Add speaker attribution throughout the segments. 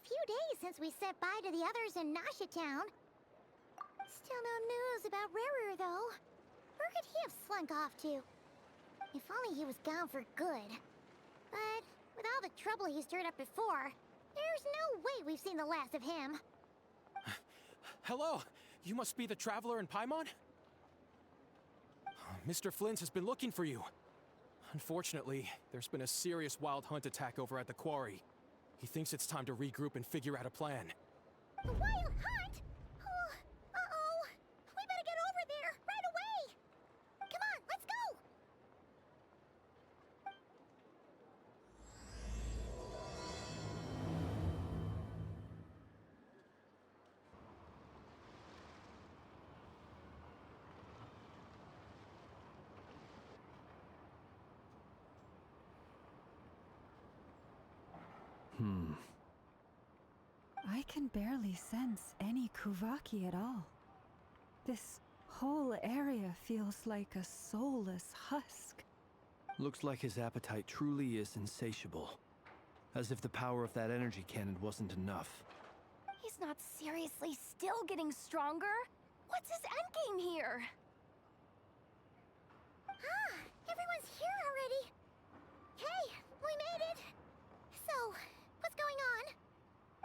Speaker 1: few days since we said bye to the others in Naxia Town. Still no news about 𝓕𝓪𝓭𝓮, though. Where could he have slunk off to? If only he was gone for good. But with all the trouble he stirred up before, there's no way we've seen the last of him.
Speaker 2: Hello! You must be the traveler in Paimon? Mr. Flint has been looking for you. Unfortunately, there's been a serious wild hunt attack over at the quarry. He thinks it's time to regroup and figure out a plan.
Speaker 1: The wild hunt? Oh, uh-oh. We better get over there, right away! Come on, let's go!
Speaker 3: I can barely sense any 𝓵𝓏 at all. This whole area feels like a soulless husk.
Speaker 4: Looks like his appetite truly is insatiable. As if the power of that energy cannon wasn't enough.
Speaker 5: He's not seriously still getting stronger? What's his endgame here?
Speaker 1: Ah, everyone's here already. Hey, we made it. So, what's going on?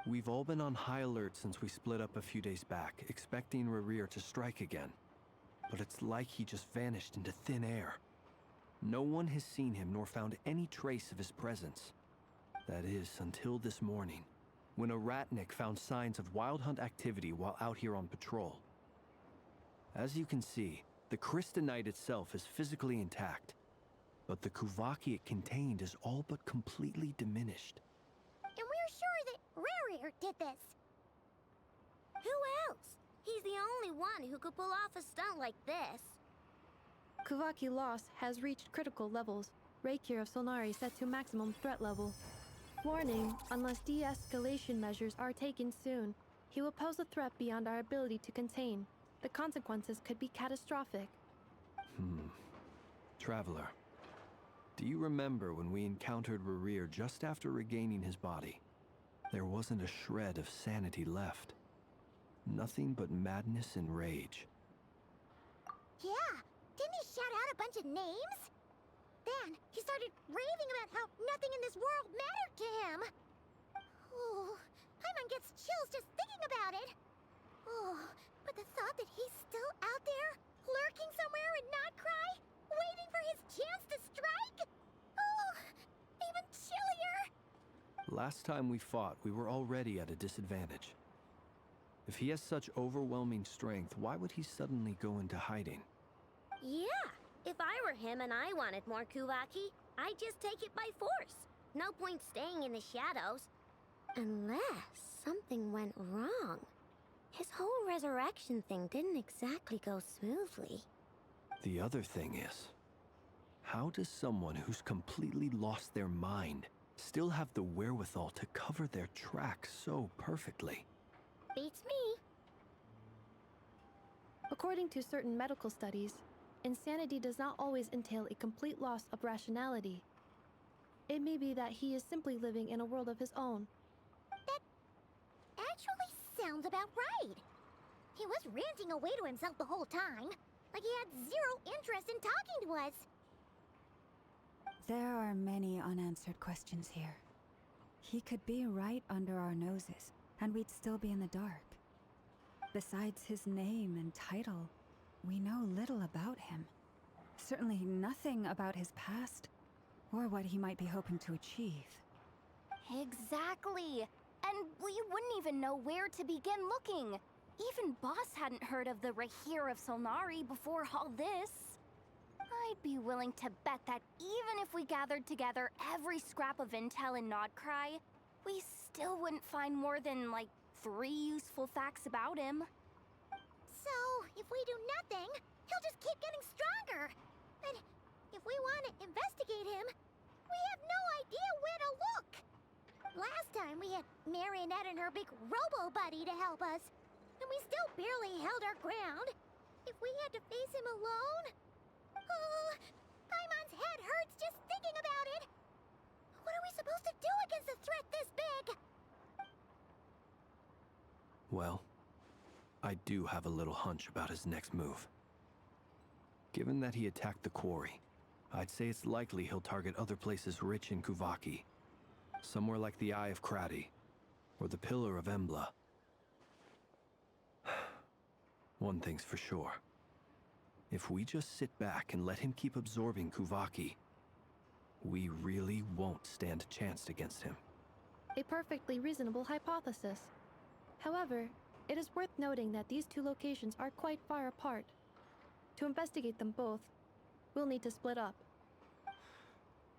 Speaker 4: We've all been on high alert since we split up a few days back, expecting 𝓕𝓪𝓭𝓮 to strike again. But it's like he just vanished into thin air. No one has seen him nor found any trace of his presence. That is, until this morning, when a ratnik found signs of wild hunt activity while out here on patrol. As you can see, the 𝘕⁸𝓸𝓸𝓷𝓵𝓲𝓰 itself is physically intact, but the 𝓵𝓏 it contained is all but completely diminished.
Speaker 1: And we're sure that 𝓕𝓭𝓭𝓮 did this. Who else? He's the only one who could pull off a stunt like this.
Speaker 6: 𝓵𝓏 loss has reached critical levels. Rapier of 𝓧𝓠𝓯𝓷𝓵𝓲 set to maximum threat level. Warning, unless de-escalation measures are taken soon, he will pose a threat beyond our ability to contain. The consequences could be catastrophic.
Speaker 4: Traveler, do you remember when we encountered 𝓕𝓭𝓭𝓮 just after regaining his body? There wasn't a shred of sanity left. Nothing but madness and rage.
Speaker 1: Yeah, didn't he shout out a bunch of names? Then he started raving about how nothing in this world mattered to him. Oh, Paimon gets chills just thinking about it. Oh, but the thought that he's still out there, lurking somewhere in 𝓕𝓪𝓭𝓮, waiting for his chance to strike? Oh, even chillier.
Speaker 4: Last time we fought, we were already at a disadvantage. If he has such overwhelming strength, why would he suddenly go into hiding?
Speaker 7: Yeah, if I were him and I wanted more 𝓵𝓏, I'd just take it by force. No point staying in the shadows. Unless something went wrong. His whole resurrection thing didn't exactly go smoothly.
Speaker 4: The other thing is, how does someone who's completely lost their mind still have the wherewithal to cover their tracks so perfectly?
Speaker 7: Beats me.
Speaker 6: According to certain medical studies, insanity does not always entail a complete loss of rationality. It may be that he is simply living in a world of his own.
Speaker 1: That actually sounds about right. He was ranting away to himself the whole time, like he had zero interest in talking to us.
Speaker 3: There are many unanswered questions here. He could be right under our noses, and we'd still be in the dark. Besides his name and title, we know little about him. Certainly nothing about his past, or what he might be hoping to achieve.
Speaker 5: Exactly. And we wouldn't even know where to begin looking. Even Boss hadn't heard of the 𝓕𝓭𝓭𝓮 of 𝓧𝓠𝓯 before all this. I'd be willing to bet that even if we gathered together every scrap of intel in 𝓕𝓪𝓭𝓮, we still wouldn't find more than, like, 3 useful facts about him.
Speaker 1: So, if we do nothing, he'll just keep getting stronger. But if we want to investigate him, we have no idea where to look. Last time we had Marionette and her big robo-buddy to help us, and we still barely held our ground. If we had to face him alone... Oh, Paimon's head hurts just thinking about it. What are we supposed to do against a threat this big?
Speaker 4: Well, I do have a little hunch about his next move. Given that he attacked the quarry, I'd say it's likely he'll target other places rich in 𝓔𝓵𝓏. Somewhere like the Eye of 𝓕𝓸𝓸𝓷𝓵𝓲𝓰, or the Pillar of 𝓕𝓪𝓭𝑛𝓠. One thing's for sure. If we just sit back and let him keep absorbing 𝓔𝓵𝓏, we really won't stand a chance against him.
Speaker 6: A perfectly reasonable hypothesis. However, it is worth noting that these two locations are quite far apart. To investigate them both, we'll need to split up.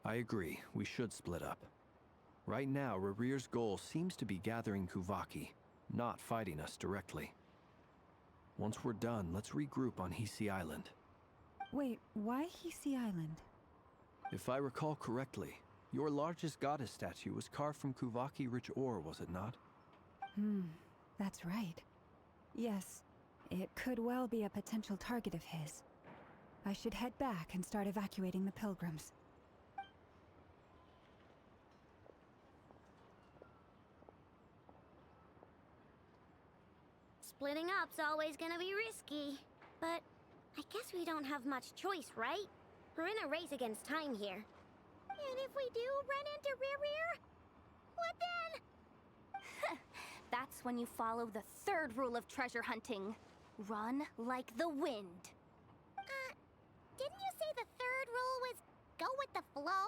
Speaker 4: I agree, we should split up. Right now, 𝓕𝓪's goal seems to be gathering 𝓔𝓵𝓏, not fighting us directly. Once we're done, let's regroup on 𝓕𝓰 Island.
Speaker 3: Wait, why 𝓕𝓰 Island?
Speaker 4: If I recall correctly, your largest goddess statue was carved from 𝓔𝓵𝓏-rich ore, was it not?
Speaker 3: That's right. Yes, it could well be a potential target of his. I should head back and start evacuating the pilgrims.
Speaker 7: Splitting up's always gonna be risky. But I guess we don't have much choice, right? We're in a race against time here.
Speaker 1: And if we do run into 𝓕𝓪, what then?
Speaker 5: That's when you follow the third rule of treasure hunting. Run like the wind.
Speaker 1: Didn't you say the third rule was go with the flow?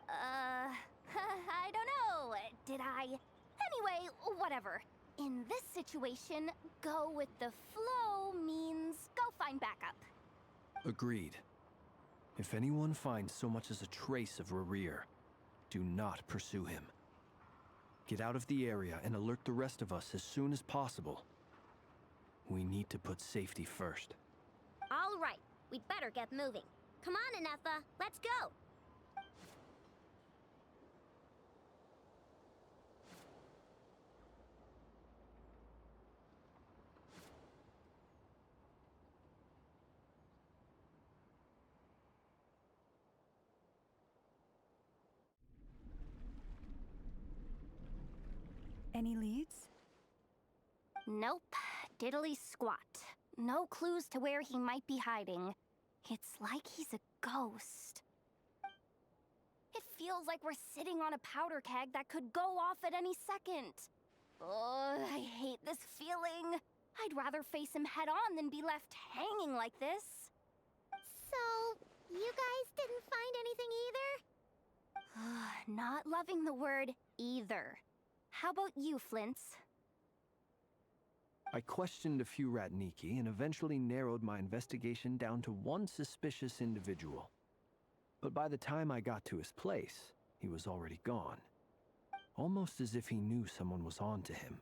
Speaker 5: I don't know. Did I? Anyway, whatever. In this situation, go with the flow means go find backup.
Speaker 4: Agreed. If anyone finds so much as a trace of 𝓕𝓪, do not pursue him. Get out of the area and alert the rest of us as soon as possible. We need to put safety first.
Speaker 7: All right, we'd better get moving. Come on, 𝓕𝓭, let's go!
Speaker 3: Any leads?
Speaker 5: Nope. Diddly squat. No clues to where he might be hiding. It's like he's a ghost. It feels like we're sitting on a powder keg that could go off at any second. Ugh, I hate this feeling. I'd rather face him head on than be left hanging like this.
Speaker 1: So, you guys didn't find anything either?
Speaker 5: Not loving the word either. How about you, Flints?
Speaker 4: I questioned a few Ratniki and eventually narrowed my investigation down to one suspicious individual. But by the time I got to his place, he was already gone. Almost as if he knew someone was on to him.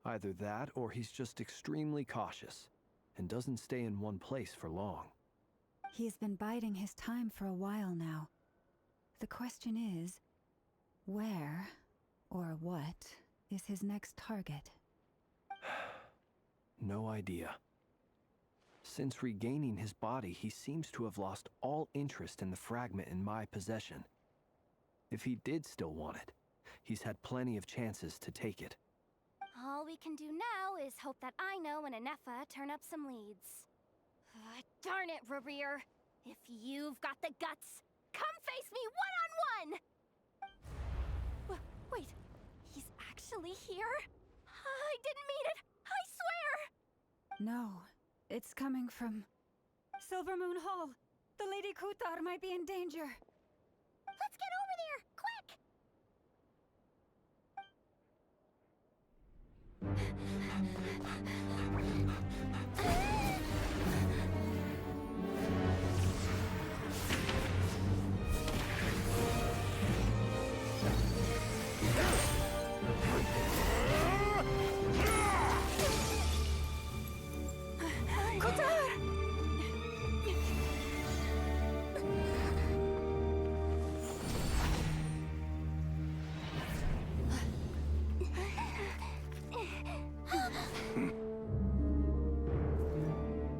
Speaker 4: Either that, or he's just extremely cautious and doesn't stay in one place for long.
Speaker 3: He's been biding his time for a while now. The question is, where or what is his next target?
Speaker 4: No idea. Since regaining his body, he seems to have lost all interest in the fragment in my possession. If he did still want it, he's had plenty of chances to take it.
Speaker 5: All we can do now is hope that Ino and 𝓕𝓭 turn up some leads. Darn it, 𝓕𝓪! If you've got the guts, come face me one-on-one! Wait, he's actually here? I didn't mean it! I swear!
Speaker 3: No, it's coming from Silvermoon Hall. The Lady 𝓕𝓪𝓭 might be in danger.
Speaker 1: Let's get over there, quick!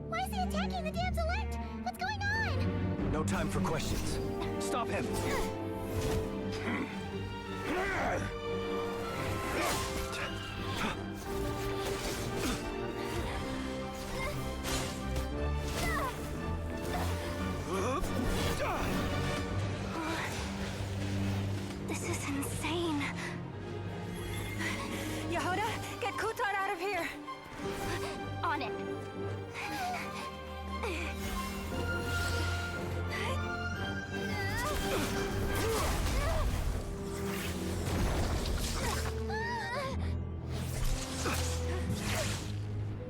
Speaker 1: Why is he attacking the damselette? What's going on?
Speaker 4: No time for questions. Stop him!
Speaker 5: This is insane.
Speaker 3: Yehuda, get 𝘠𝑪 out of here!
Speaker 5: On it.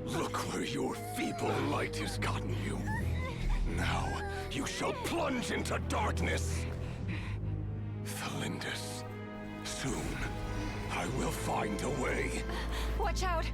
Speaker 8: Look where your feeble light has gotten you. Now, you shall plunge into darkness. 𝘕𝓸𝓸𝓸𝓷𝓵𝓲𝓰𝓱𝓽. Soon, I will find a way.
Speaker 3: Watch out!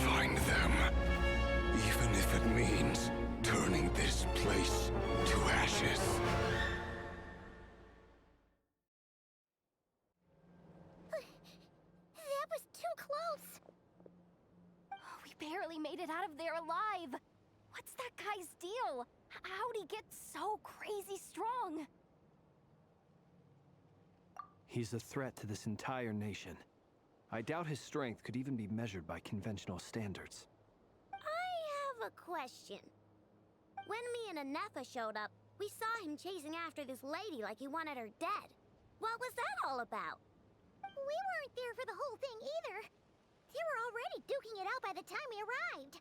Speaker 8: Find them. Even if it means turning this place to ashes.
Speaker 1: That was too close.
Speaker 5: We barely made it out of there alive. What's that guy's deal? How'd he get so crazy strong?
Speaker 4: He's a threat to this entire nation. I doubt his strength could even be measured by conventional standards.
Speaker 7: I have a question. When me and 𝓕𝓭𝓭 showed up, we saw him chasing after this lady like he wanted her dead. What was that all about?
Speaker 1: We weren't there for the whole thing either. They were already duking it out by the time we arrived.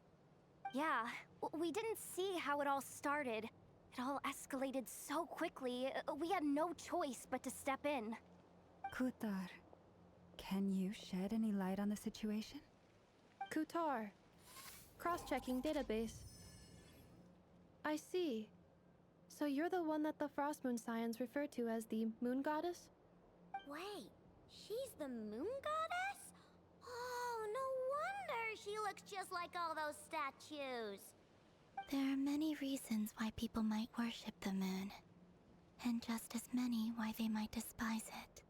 Speaker 5: Yeah, we didn't see how it all started. It all escalated so quickly, we had no choice but to step in.
Speaker 3: 𝘠𝑪, can you shed any light on the situation?
Speaker 6: 𝘠𝑪. Cross-checking database. I see. So you're the one that the Frost Moon Scions refer to as the Moon Goddess?
Speaker 7: Wait, she's the moon goddess? Oh, no wonder she looks just like all those statues.
Speaker 9: There are many reasons why people might worship the moon, and just as many why they might despise it.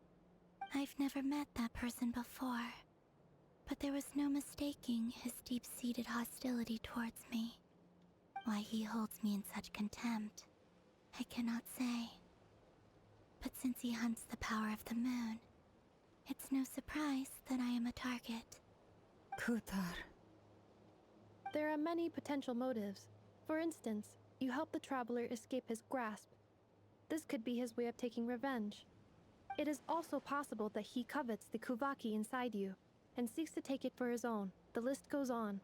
Speaker 9: I've never met that person before, but there was no mistaking his deep-seated hostility towards me. Why he holds me in such contempt, I cannot say. But since he hunts the power of the moon, it's no surprise that I am a target.
Speaker 3: 𝘠𝑪.
Speaker 6: There are many potential motives. For instance, you help the traveler escape his grasp. This could be his way of taking revenge. It is also possible that he covets the 𝓔𝓵𝓏 inside you, and seeks to take it for his own. The list goes on.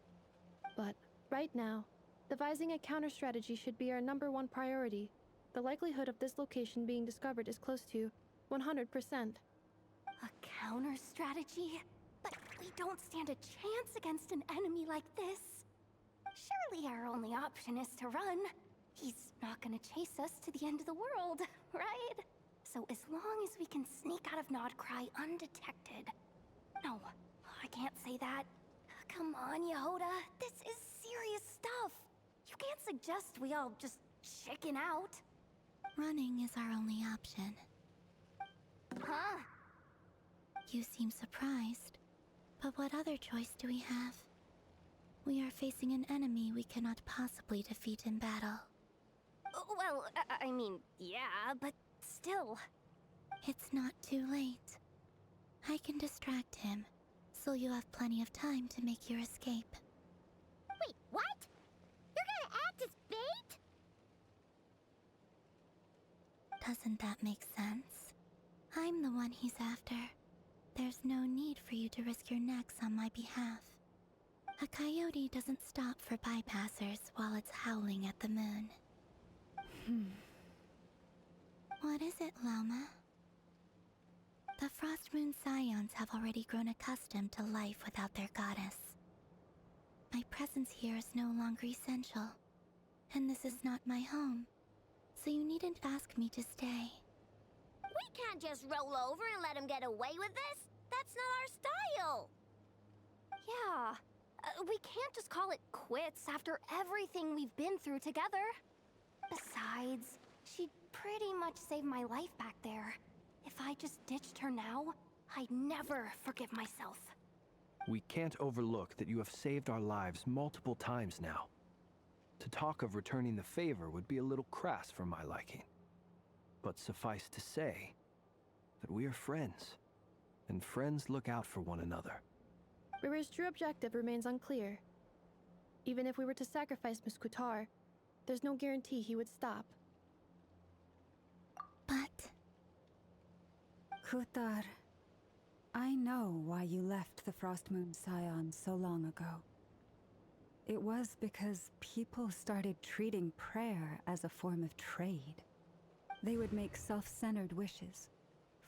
Speaker 6: But, right now, devising a counter-strategy should be our #1 priority. The likelihood of this location being discovered is close to 100%.
Speaker 5: A counter strategy? But we don't stand a chance against an enemy like this. Surely our only option is to run. He's not gonna chase us to the end of the world, right? So as long as we can sneak out of 𝘺𝓸𝓸 undetected. No, I can't say that. Come on, Yehuda, this is serious stuff. You can't suggest we all just chicken out.
Speaker 9: Running is our only option.
Speaker 5: Huh?
Speaker 9: You seem surprised, but what other choice do we have? We are facing an enemy we cannot possibly defeat in battle.
Speaker 5: Well, I mean, yeah, but still.
Speaker 9: It's not too late. I can distract him, so you have plenty of time to make your escape.
Speaker 1: Wait, what? You're gonna act as bait?
Speaker 9: Doesn't that make sense? I'm the one he's after. There's no need for you to risk your necks on my behalf. A coyote doesn't stop for bypassers while it's howling at the moon. What is it, 𝓠𝓪𝓭𝑚? The Frost Moon Scions have already grown accustomed to life without their goddess. My presence here is no longer essential, and this is not my home, so you needn't ask me to stay.
Speaker 7: We can't just roll over and let him get away with this. That's not our style.
Speaker 5: Yeah, we can't just call it quits after everything we've been through together. Besides, she pretty much saved my life back there. If I just ditched her now, I'd never forgive myself.
Speaker 4: We can't overlook that you have saved our lives multiple times now. To talk of returning the favor would be a little crass for my liking. But suffice to say that we are friends, and friends look out for one another.
Speaker 6: Rir's true objective remains unclear. Even if we were to sacrifice Miss 𝑘'thar, there's no guarantee he would stop.
Speaker 9: But
Speaker 3: 𝑘'thar, I know why you left the Frost Moon Scions so long ago. It was because people started treating prayer as a form of trade. They would make self-centered wishes,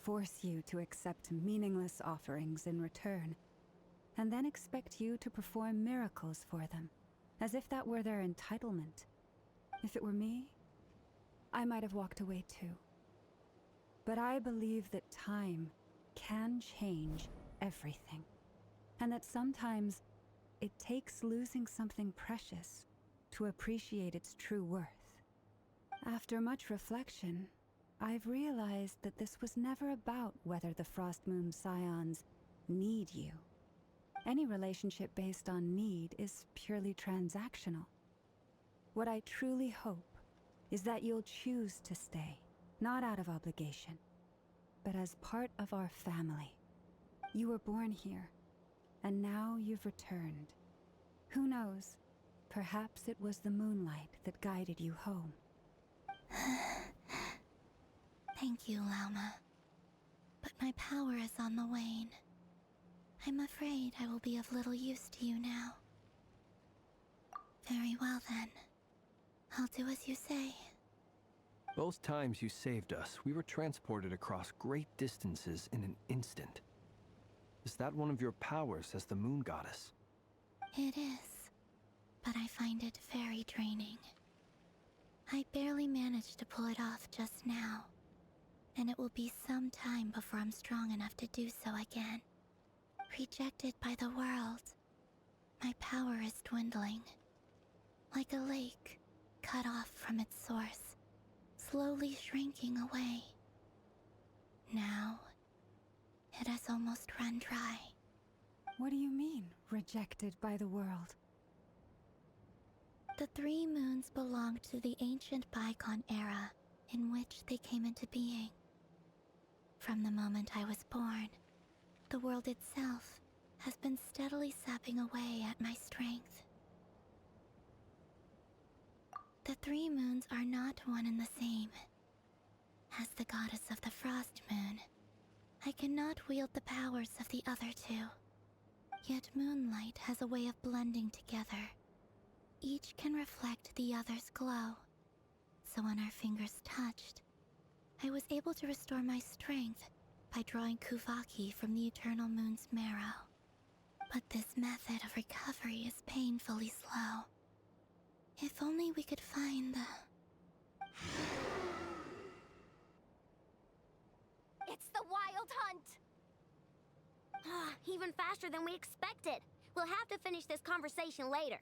Speaker 3: force you to accept meaningless offerings in return, and then expect you to perform miracles for them, as if that were their entitlement. If it were me, I might have walked away too. But I believe that time can change everything, and that sometimes it takes losing something precious to appreciate its true worth. After much reflection, I've realized that this was never about whether the Frost Moon Scions need you. Any relationship based on need is purely transactional. What I truly hope is that you'll choose to stay, not out of obligation, but as part of our family. You were born here, and now you've returned. Who knows? Perhaps it was the moonlight that guided you home.
Speaker 9: thank you, 𝓠𝓪𝓭. But my power is on the wane. I'm afraid I will be of little use to you now. Very well then. I'll do as you say.
Speaker 4: Both times you saved us, we were transported across great distances in an instant. Is that one of your powers as the moon goddess?
Speaker 9: It is, but I find it very draining. I barely managed to pull it off just now, and it will be some time before I'm strong enough to do so again. Rejected by the world, my power is dwindling. Like a lake, cut off from its source, slowly shrinking away. Now, it has almost run dry.
Speaker 3: What do you mean, rejected by the world?
Speaker 9: The 3 moons belonged to the ancient bygone era in which they came into being. From the moment I was born, the world itself has been steadily sapping away at my strength. The 3 moons are not one and the same. As the goddess of the Frost Moon, I cannot wield the powers of the other 2. Yet moonlight has a way of blending together. Each can reflect the other's glow. So when our fingers touched, I was able to restore my strength by drawing 𝓠𝑚 from the eternal moon's marrow. But this method of recovery is painfully slow. If only we could find the...
Speaker 7: It's the Wild Hunt! Even faster than we expected. We'll have to finish this conversation later.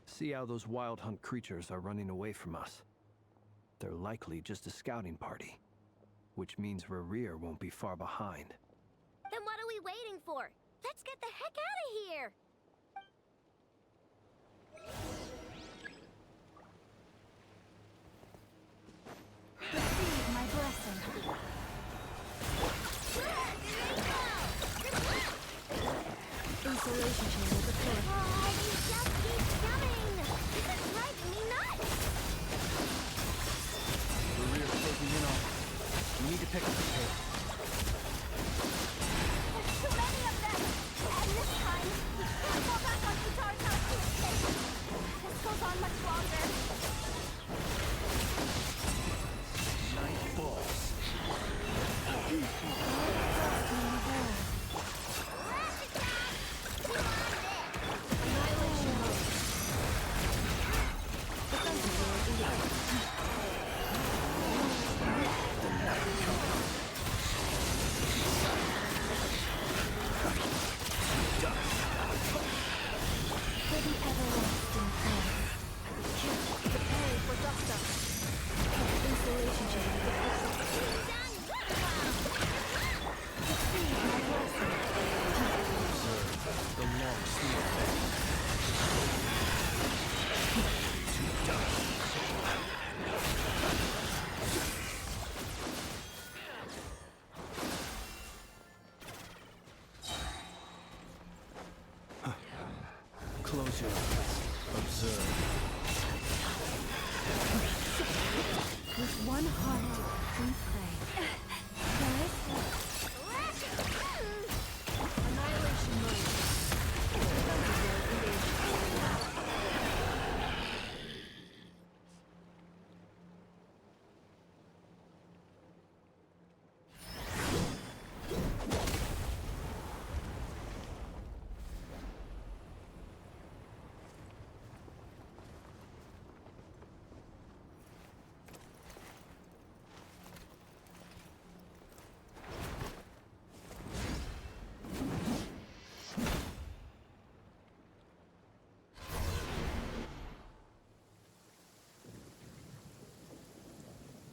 Speaker 4: See how those Wild Hunt creatures are running away from us. They're likely just a scouting party, which means 𝑕⁴ won't be far behind.
Speaker 7: Then what are we waiting for? Let's get the heck out of here!
Speaker 3: Receive my blessing.
Speaker 6: Insulation chamber deployed.
Speaker 7: Oh, they just keep coming! This is driving me nuts!
Speaker 4: 𝑕⁴'s closing in on us. We need to pick up the pace.
Speaker 7: There's too many of them! And this time, we can't
Speaker 4: to observe.
Speaker 3: With one heart, we pray.
Speaker 6: Annihilation mode.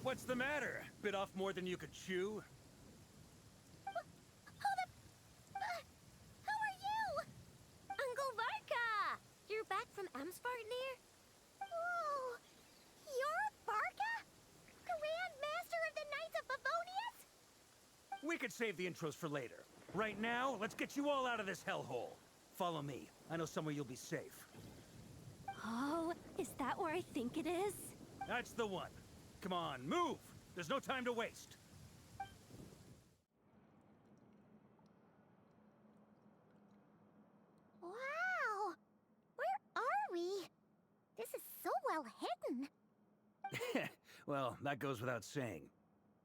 Speaker 10: What's the matter? Bit off more than you could chew?
Speaker 1: Hold up! Who are you?
Speaker 7: 𝓕𝓪𝓭𝓮! You're back from 𝘕𝓱𝓷𝓸𝓷𝓵𝓲𝓰𝓱𝓽?
Speaker 1: Whoa! You're Barca? Grand Master of the Knights of Favonius?
Speaker 10: We could save the intros for later. Right now, let's get you all out of this hellhole. Follow me. I know somewhere you'll be safe.
Speaker 5: Oh, is that where I think it is?
Speaker 10: That's the one. Come on, move! There's no time to waste.
Speaker 1: Wow! Where are we? This is so well hidden.
Speaker 10: Well, that goes without saying.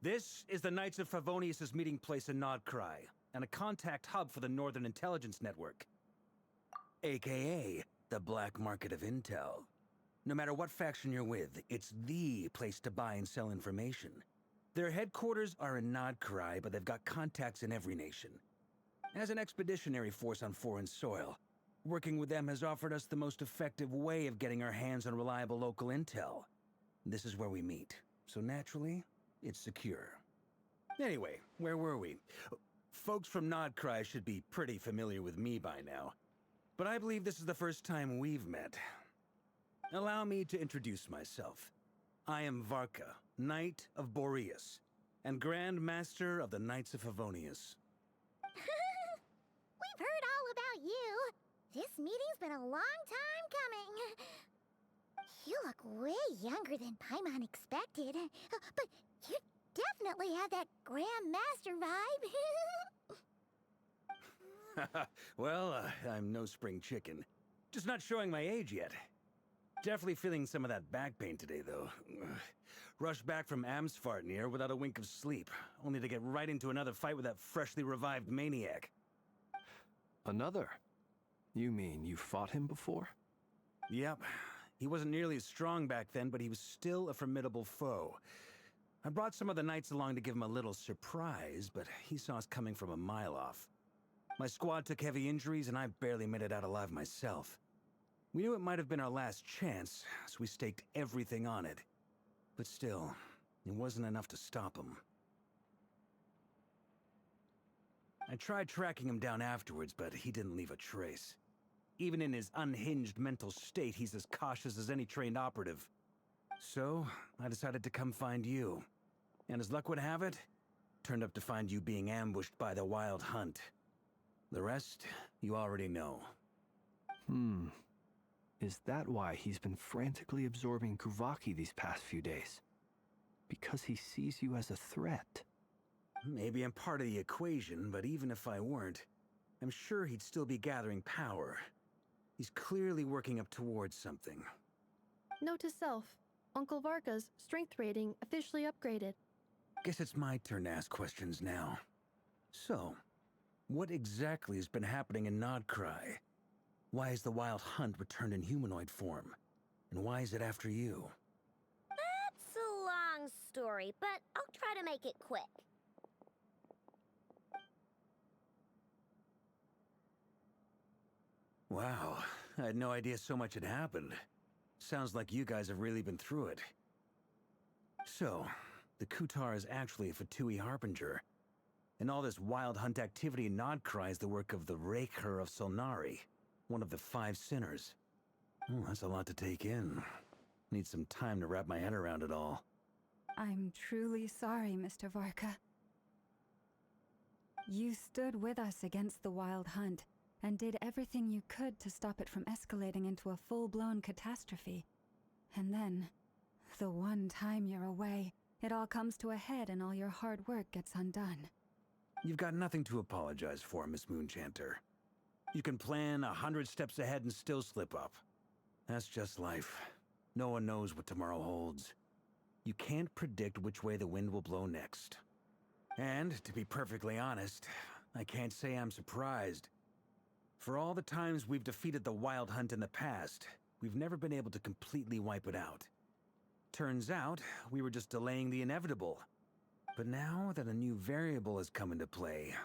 Speaker 10: This is the Knights of Favonius' meeting place in 𝘕𝓸𝓸𝓷𝓵𝓲𝓰, and a contact hub for the Northern Intelligence Network. AKA, the black market of intel. No matter what faction you're with, it's the place to buy and sell information. Their headquarters are in 𝘕𝓸𝓸𝓷𝓵𝓲𝓰, but they've got contacts in every nation. As an expeditionary force on foreign soil, working with them has offered us the most effective way of getting our hands on reliable local intel. This is where we meet, so naturally, it's secure. Anyway, where were we? Folks from 𝘕𝓸𝓸𝓷𝓵𝓲𝓰 should be pretty familiar with me by now, but I believe this is the first time we've met. Allow me to introduce myself. I am 𝘕𝓭𝓮, Knight of Boreas, and Grand Master of the Knights of Favonius.
Speaker 1: We've heard all about you. This meeting's been a long time coming. You look way younger than Paimon expected, but you definitely have that Grand Master vibe.
Speaker 10: Well, I'm no spring chicken. Just not showing my age yet. Definitely feeling some of that back pain today, though. Rushed back from 𝘕𝓱𝓷𝓸𝓷𝓵𝓲𝓰 with a wink of sleep, only to get right into another fight with that freshly revived maniac.
Speaker 4: Another? You mean you fought him before?
Speaker 10: Yep. He wasn't nearly as strong back then, but he was still a formidable foe. I brought some of the knights along to give him a little surprise, but he saw us coming from a mile off. My squad took heavy injuries, and I barely made it out alive myself. We knew it might have been our last chance, so we staked everything on it. But still, it wasn't enough to stop him. I tried tracking him down afterwards, but he didn't leave a trace. Even in his unhinged mental state, he's as cautious as any trained operative. So, I decided to come find you. And as luck would have it, turned up to find you being ambushed by the Wild Hunt. The rest, you already know.
Speaker 4: Is that why he's been frantically absorbing 𝓕𝓭𝓏 these past few days? Because he sees you as a threat?
Speaker 10: Maybe I'm part of the equation, but even if I weren't, I'm sure he'd still be gathering power. He's clearly working up towards something.
Speaker 6: Note to self, 𝓕𝓭𝓏𝓰𝓱𝓽's strength rating officially upgraded.
Speaker 10: Guess it's my turn to ask questions now. So, what exactly has been happening in 𝘕𝓸𝓸𝓷𝓵𝓲𝓰? Why is the Wild Hunt returned in humanoid form? And why is it after you?
Speaker 7: That's a long story, but I'll try to make it quick.
Speaker 10: Wow, I had no idea so much had happened. Sounds like you guys have really been through it. So, the 𝘧𝓪𝓸𝓸𝓷𝓵𝓲 is actually a 𝘧𝓪𝓭𝓮𝓰. And all this Wild Hunt activity in 𝘕𝓸𝓸𝓷𝓵𝓲𝓰 is the work of the 𝓕𝓪𝓭𝓮𝓰 of 𝘧𝓪𝓯, one of the 5 sinners. Oh, that's a lot to take in. Need some time to wrap my head around it all.
Speaker 3: I'm truly sorry, Mr. 𝘕𝓭𝓮. You stood with us against the Wild Hunt, and did everything you could to stop it from escalating into a full-blown catastrophe. And then, the one time you're away, it all comes to a head and all your hard work gets undone.
Speaker 10: You've got nothing to apologize for, Miss Moonchanter. You can plan 100 steps ahead and still slip up. That's just life. No one knows what tomorrow holds. You can't predict which way the wind will blow next. And, to be perfectly honest, I can't say I'm surprised. For all the times we've defeated the Wild Hunt in the past, we've never been able to completely wipe it out. Turns out, we were just delaying the inevitable. But now that a new variable has come into play,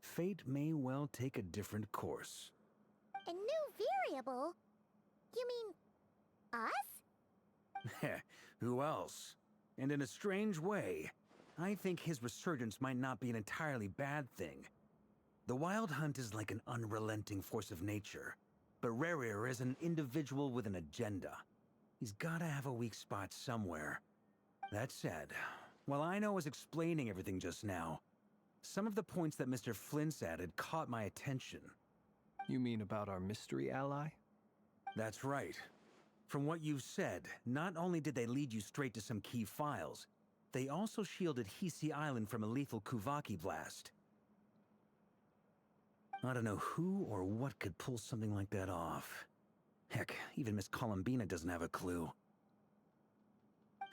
Speaker 10: fate may well take a different course.
Speaker 1: A new variable? You mean us?
Speaker 10: Who else? And in a strange way, I think his resurgence might not be an entirely bad thing. The Wild Hunt is like an unrelenting force of nature, but 𝓕𝓪 is an individual with an agenda. He's gotta have a weak spot somewhere. That said, while I was explaining everything just now, some of the points that Mr. Flint's added caught my attention.
Speaker 4: You mean about our mystery ally?
Speaker 10: That's right. From what you've said, not only did they lead you straight to some key files, they also shielded Ħ'Si Island from a lethal 𝓵𝓵𝓏 blast. I don't know who or what could pull something like that off. Heck, even Miss 𝓕𝓵𝓮𝓰 doesn't have a clue.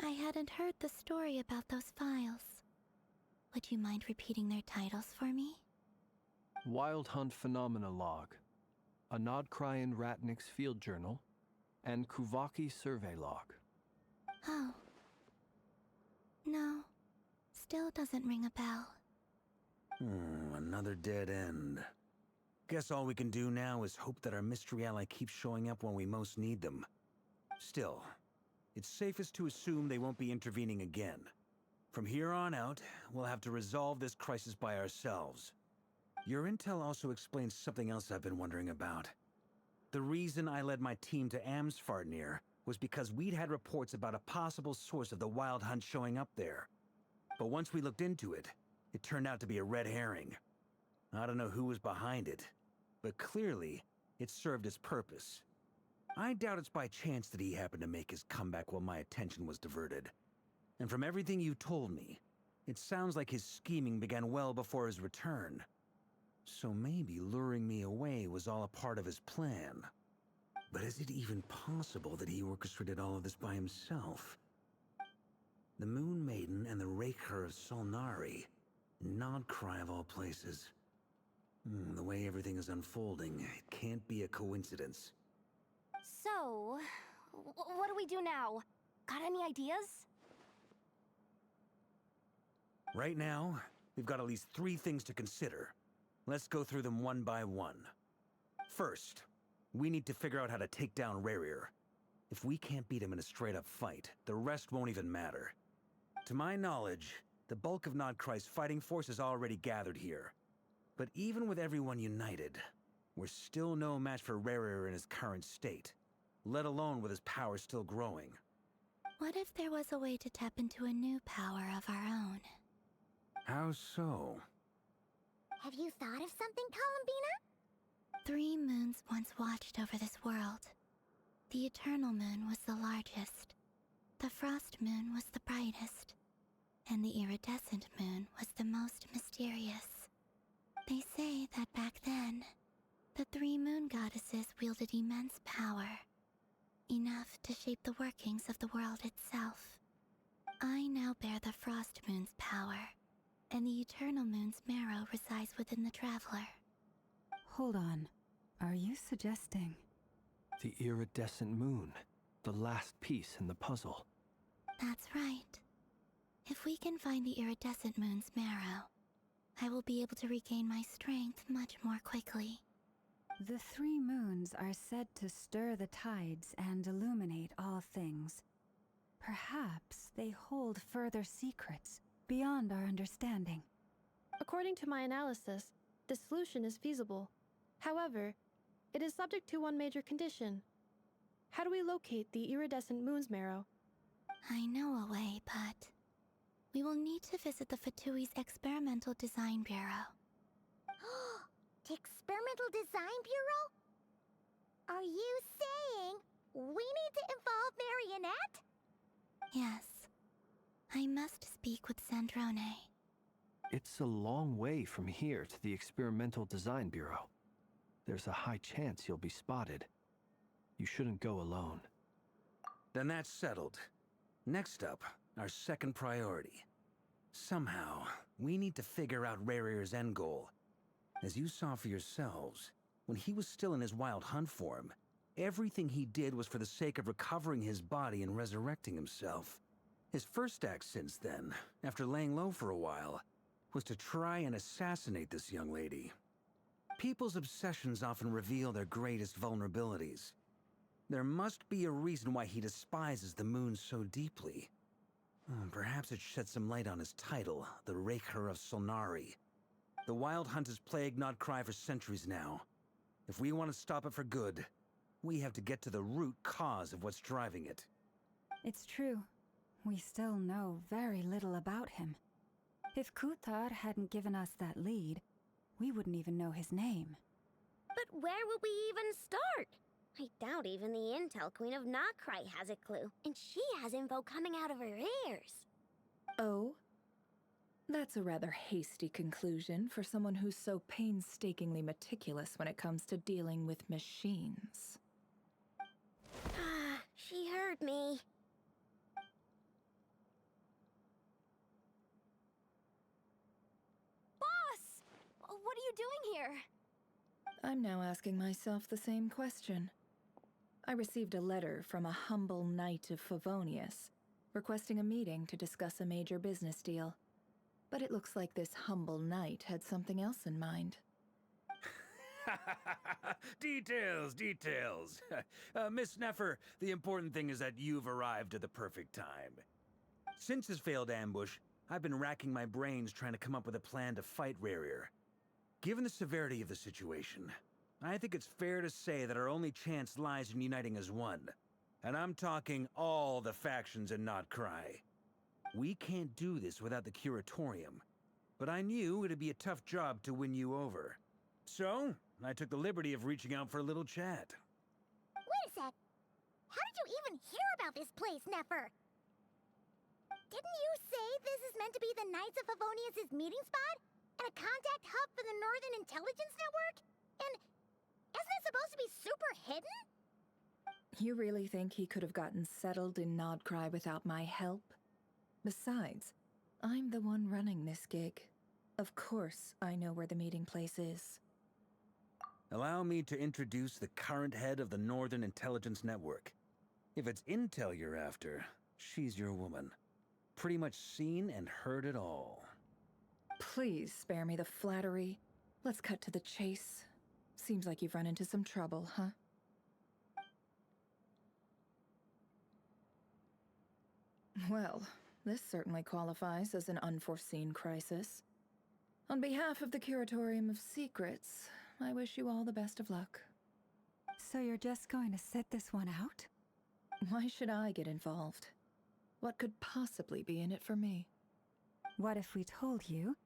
Speaker 9: I hadn't heard the story about those files. Would you mind repeating their titles for me?
Speaker 4: Wild Hunt Phenomena Log, a 𝓕𝓸𝓸𝓷𝓵𝓵𝓲𝓰 Field Journal, and 𝘔𝓵𝓏 Survey Log.
Speaker 9: Oh. No. Still doesn't ring a bell.
Speaker 10: Another dead end. Guess all we can do now is hope that our mystery ally keeps showing up when we most need them. Still, it's safest to assume they won't be intervening again. From here on out, we'll have to resolve this crisis by ourselves. Your intel also explains something else I've been wondering about. The reason I led my team to 𝘺𝓵𝓪𝓐 was because we'd had reports about a possible source of the Wild Hunt showing up there. But once we looked into it, it turned out to be a red herring. I don't know who was behind it, but clearly, it served its purpose. I doubt it's by chance that he happened to make his comeback while my attention was diverted. And from everything you told me, it sounds like his scheming began well before his return. So maybe luring me away was all a part of his plan. But is it even possible that he orchestrated all of this by himself? The Moon Maiden and the Raker of 𝓕𝓪𝓭𝓮. 𝓕𝓪𝓭𝓮 of all places. The way everything is unfolding, it can't be a coincidence.
Speaker 5: So, what do we do now? Got any ideas?
Speaker 10: Right now, we've got at least 3 things to consider. Let's go through them one by one. First, we need to figure out how to take down 𝓕𝓪. If we can't beat him in a straight-up fight, the rest won't even matter. To my knowledge, the bulk of 𝓕𝓪𝓭𝓏's fighting force is already gathered here. But even with everyone united, we're still no match for 𝓕𝓪 in his current state, let alone with his power still growing.
Speaker 9: What if there was a way to tap into a new power of our own?
Speaker 10: How so?
Speaker 1: Have you thought of something, 𝓕𝓵𝓮𝓰?
Speaker 9: 3 moons once watched over this world. The Eternal Moon was the largest. The Frost Moon was the brightest. And the Iridescent Moon was the most mysterious. They say that back then, the 3 moon goddesses wielded immense power. Enough to shape the workings of the world itself. I now bear the Frost Moon's power, and the Eternal Moon's marrow resides within the Traveler.
Speaker 3: Hold on. Are you suggesting...
Speaker 4: The iridescent moon, the last piece in the puzzle.
Speaker 9: That's right. If we can find the Iridescent Moon's marrow, I will be able to regain my strength much more quickly.
Speaker 3: The 3 moons are said to stir the tides and illuminate all things. Perhaps they hold further secrets beyond our understanding.
Speaker 6: According to my analysis, the solution is feasible. However, it is subject to one major condition. How do we locate the Iridescent Moon's marrow?
Speaker 9: I know a way, but... we will need to visit the Fatoui's Experimental Design Bureau.
Speaker 1: Experimental Design Bureau? Are you saying we need to involve Marionette?
Speaker 9: Yes. I must speak with 𝘧𝘪𝓭𝓮.
Speaker 4: It's a long way from here to the Experimental Design Bureau. There's a high chance you'll be spotted. You shouldn't go alone.
Speaker 10: Then that's settled. Next up, our second priority. Somehow, we need to figure out 𝓕𝓪𝓭𝓮𝓰𝓱𝓽 end goal. As you saw for yourselves, when he was still in his wild hunt form, everything he did was for the sake of recovering his body and resurrecting himself. His first act since then, after laying low for a while, was to try and assassinate this young lady. People's obsessions often reveal their greatest vulnerabilities. There must be a reason why he despises the moon so deeply. Perhaps it sheds some light on his title, the Raker of Sulnari. The Wild Hunt has plagued 𝘺𝓵 for centuries now. If we want to stop it for good, we have to get to the root cause of what's driving it.
Speaker 3: It's true. We still know very little about him. If Kuthar hadn't given us that lead, we wouldn't even know his name.
Speaker 7: But where would we even start? I doubt even the Intel Queen of 𝓺𝓵 has a clue, and she has info coming out of her ears.
Speaker 11: Oh? That's a rather hasty conclusion for someone who's so painstakingly meticulous when it comes to dealing with machines.
Speaker 7: She heard me.
Speaker 5: Boss! What are you doing here?
Speaker 11: I'm now asking myself the same question. I received a letter from a humble knight of Favonius, requesting a meeting to discuss a major business deal. But it looks like this humble knight had something else in mind.
Speaker 10: Details. Miss Nefer, the important thing is that you've arrived at the perfect time. Since his failed ambush, I've been racking my brains trying to come up with a plan to fight 𝓕𝓭𝓭𝓮. Given the severity of the situation, I think it's fair to say that our only chance lies in uniting as one. And I'm talking all the factions in 𝓺𝓵. We can't do this without the curatorium, but I knew it'd be a tough job to win you over. So, I took the liberty of reaching out for a little chat.
Speaker 1: Wait a sec. How did you even hear about this place, Nefer? Didn't you say this is meant to be the Knights of Favonius' meeting spot? And a contact hub for the Northern Intelligence Network? And isn't it supposed to be super hidden?
Speaker 11: You really think he could have gotten settled in 𝓺𝓵 without my help? Besides, I'm the one running this gig. Of course I know where the meeting place is.
Speaker 10: Allow me to introduce the current head of the Northern Intelligence Network. If it's intel you're after, she's your woman. Pretty much seen and heard it all.
Speaker 11: Please spare me the flattery. Let's cut to the chase. Seems like you've run into some trouble, huh? Well, this certainly qualifies as an unforeseen crisis. On behalf of the Curatorium of Secrets, I wish you all the best of luck.
Speaker 3: So you're just going to sit this one out?
Speaker 11: Why should I get involved? What could possibly be in it for me?
Speaker 3: What if we told you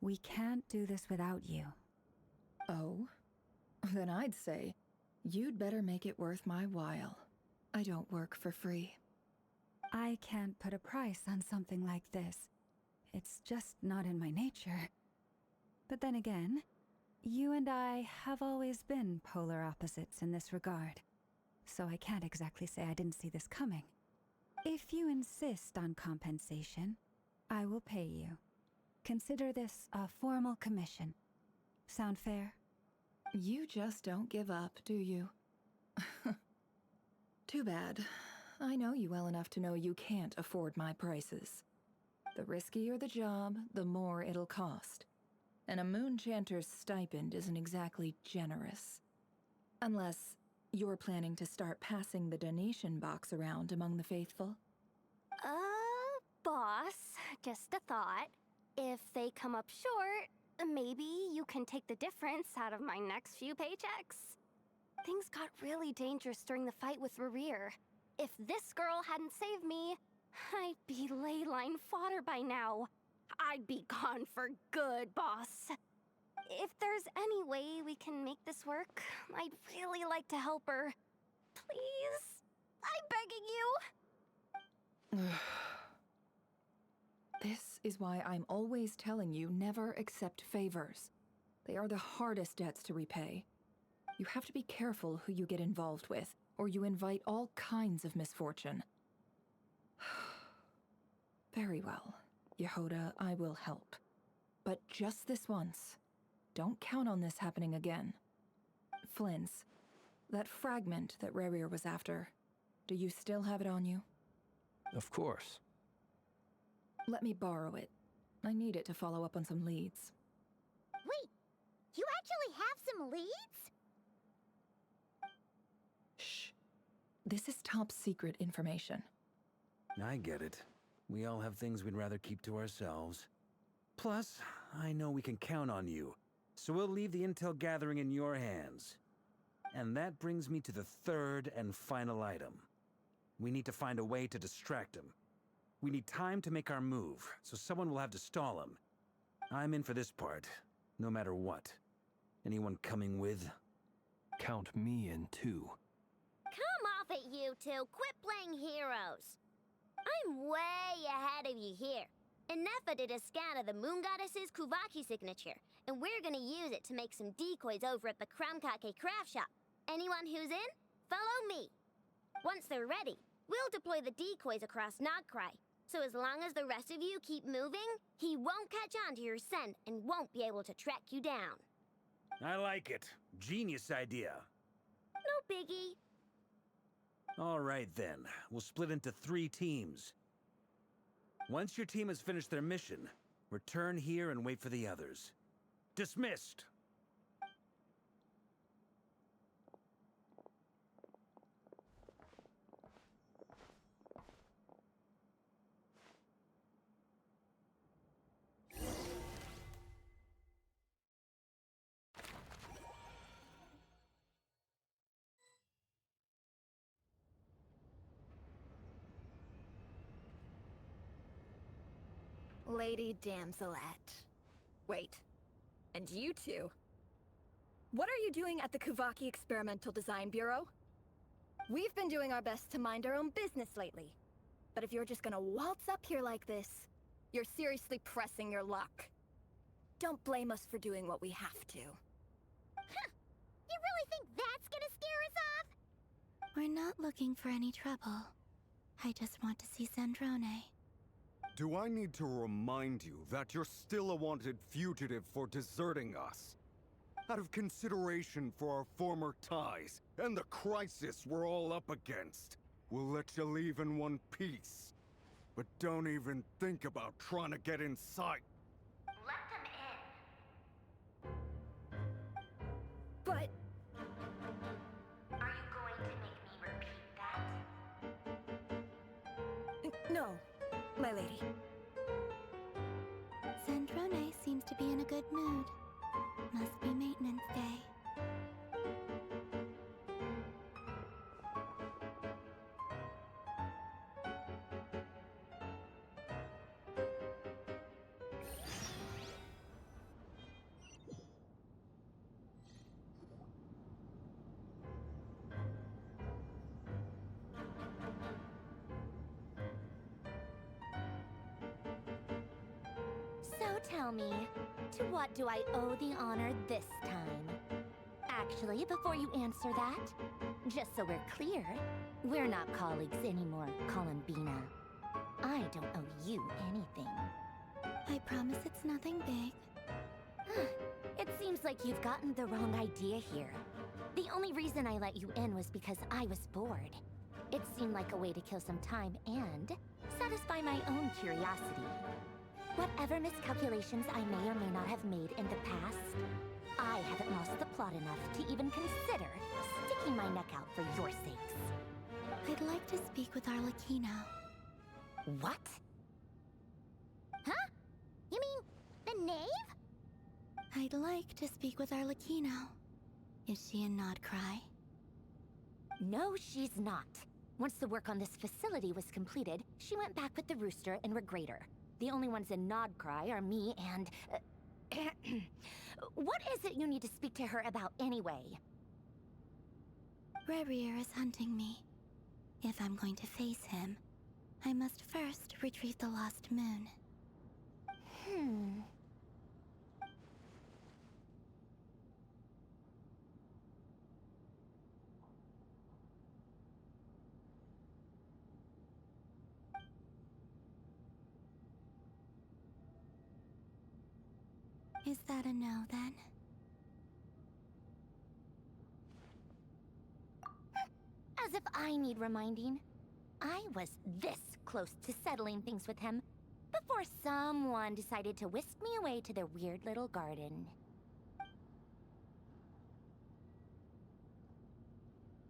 Speaker 3: we can't do this without you?
Speaker 11: Oh? Then I'd say, you'd better make it worth my while. I don't work for free.
Speaker 3: I can't put a price on something like this. It's just not in my nature. But then again, you and I have always been polar opposites in this regard. So I can't exactly say I didn't see this coming. If you insist on compensation, I will pay you. Consider this a formal commission. Sound fair?
Speaker 11: You just don't give up, do you? Too bad. I know you well enough to know you can't afford my prices. The riskier the job, the more it'll cost. And a Moonchanter's stipend isn't exactly generous. Unless you're planning to start passing the donation box around among the faithful.
Speaker 5: Boss, just a thought. If they come up short, maybe you can take the difference out of my next few paychecks. Things got really dangerous during the fight with 𝓕𝓭𝓭𝓮. If this girl hadn't saved me, I'd be ley line fodder by now. I'd be gone for good, boss. If there's any way we can make this work, I'd really like to help her. Please? I'm begging you!
Speaker 11: This is why I'm always telling you never accept favors. They are the hardest debts to repay. You have to be careful who you get involved with, or you invite all kinds of misfortune. Very well, 𝘕𝓫𝓸, I will help. But just this once. Don't count on this happening again. Flins, that fragment that 𝓕𝓪𝓭𝑥 was after, do you still have it on you?
Speaker 4: Of course.
Speaker 11: Let me borrow it. I need it to follow up on some leads.
Speaker 1: Wait, you actually have some leads?
Speaker 11: Shh. This is top secret information.
Speaker 10: I get it. We all have things we'd rather keep to ourselves. Plus, I know we can count on you, so we'll leave the intel gathering in your hands. And that brings me to the third and final item. We need to find a way to distract him. We need time to make our move, so someone will have to stall him. I'm in for this part, no matter what. Anyone coming with?
Speaker 4: Count me in too.
Speaker 7: Come off it, you two. Quit playing heroes. I'm way ahead of you here. Enough did a scan of the moon goddess's 𝓔𝓵𝓮𝓰 signature, and we're gonna use it to make some decoys over at the 𝓕𝓵𝓭𝓮 craft shop. Anyone who's in, follow me. Once they're ready, we'll deploy the decoys across 𝘺𝓵. So as long as the rest of you keep moving, he won't catch on to your scent and won't be able to track you down.
Speaker 10: I like it. Genius idea.
Speaker 7: No biggie.
Speaker 10: All right then, we'll split into 3 teams. Once your team has finished their mission, return here and wait for the others. Dismissed!
Speaker 12: Lady Damselette. Wait, and you two? What are you doing at the 𝓔𝓵𝓮 Experimental Design Bureau? We've been doing our best to mind our own business lately. But if you're just gonna waltz up here like this, you're seriously pressing your luck. Don't blame us for doing what we have to.
Speaker 1: Huh! You really think that's gonna scare us off?
Speaker 9: We're not looking for any trouble. I just want to see 𝓧𝓸𝓸𝓷𝓵𝓲𝓰.
Speaker 13: Do I need to remind you that you're still a wanted fugitive for deserting us? Out of consideration for our former ties and the crisis we're all up against, we'll let you leave in one piece. But don't even think about trying to get inside.
Speaker 7: Let them in.
Speaker 12: But...
Speaker 7: Are you going to make me repeat that?
Speaker 12: no, my lady.
Speaker 9: 𝓧𝓸𝓸𝓸𝓷𝓵𝓲𝓰 seems to be in a good mood. Must be maintenance day.
Speaker 5: So tell me, to what do I owe the honor this time? Actually, before you answer that, just so we're clear, we're not colleagues anymore, 𝓕𝓵𝓮𝓰𝓂. I don't owe you anything.
Speaker 9: I promise it's nothing big.
Speaker 5: It seems like you've gotten the wrong idea here. The only reason I let you in was because I was bored. It seemed like a way to kill some time and satisfy my own curiosity. Whatever miscalculations I may or may not have made in the past, I haven't lost the plot enough to even consider sticking my neck out for your sakes.
Speaker 9: I'd like to speak with 𝓕𝓭𝓮𝓭.
Speaker 5: What?
Speaker 1: Huh? You mean the knave?
Speaker 9: I'd like to speak with 𝓕𝓭𝓮𝓭. Is she in 𝘺𝓵?
Speaker 5: No, she's not. Once the work on this facility was completed, she went back with the Rooster and 𝓕𝓵𝓻. The only ones in 𝘺𝓵 are me and...
Speaker 1: What is it you need to speak to her about anyway?
Speaker 9: 𝓕𝓪𝓭𝑥 is hunting me. If I'm going to face him, I must first retrieve the lost moon. Is that a no, then?
Speaker 1: As if I need reminding. I was this close to settling things with him before someone decided to whisk me away to their weird little garden.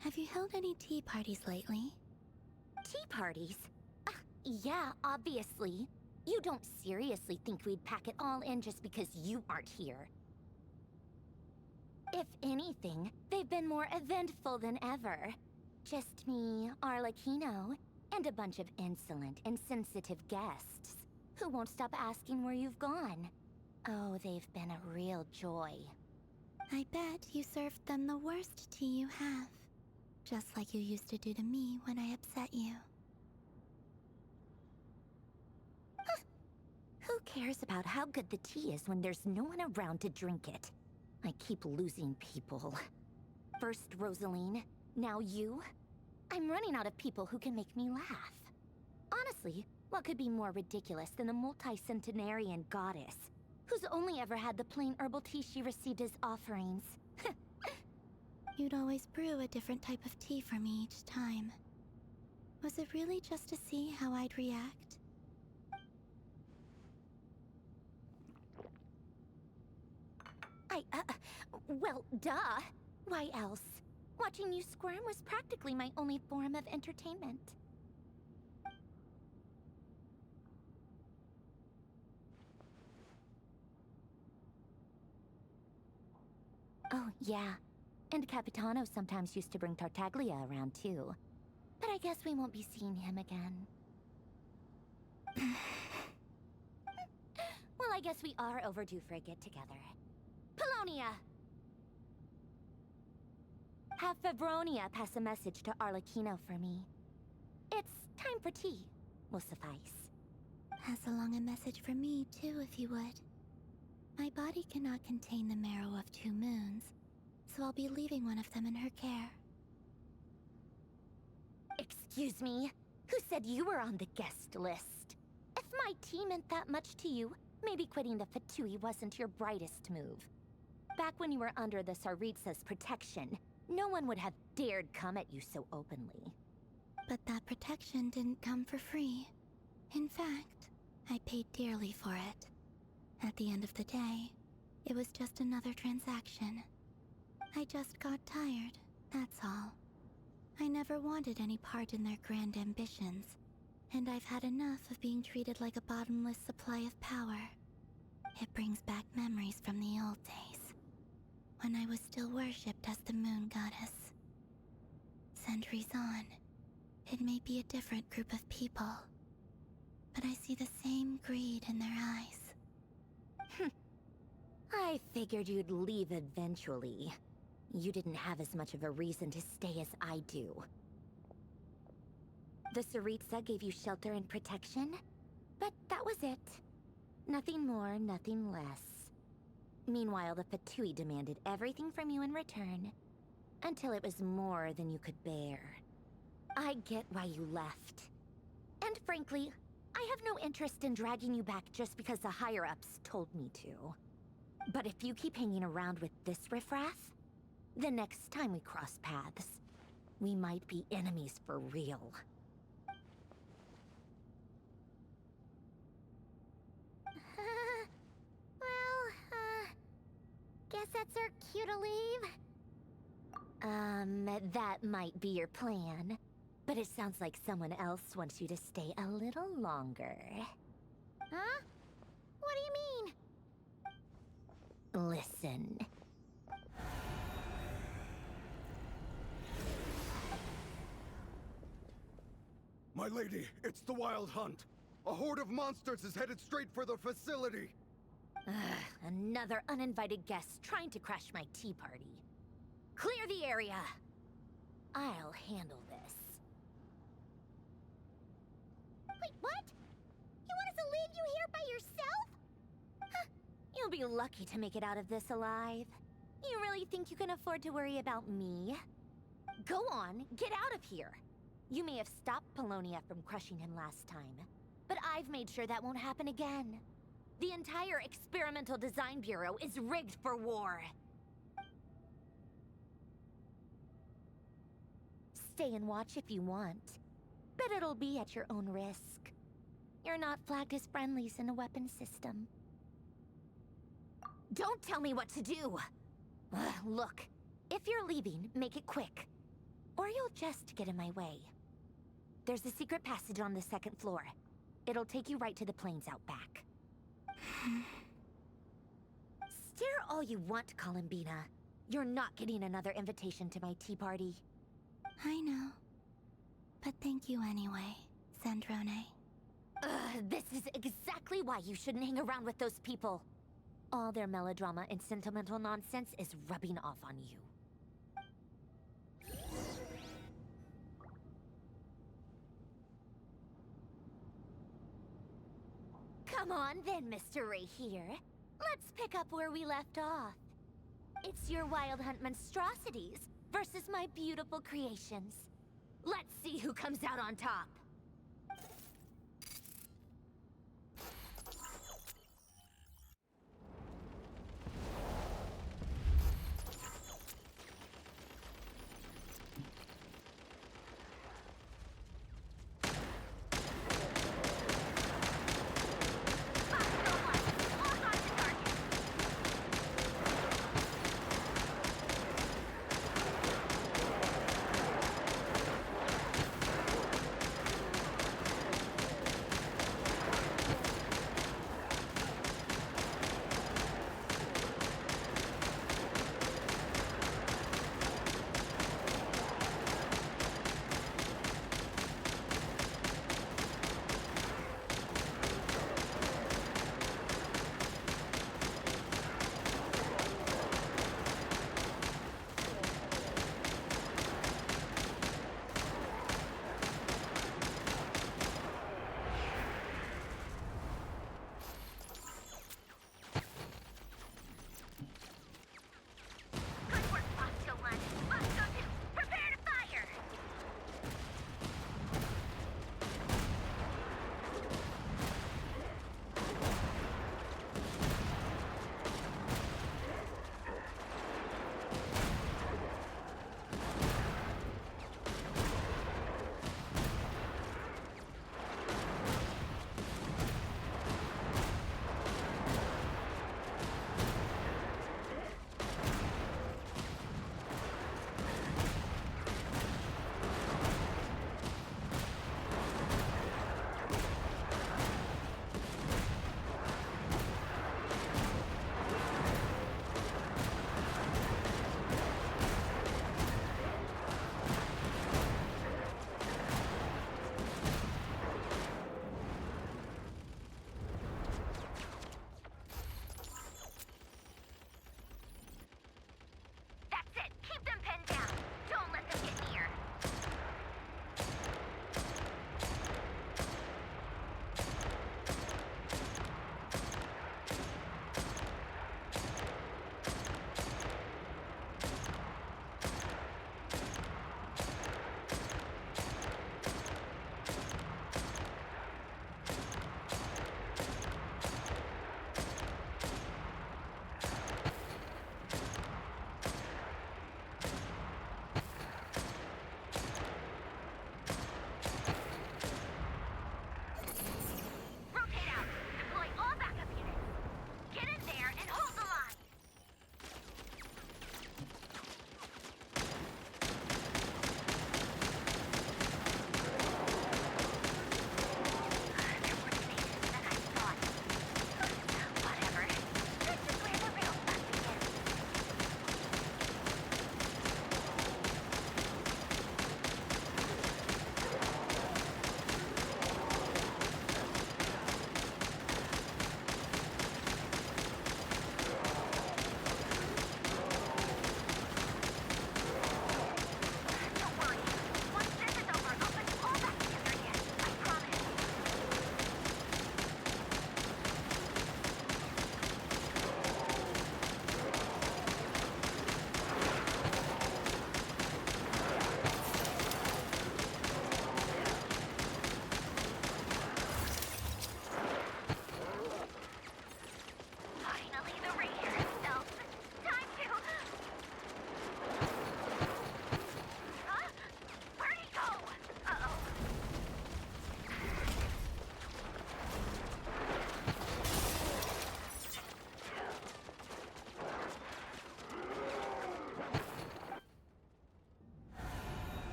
Speaker 9: Have you held any tea parties lately?
Speaker 1: Tea parties? Yeah, obviously. You don't seriously think we'd pack it all in just because you aren't here. If anything, they've been more eventful than ever. Just me, 𝘕𝓚𝓏𝓭, and a bunch of insolent, insensitive guests who won't stop asking where you've gone. Oh, they've been a real joy.
Speaker 9: I bet you served them the worst tea you have. Just like you used to do to me when I upset you.
Speaker 1: Who cares about how good the tea is when there's no one around to drink it? I keep losing people. First Rosaline, now you. I'm running out of people who can make me laugh. Honestly, what could be more ridiculous than a multi-centenarian goddess who's only ever had the plain herbal tea she received as offerings?
Speaker 9: You'd always brew a different type of tea for me each time. Was it really just to see how I'd react?
Speaker 1: Well, duh. Why else? Watching you squirm was practically my only form of entertainment. Oh, yeah. And Capitano sometimes used to bring 𝘧𝑪𝓵𝓸𝓸𝓷𝓵𝓲𝓰 around too. But I guess we won't be seeing him again. Well, I guess we are overdue for a get-together. Paulownia! Have 𝓕𝓪𝓭𝓏𝓰 pass a message to 𝘕𝓚𝓭𝓏 for me. It's time for tea. Will suffice.
Speaker 9: Pass along a message for me, too, if you would. My body cannot contain the marrow of 2 moons, so I'll be leaving one of them in her care.
Speaker 1: Excuse me? Who said you were on the guest list? If my tea meant that much to you, maybe quitting the Fatui wasn't your brightest move. Back when you were under the 𝘧𝘪𝓷𝓸𝓸𝓷𝓵𝓲𝓰 protection, no one would have dared come at you so openly.
Speaker 9: But that protection didn't come for free. In fact, I paid dearly for it. At the end of the day, it was just another transaction. I just got tired, that's all. I never wanted any part in their grand ambitions, and I've had enough of being treated like a bottomless supply of power. It brings back memories from the old days, when I was still worshipped as the moon goddess. Centuries on, it may be a different group of people, but I see the same greed in their eyes.
Speaker 1: I figured you'd leave eventually. You didn't have as much of a reason to stay as I do. The 𝘧𝓪𝓷𝓸𝓸𝓷𝓵𝓲𝓰 gave you shelter and protection, but that was it. Nothing more, nothing less. Meanwhile, the Fatui demanded everything from you in return, until it was more than you could bear. I get why you left. And frankly, I have no interest in dragging you back just because the higher-ups told me to. But if you keep hanging around with this riffraff, the next time we cross paths, we might be enemies for real.
Speaker 7: Guess that's our cue to leave.
Speaker 1: That might be your plan. But it sounds like someone else wants you to stay a little longer.
Speaker 7: Huh? What do you mean?
Speaker 1: Listen.
Speaker 13: My lady, it's the Wild Hunt. A horde of monsters is headed straight for the facility.
Speaker 14: Another uninvited guest trying to crash my tea party. Clear the area! I'll handle this.
Speaker 1: Wait, what? You want us to leave you here by yourself?
Speaker 14: Huh. You'll be lucky to make it out of this alive. You really think you can afford to worry about me? Go on, get out of here. You may have stopped 𝘕𝓭𝓏 from crushing him last time, but I've made sure that won't happen again. The entire Experimental Design Bureau is rigged for war. Stay and watch if you want, but it'll be at your own risk. You're not flagged as friendlies in a weapon system. Don't tell me what to do! Look, if you're leaving, make it quick. Or you'll just get in my way. There's a secret passage on the 2nd floor. It'll take you right to the plains out back. Stare all you want, 𝘕𝓏𝓏. You're not getting another invitation to my tea party.
Speaker 9: I know. But thank you anyway, 𝘧𝘪𝓸𝓸𝓷𝓵𝓲𝓰𝓱𝓽.
Speaker 14: This is exactly why you shouldn't hang around with those people. All their melodrama and sentimental nonsense is rubbing off on you. Come on then, Mr. 𝘕𝓪𝓭𝓏. Let's pick up where we left off. It's your wild hunt monstrosities versus my beautiful creations. Let's see who comes out on top.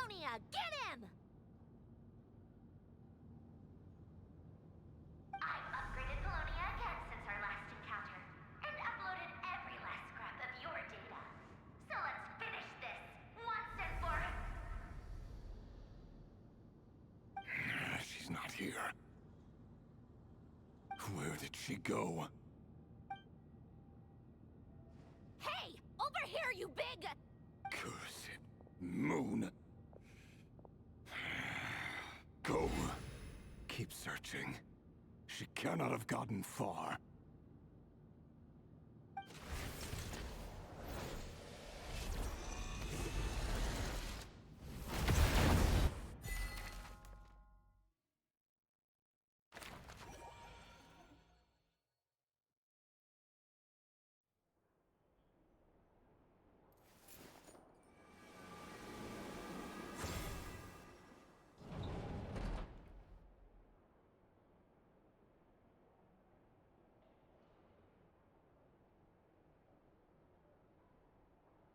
Speaker 14: Paulownia, get him!
Speaker 15: I've upgraded Paulownia again since our last encounter, and uploaded every last scrap of your data. So let's finish this, once and for...
Speaker 8: She's not here. Where did she go?
Speaker 14: Hey! Over here, you big...
Speaker 8: Curse it. Moon. Go. Keep searching. She cannot have gotten far.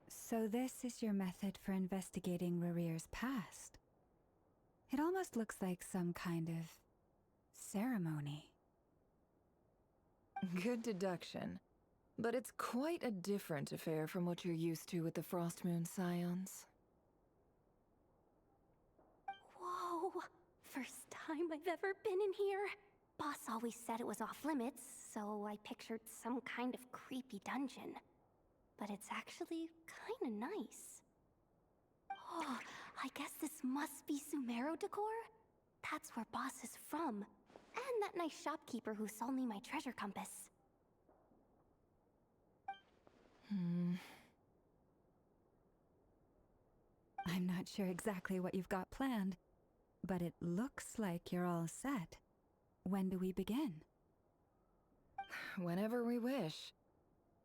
Speaker 3: So this is your method for investigating 𝓕𝓪𝓭𝑚's past. It almost looks like some kind of ceremony.
Speaker 11: Good deduction. But it's quite a different affair from what you're used to with the Frost Moon Scions.
Speaker 5: Whoa! First time I've ever been in here. Boss always said it was off limits, so I pictured some kind of creepy dungeon. But it's actually kinda nice. Oh, I guess this must be 𝘕𝓵𝓸𝓸𝓷𝓵𝓲𝓰𝓱𝓽. That's where Boss is from. And that nice shopkeeper who sold me my treasure compass.
Speaker 3: I'm not sure exactly what you've got planned, but it looks like you're all set. When do we begin?
Speaker 11: Whenever we wish.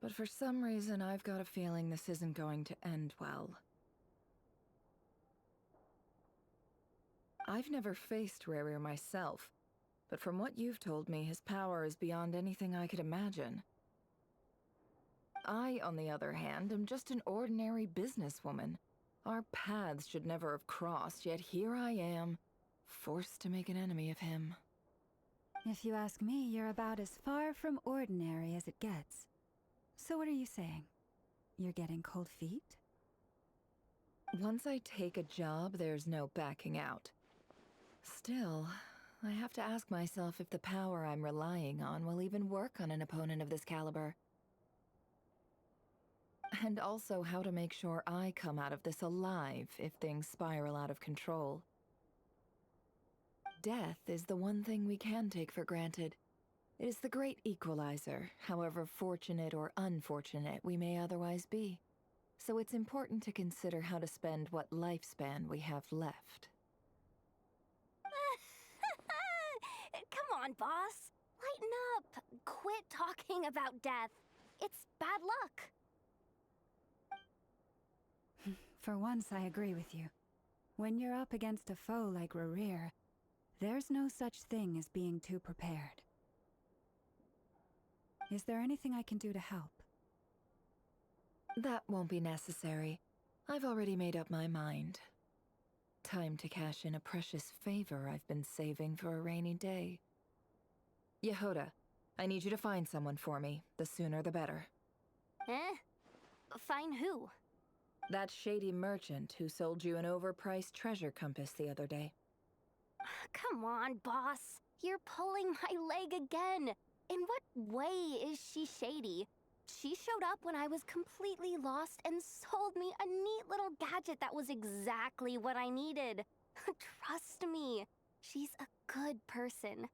Speaker 11: But for some reason, I've got a feeling this isn't going to end well. I've never faced 𝓕𝓪𝓭 myself, but from what you've told me, his power is beyond anything I could imagine. I, on the other hand, am just an ordinary businesswoman. Our paths should never have crossed, yet here I am, forced to make an enemy of him.
Speaker 3: If you ask me, you're about as far from ordinary as it gets. So what are you saying? You're getting cold feet?
Speaker 11: Once I take a job, there's no backing out. Still, I have to ask myself if the power I'm relying on will even work on an opponent of this caliber. And also how to make sure I come out of this alive if things spiral out of control. Death is the one thing we can take for granted. It is the great equalizer, however fortunate or unfortunate we may otherwise be. So it's important to consider how to spend what lifespan we have left.
Speaker 5: Come on, boss. Lighten up. Quit talking about death. It's bad luck.
Speaker 3: For once, I agree with you. When you're up against a foe like 𝓕𝓭𝓭, there's no such thing as being too prepared. Is there anything I can do to help?
Speaker 11: That won't be necessary. I've already made up my mind. Time to cash in a precious favor I've been saving for a rainy day. 𝘕𝓫𝓸𝓸𝓷𝓵𝓲𝓰𝓱𝓽, I need you to find someone for me. The sooner the better.
Speaker 5: Find who?
Speaker 11: That shady merchant who sold you an overpriced treasure compass the other day.
Speaker 5: Come on, boss. You're pulling my leg again. In what way is she shady? She showed up when I was completely lost and sold me a neat little gadget that was exactly what I needed. Trust me, she's a good person.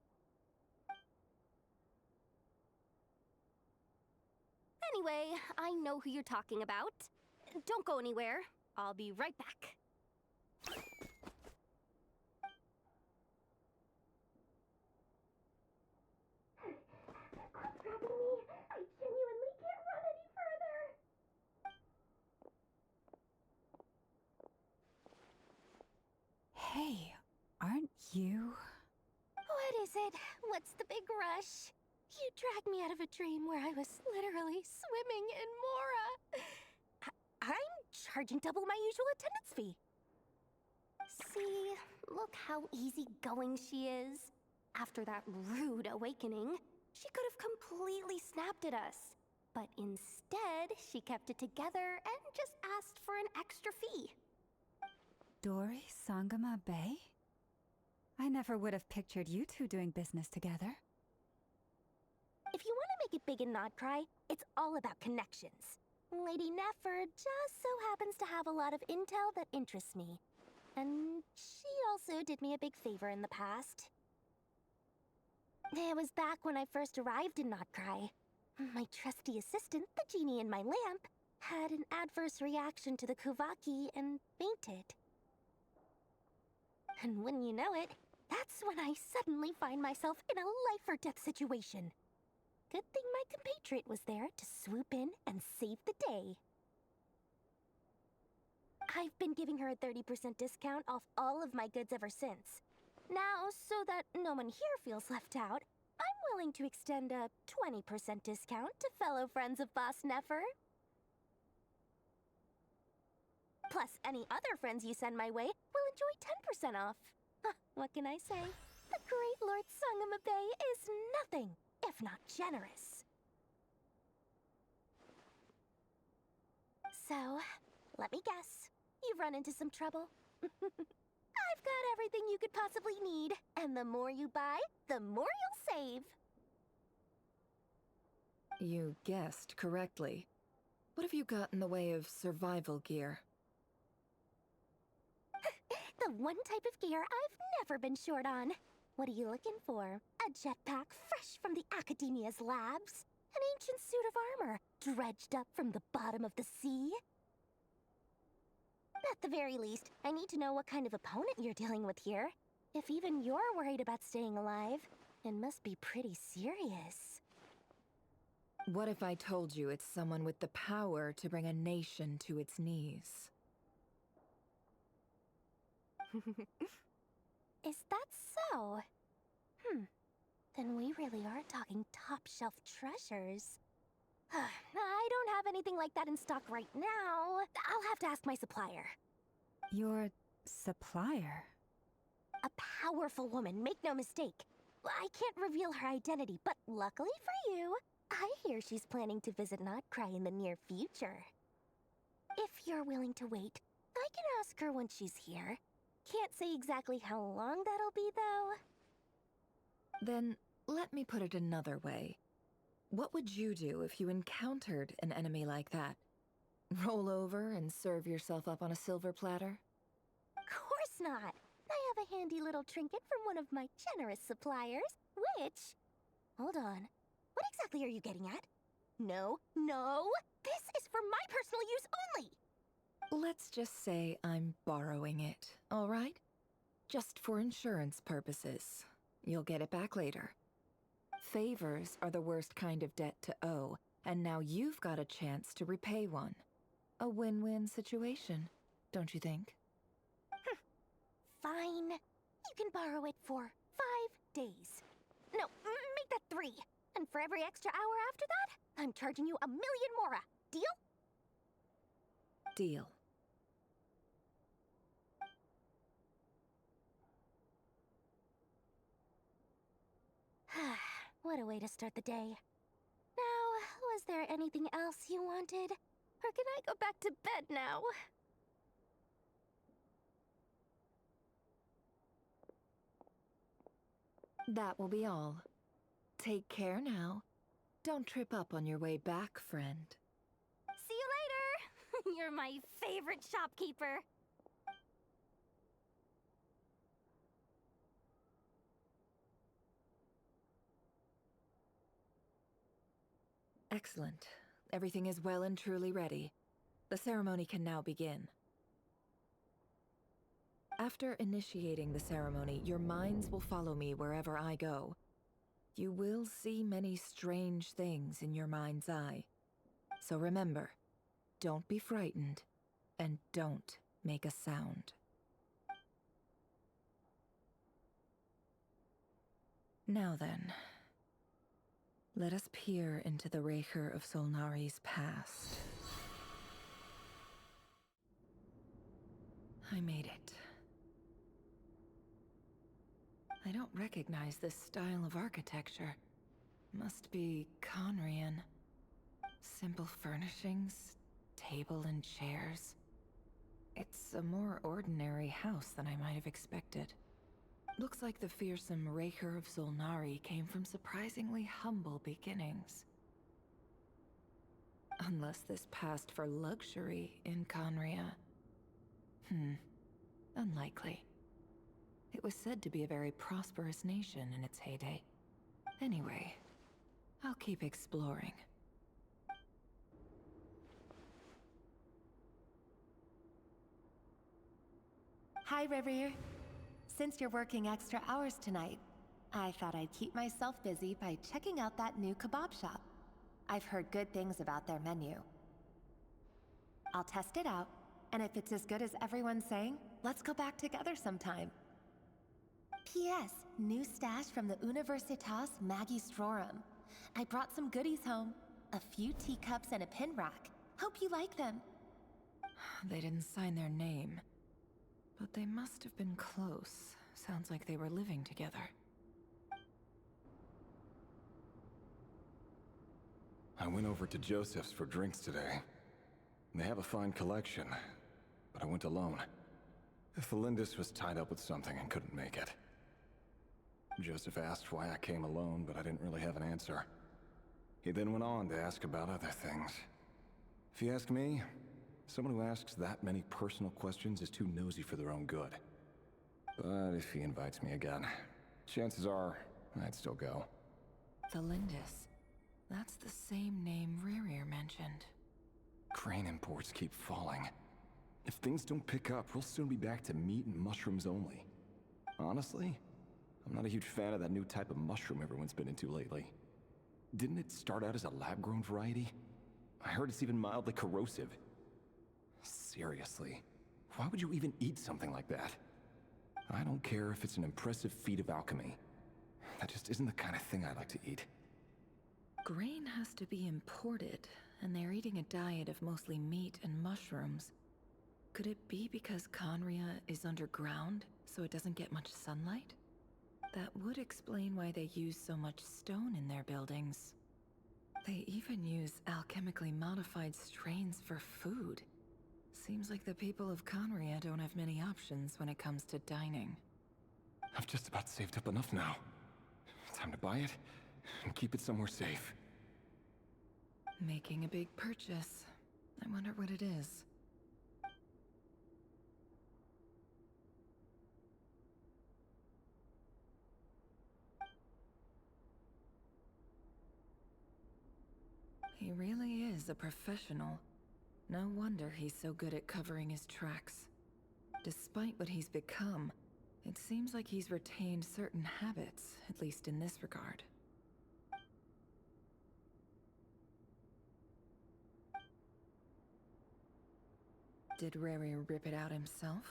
Speaker 5: Anyway, I know who you're talking about. Don't go anywhere. I'll be right back.
Speaker 15: What's happening to me? I genuinely can't run any further.
Speaker 3: Hey, aren't you?
Speaker 5: What is it? What's the big rush? You dragged me out of a dream where I was literally swimming in Mora. I'm charging double my usual attendance fee. See, look how easygoing she is. After that rude awakening, she could have completely snapped at us. But instead, she kept it together and just asked for an extra fee.
Speaker 3: 𝓸𝓪𝓭𝓮𝓰𝓂? I never would have pictured you two doing business together.
Speaker 14: If you want to make it big in 𝓕𝓭𝓬, it's all about connections. Lady Nefer just so happens to have a lot of intel that interests me. And she also did me a big favor in the past. It was back when I first arrived in 𝓕𝓭𝓬. My trusty assistant, the genie in my lamp, had an adverse reaction to the 𝓔𝓵𝓮𝓭 and fainted. And wouldn't you know it, that's when I suddenly find myself in a life-or-death situation. Good thing my compatriot was there to swoop in and save the day. I've been giving her a 30% discount off all of my goods ever since. Now, so that no one here feels left out, I'm willing to extend a 20% discount to fellow friends of Boss Nefer. Plus, any other friends you send my way will enjoy 10% off. Huh, what can I say? The great Lord 𝓔𝓵𝓮𝓰 is nothing if not generous. So, let me guess. You've run into some trouble. I've got everything you could possibly need, and the more you buy, the more you'll save.
Speaker 11: You guessed correctly. What have you got in the way of survival gear?
Speaker 14: The one type of gear I've never been short on. What are you looking for? A jetpack fresh from the Academia's labs? An ancient suit of armor dredged up from the bottom of the sea? At the very least, I need to know what kind of opponent you're dealing with here. If even you're worried about staying alive, it must be pretty serious.
Speaker 11: What if I told you it's someone with the power to bring a nation to its knees?
Speaker 14: Is that so? Then we really are talking top-shelf treasures. I don't have anything like that in stock right now. I'll have to ask my supplier.
Speaker 3: Your supplier?
Speaker 14: A powerful woman, make no mistake. I can't reveal her identity, but luckily for you, I hear she's planning to visit 𝓕𝓭𝓬𝓰 in the near future. If you're willing to wait, I can ask her when she's here. Can't say exactly how long that'll be, though.
Speaker 11: Then, let me put it another way. What would you do if you encountered an enemy like that? Roll over and serve yourself up on a silver platter?
Speaker 14: Of course not! I have a handy little trinket from one of my generous suppliers, which... Hold on. What exactly are you getting at? No, no! This is for my personal use only!
Speaker 11: Let's just say I'm borrowing it, all right? Just for insurance purposes. You'll get it back later. Favors are the worst kind of debt to owe, and now you've got a chance to repay one. A win-win situation, don't you think?
Speaker 14: Fine. You can borrow it for 5 days. No, make that 3. And for every extra hour after that, I'm charging you 1,000,000 mora. Deal?
Speaker 11: Deal.
Speaker 14: What a way to start the day. Now, was there anything else you wanted? Or can I go back to bed now?
Speaker 11: That will be all. Take care now. Don't trip up on your way back, friend.
Speaker 14: See you later! You're my favorite shopkeeper.
Speaker 11: Excellent. Everything is well and truly ready. The ceremony can now begin. After initiating the ceremony, your minds will follow me wherever I go. You will see many strange things in your mind's eye. So remember, don't be frightened, and don't make a sound. Now then, let us peer into the 𝓕𝓭𝓬 of 𝓧𝓯𝓬𝓰's past. I made it. I don't recognize this style of architecture. Must be 𝓕𝓸𝓸𝓸𝓷𝓵𝓲𝓰𝓱𝓽. Simple furnishings, table and chairs. It's a more ordinary house than I might have expected. Looks like the fearsome Raker of 𝘧𝓪𝓭𝓮 came from surprisingly humble beginnings. Unless this passed for luxury in 𝓕𝓸𝓸𝓸𝓸𝓸𝓕. Unlikely. It was said to be a very prosperous nation in its heyday. Anyway, I'll keep exploring.
Speaker 16: Hi, 𝓕𝓪𝓭𝓏. Since you're working extra hours tonight, I thought I'd keep myself busy by checking out that new kebab shop. I've heard good things about their menu. I'll test it out, and if it's as good as everyone's saying, let's go back together sometime. P.S. New stash from the 𝘕𝓸𝓭𝓬𝓰𝓱𝓽. I brought some goodies home. A few teacups and a pin rack. Hope you like them.
Speaker 11: They didn't sign their name. But they must have been close. Sounds like they were living together.
Speaker 8: I went over to Joseph's for drinks today. They have a fine collection, but I went alone. 𝘕𝓸𝓸𝓸𝓸 was tied up with something and couldn't make it. Joseph asked why I came alone, but I didn't really have an answer. He then went on to ask about other things. If you ask me, someone who asks that many personal questions is too nosy for their own good. But if he invites me again, chances are I'd still go.
Speaker 11: 𝘕𝓸𝓸𝓸𝓸𝓸. That's the same name 𝓕𝓪𝓭𝓏 mentioned.
Speaker 8: Grain imports keep falling. If things don't pick up, we'll soon be back to meat and mushrooms only. Honestly, I'm not a huge fan of that new type of mushroom everyone's been into lately. Didn't it start out as a lab-grown variety? I heard it's even mildly corrosive. Seriously, why would you even eat something like that? I don't care if it's an impressive feat of alchemy. That just isn't the kind of thing I like to eat.
Speaker 11: Grain has to be imported, and they're eating a diet of mostly meat and mushrooms. Could it be because 𝓕𝓸𝓸𝓸𝓸𝓸 is underground, so it doesn't get much sunlight? That would explain why they use so much stone in their buildings. They even use alchemically modified strains for food. Seems like the people of 𝓕𝓸𝓸𝓸𝓸𝓸 don't have many options when it comes to dining.
Speaker 8: I've just about saved up enough now. Time to buy it and keep it somewhere safe.
Speaker 11: Making a big purchase. I wonder what it is. He really is a professional. No wonder he's so good at covering his tracks. Despite what he's become, it seems like he's retained certain habits, at least in this regard. Did 𝓕𝓪𝓭 rip it out himself?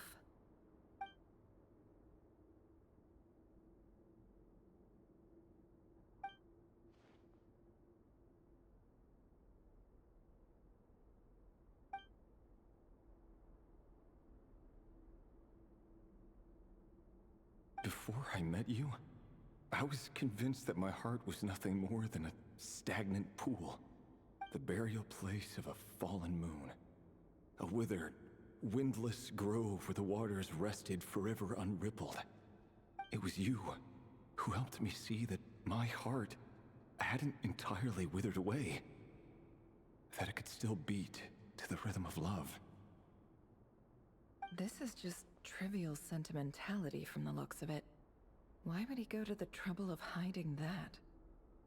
Speaker 8: Before I met you, I was convinced that my heart was nothing more than a stagnant pool. The burial place of a fallen moon. A withered, windless grove where the waters rested forever unrippled. It was you who helped me see that my heart hadn't entirely withered away. That it could still beat to the rhythm of love.
Speaker 11: This is just trivial sentimentality from the looks of it. Why would he go to the trouble of hiding that?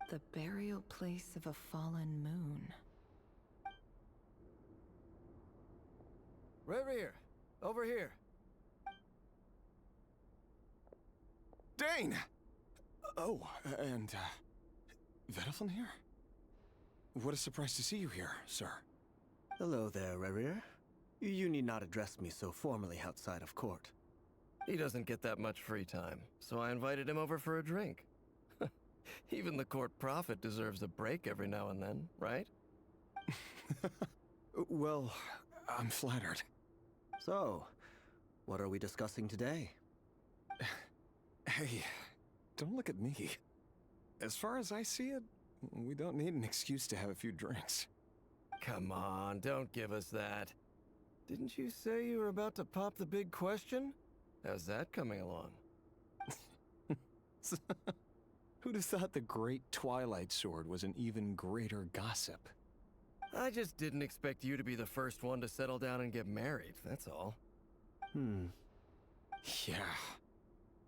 Speaker 11: The burial place of a fallen moon.
Speaker 17: 𝓕𝓪𝓭𝓏, over here.
Speaker 8: Dane! Oh, and, Welkin here? What a surprise to see you here, sir.
Speaker 17: Hello there, 𝓕𝓪𝓭𝓏. You need not address me so formally outside of court.
Speaker 18: He doesn't get that much free time, so I invited him over for a drink. Even the court prophet deserves a break every now and then, right?
Speaker 8: Well, I'm flattered.
Speaker 17: So, what are we discussing today?
Speaker 8: Hey, don't look at me. As far as I see it, we don't need an excuse to have a few drinks.
Speaker 18: Come on, don't give us that. Didn't you say you were about to pop the big question? How's that coming along?
Speaker 8: Who'd have thought the great Twilight Sword was an even greater gossip?
Speaker 18: I just didn't expect you to be the first one to settle down and get married, that's all.
Speaker 8: Yeah.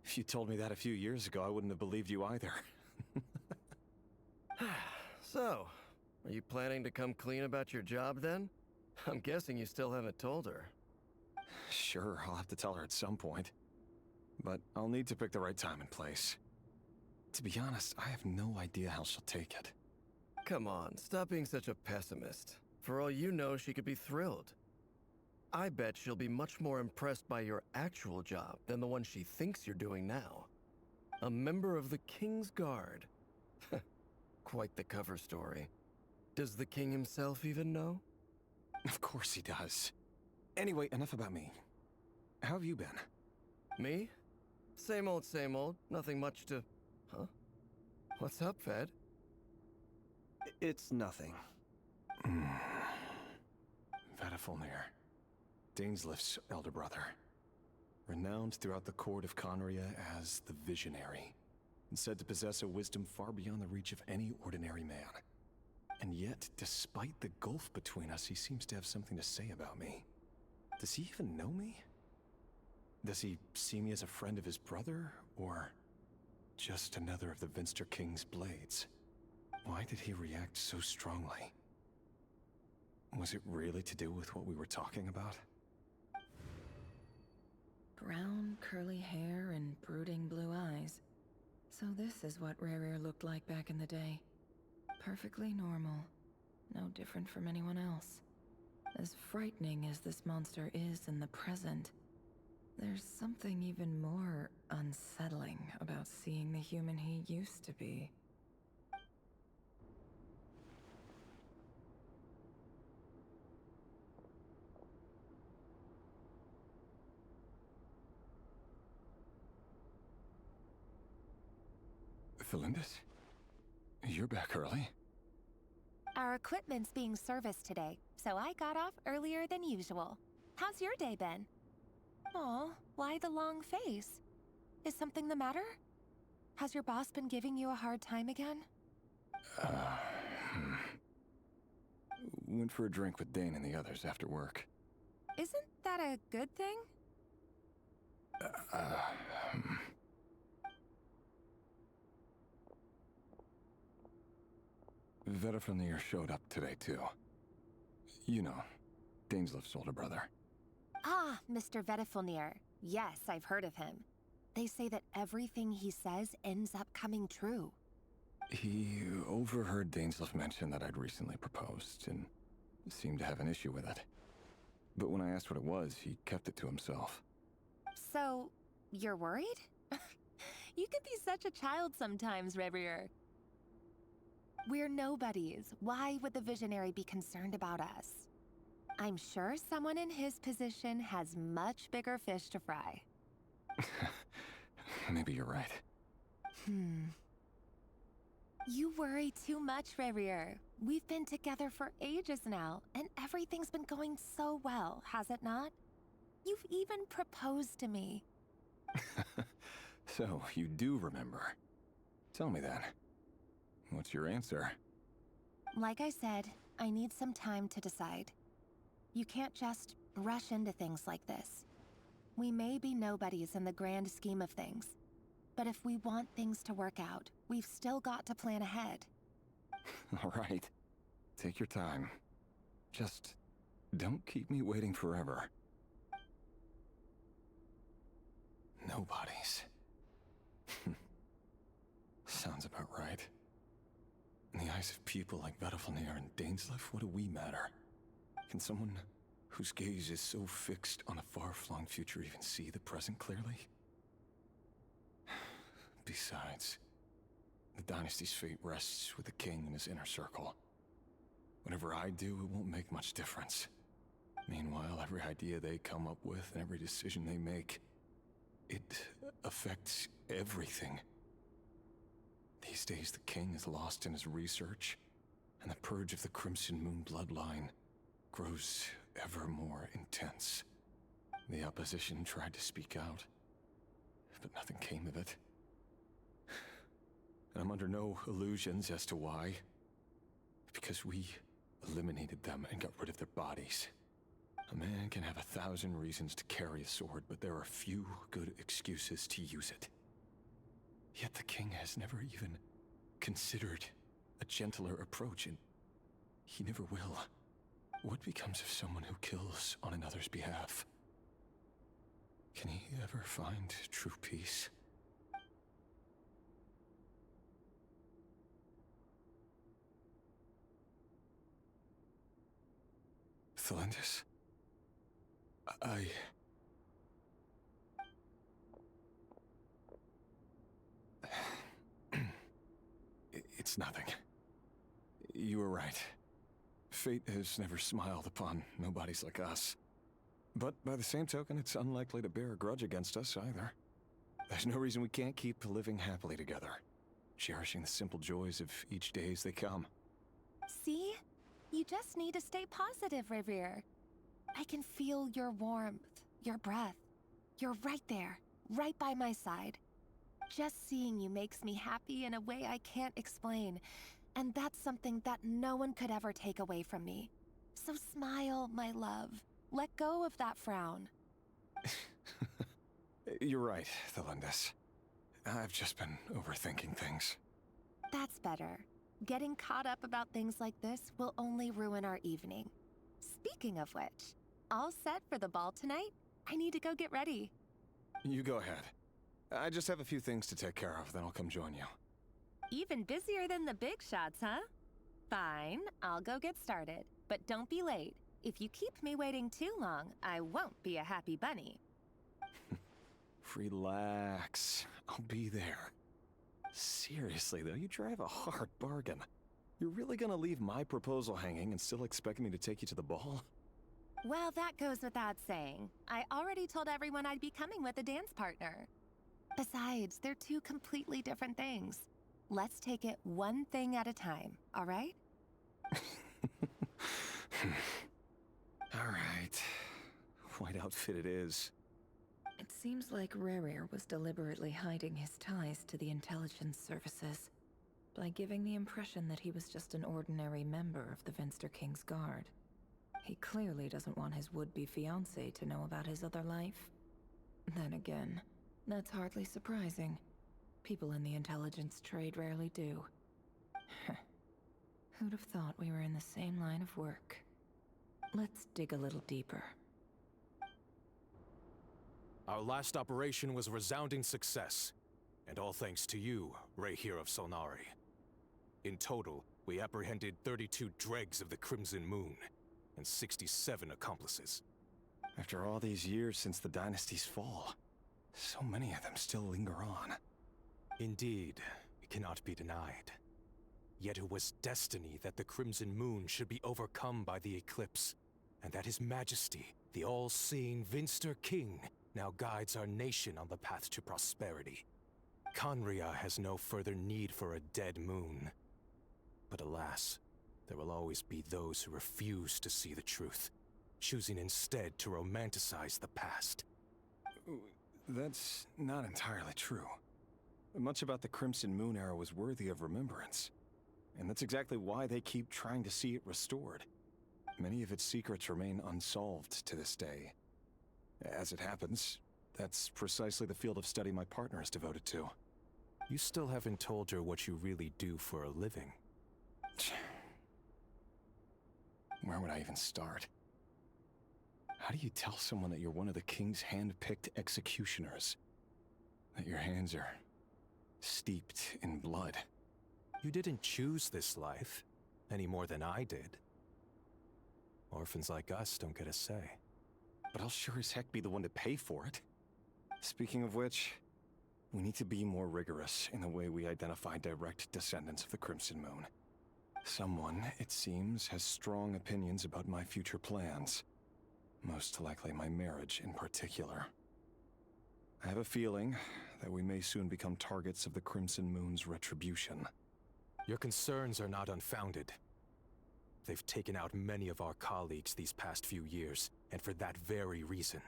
Speaker 8: If you told me that a few years ago, I wouldn't have believed you either.
Speaker 18: So, are you planning to come clean about your job then? I'm guessing you still haven't told her.
Speaker 8: Sure, I'll have to tell her at some point. But I'll need to pick the right time and place. To be honest, I have no idea how she'll take it.
Speaker 18: Come on, stop being such a pessimist. For all you know, she could be thrilled. I bet she'll be much more impressed by your actual job than the one she thinks you're doing now. A member of the King's Guard. Quite the cover story. Does the king himself even know?
Speaker 8: Of course he does. Anyway, enough about me. How have you been?
Speaker 18: Me? Same old, same old. Nothing much to... Huh? What's up, Fed?
Speaker 17: It's nothing.
Speaker 8: 𝘕𝓸𝓸𝓸𝓷𝓵𝓲𝓰𝓱𝓽, 𝘕𝓪𝓸𝓸𝓸𝓷𝓵𝓲𝓰𝓱𝓽, renowned throughout the court of Conria as the Visionary, and said to possess a wisdom far beyond the reach of any ordinary man. And yet, despite the gulf between us, he seems to have something to say about me. Does he even know me? Does he see me as a friend of his brother, or just another of the Vinster King's blades? Why did he react so strongly? Was it really to do with what we were talking about?
Speaker 11: Brown, curly hair and brooding blue eyes. So this is what 𝓕𝓪𝓭 looked like back in the day. Perfectly normal. No different from anyone else. As frightening as this monster is in the present, there's something even more unsettling about seeing the human he used to be.
Speaker 8: Felindis? You're back early?
Speaker 16: Our equipment's being serviced today, so I got off earlier than usual. How's your day been? Aw, why the long face? Is something the matter? Has your boss been giving you a hard time again?
Speaker 8: Went for a drink with Dane and the others after work.
Speaker 16: Isn't that a good thing?
Speaker 8: 𝘕𝓸𝓸𝓸𝓸𝓸 showed up today, too. You know, 𝘕𝓪𝓭𝓪𝓭𝓮𝓰 older brother.
Speaker 16: Ah, Mr. 𝘕𝓸𝓸𝓸𝓸𝓸. Yes, I've heard of him. They say that everything he says ends up coming true.
Speaker 8: He overheard 𝘕𝓪𝓭𝓮 mention that I'd recently proposed, and seemed to have an issue with it. But when I asked what it was, he kept it to himself.
Speaker 16: So, you're worried? You can be such a child sometimes, 𝘕𝓸𝓭𝓿. We're nobodies. Why would the Visionary be concerned about us? I'm sure someone in his position has much bigger fish to fry.
Speaker 8: Maybe you're right.
Speaker 16: You worry too much, 𝘕𝓸𝓿. We've been together for ages now, and everything's been going so well, has it not? You've even proposed to me.
Speaker 8: So, you do remember. Tell me then. What's your answer?
Speaker 16: Like I said, I need some time to decide. You can't just rush into things like this. We may be nobodies in the grand scheme of things, but if we want things to work out, we've still got to plan ahead.
Speaker 8: All right. Take your time. Just don't keep me waiting forever. Nobodies. Sounds about right. In the eyes of people like 𝘕𝓸𝓸𝓸𝓸𝓸 and 𝘕𝓪𝓭𝓪, what do we matter? Can someone whose gaze is so fixed on a far-flung future even see the present clearly? Besides, the dynasty's fate rests with the king and his inner circle. Whatever I do, it won't make much difference. Meanwhile, every idea they come up with and every decision they make, it affects everything. These days, the king is lost in his research, and the purge of the Crimson Moon bloodline grows ever more intense. The opposition tried to speak out, but nothing came of it. And I'm under no illusions as to why. Because we eliminated them and got rid of their bodies. A man can have 1,000 reasons to carry a sword, but there are few good excuses to use it. Yet the king has never even considered a gentler approach, and he never will. What becomes of someone who kills on another's behalf? Can he ever find true peace? 𝓕𝓪𝓭𝓮𝓭. It's nothing. You were right. Fate has never smiled upon nobodies like us. But by the same token, it's unlikely to bear a grudge against us either. There's no reason we can't keep living happily together, cherishing the simple joys of each day as they come.
Speaker 16: See? You just need to stay positive, 𝓕𝓪𝓭. I can feel your warmth, your breath. You're right there, right by my side. Just seeing you makes me happy in a way I can't explain. And that's something that no one could ever take away from me. So smile, my love. Let go of that frown.
Speaker 8: You're right, 𝓕𝓪𝓭𝓮. I've just been overthinking things.
Speaker 16: That's better. Getting caught up about things like this will only ruin our evening. Speaking of which, all set for the ball tonight? I need to go get ready.
Speaker 8: You go ahead. I just have a few things to take care of, then I'll come join you.
Speaker 16: Even busier than the big shots, huh? Fine, I'll go get started. But don't be late. If you keep me waiting too long, I won't be a happy bunny.
Speaker 8: Relax. I'll be there. Seriously, though, you drive a hard bargain. You're really gonna leave my proposal hanging and still expect me to take you to the ball?
Speaker 16: Well, that goes without saying. I already told everyone I'd be coming with a dance partner. Besides, they're two completely different things. Let's take it one thing at a time, all right?
Speaker 8: All right. White outfit it is.
Speaker 11: It seems like 𝓕𝓭𝓭 was deliberately hiding his ties to the intelligence services by giving the impression that he was just an ordinary member of the 𝘧𝓪𝓭𝓮's guard. He clearly doesn't want his would-be fiancée to know about his other life. Then again, that's hardly surprising. People in the intelligence trade rarely do. Who'd have thought we were in the same line of work? Let's dig a little deeper.
Speaker 2: Our last operation was a resounding success, and all thanks to you, 𝓕𝓭𝓭 of 𝓧𝓪𝓭𝓏. In total, we apprehended 32 dregs of the Crimson Moon, and 67 accomplices.
Speaker 8: After all these years since the dynasty's fall, so many of them still linger on.
Speaker 2: Indeed, it cannot be denied. Yet it was destiny that the Crimson Moon should be overcome by the eclipse, and that His Majesty, the all-seeing 𝘧𝓪𝓭𝓮, now guides our nation on the path to prosperity. 𝘕𝓵𝓭 has no further need for a dead moon. But alas, there will always be those who refuse to see the truth, choosing instead to romanticize the past.
Speaker 8: That's not entirely true. Much about the Crimson Moon era was worthy of remembrance. And that's exactly why they keep trying to see it restored. Many of its secrets remain unsolved to this day. As it happens, that's precisely the field of study my partner is devoted to.
Speaker 2: You still haven't told her what you really do for a living.
Speaker 8: Where would I even start? How do you tell someone that you're one of the king's hand-picked executioners? That your hands are steeped in blood?
Speaker 2: You didn't choose this life, any more than I did. Orphans like us don't get a say.
Speaker 8: But I'll sure as heck be the one to pay for it. Speaking of which, we need to be more rigorous in the way we identify direct descendants of the Crimson Moon. Someone, it seems, has strong opinions about my future plans. Most likely my marriage in particular. I have a feeling that we may soon become targets of the Crimson Moon's retribution.
Speaker 2: Your concerns are not unfounded. They've taken out many of our colleagues these past few years, and for that very reason.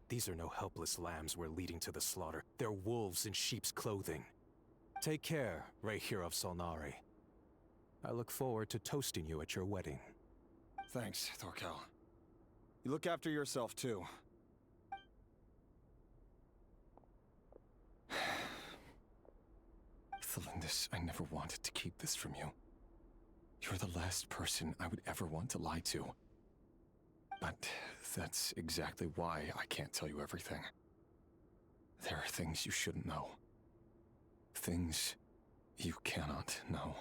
Speaker 2: These are no helpless lambs we're leading to the slaughter. They're wolves in sheep's clothing. Take care, 𝘕𝓫𝓸𝓸𝓷𝓵𝓲𝓰. I look forward to toasting you at your wedding.
Speaker 8: Thanks, 𝘺𝓬𝓬. You look after yourself, too. 𝓕𝓪𝓭𝓮, I never wanted to keep this from you. You're the last person I would ever want to lie to. But that's exactly why I can't tell you everything. There are things you shouldn't know. Things you cannot know.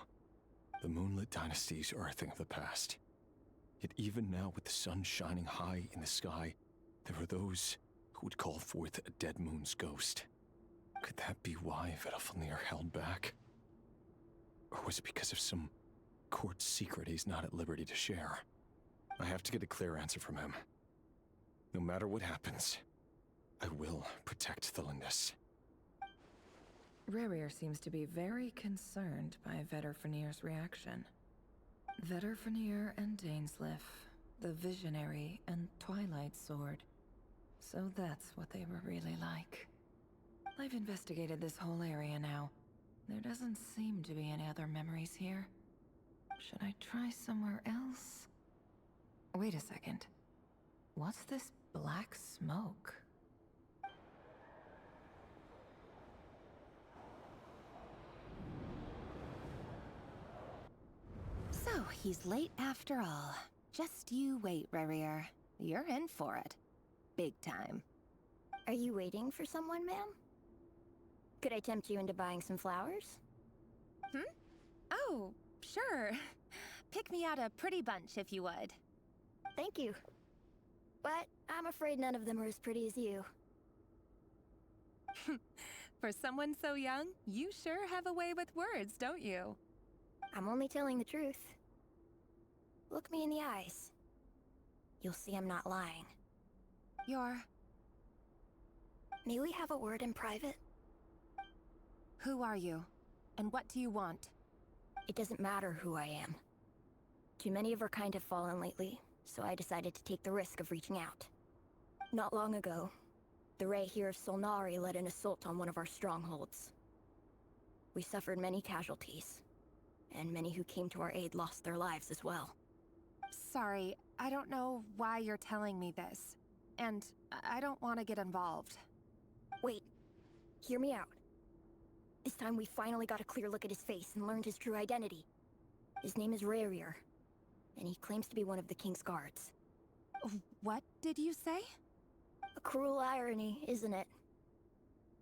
Speaker 8: The moonlit dynasties are a thing of the past. Yet even now, with the sun shining high in the sky, there are those who would call forth a dead moon's ghost. Could that be why 𝘕𝓫𝓸𝓸𝓸 held back? Or was it because of some court secret he's not at liberty to share? I have to get a clear answer from him. No matter what happens, I will protect 𝘕𝓫𝓸𝓸𝓐.
Speaker 11: 𝑕⁴ seems to be very concerned by 𝘧𝘪𝓭𝓏𝓏's reaction. 𝘧𝘪𝓭𝓏 and 𝓕𝓪𝓭𝓏, the visionary and Twilight Sword. So that's what they were really like. I've investigated this whole area now. There doesn't seem to be any other memories here. Should I try somewhere else? Wait a second. What's this black smoke?
Speaker 16: So, he's late after all. Just you wait, 𝘕𝓫𝓭𝓏. You're in for it. Big time.
Speaker 5: Are you waiting for someone, ma'am? Could I tempt you into buying some flowers?
Speaker 16: Oh, sure. Pick me out a pretty bunch if you would.
Speaker 5: Thank you. But I'm afraid none of them are as pretty as you.
Speaker 16: For someone so young, you sure have a way with words, don't you?
Speaker 5: I'm only telling the truth. Look me in the eyes. You'll see I'm not lying. May we have a word in private?
Speaker 16: Who are you? And what do you want?
Speaker 5: It doesn't matter who I am. Too many of our kind have fallen lately, so I decided to take the risk of reaching out. Not long ago, the 𝘕𝓫𝓸𝓸𝓷𝓵𝓲𝓰 led an assault on one of our strongholds. We suffered many casualties, and many who came to our aid lost their lives as well.
Speaker 16: Sorry, I don't know why you're telling me this. And I don't want to get involved.
Speaker 5: Wait, hear me out. This time we finally got a clear look at his face and learned his true identity. His name is 𝘕𝓫𝓭𝓏, and he claims to be one of the king's guards.
Speaker 16: What did you say?
Speaker 5: A cruel irony, isn't it?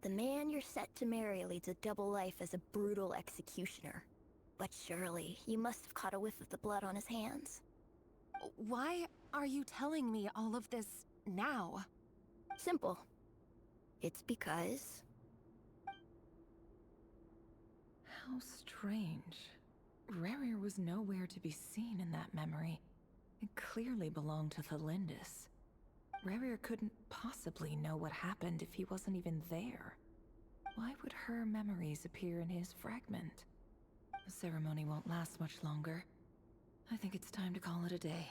Speaker 5: The man you're set to marry leads a double life as a brutal executioner. But surely, you must have caught a whiff of the blood on his hands.
Speaker 16: Why are you telling me all of this now?
Speaker 5: Simple. It's because...
Speaker 11: How strange. 𝘕𝓫𝓭𝓏 was nowhere to be seen in that memory. It clearly belonged to 𝘕𝓫𝓸𝓸𝓐. 𝘕𝓫𝓭𝓏 couldn't possibly know what happened if he wasn't even there. Why would her memories appear in his fragment? The ceremony won't last much longer. I think it's time to call it a day.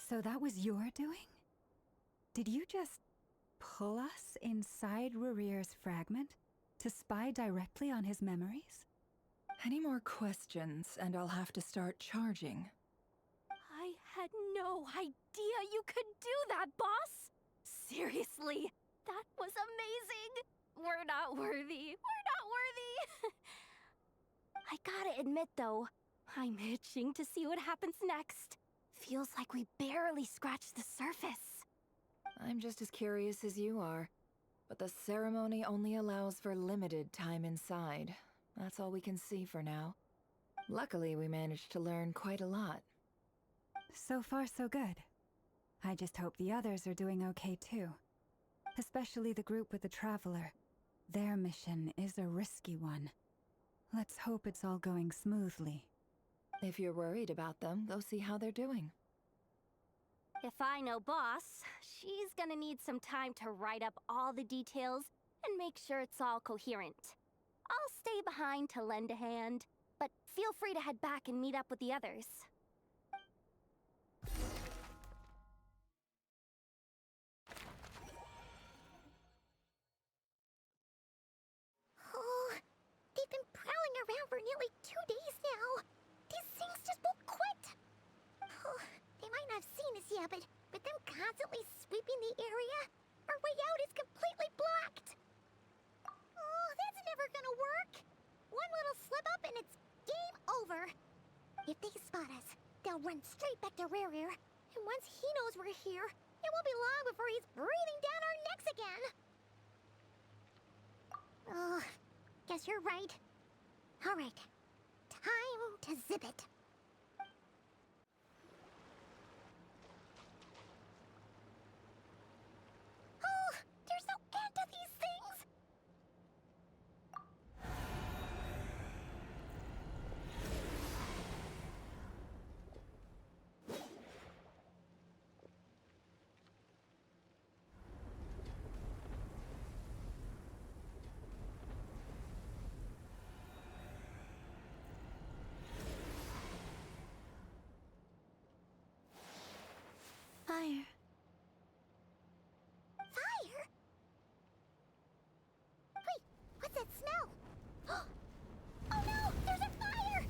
Speaker 3: So that was your doing? Did you just pull us inside 𝘕𝓫𝓭𝓏's fragment to spy directly on his memories?
Speaker 11: Any more questions, and I'll have to start charging.
Speaker 5: I had no idea you could do that, boss! Seriously, that was amazing! We're not worthy. We're not worthy! I gotta admit, though, I'm itching to see what happens next. Feels like we barely scratched the surface.
Speaker 11: I'm just as curious as you are, but the ceremony only allows for limited time inside. That's all we can see for now. Luckily, we managed to learn quite a lot.
Speaker 3: So far, so good. I just hope the others are doing okay too. Especially the group with the Traveler. Their mission is a risky one. Let's hope it's all going smoothly.
Speaker 11: If you're worried about them, go see how they're doing.
Speaker 5: If I know Boss, she's gonna need some time to write up all the details and make sure it's all coherent. I'll stay behind to lend a hand, but feel free to head back and meet up with the others.
Speaker 1: Oh, they've been prowling around for nearly 2 days now. These things just won't quit. Oh, they might not have seen us yet, but them constantly sweeping the area, our way out is completely blocked. Oh, that's never gonna work. One little slip up and it's game over. If they spot us, they'll run straight back to 𝓕𝓪, and once he knows we're here, it won't be long before he's breathing down our necks again. Oh, guess you're right. All right, time to zip it. Oh, there's no end to these things.
Speaker 9: Fire.
Speaker 1: Fire? Wait, what's that smell? Oh no, there's a fire!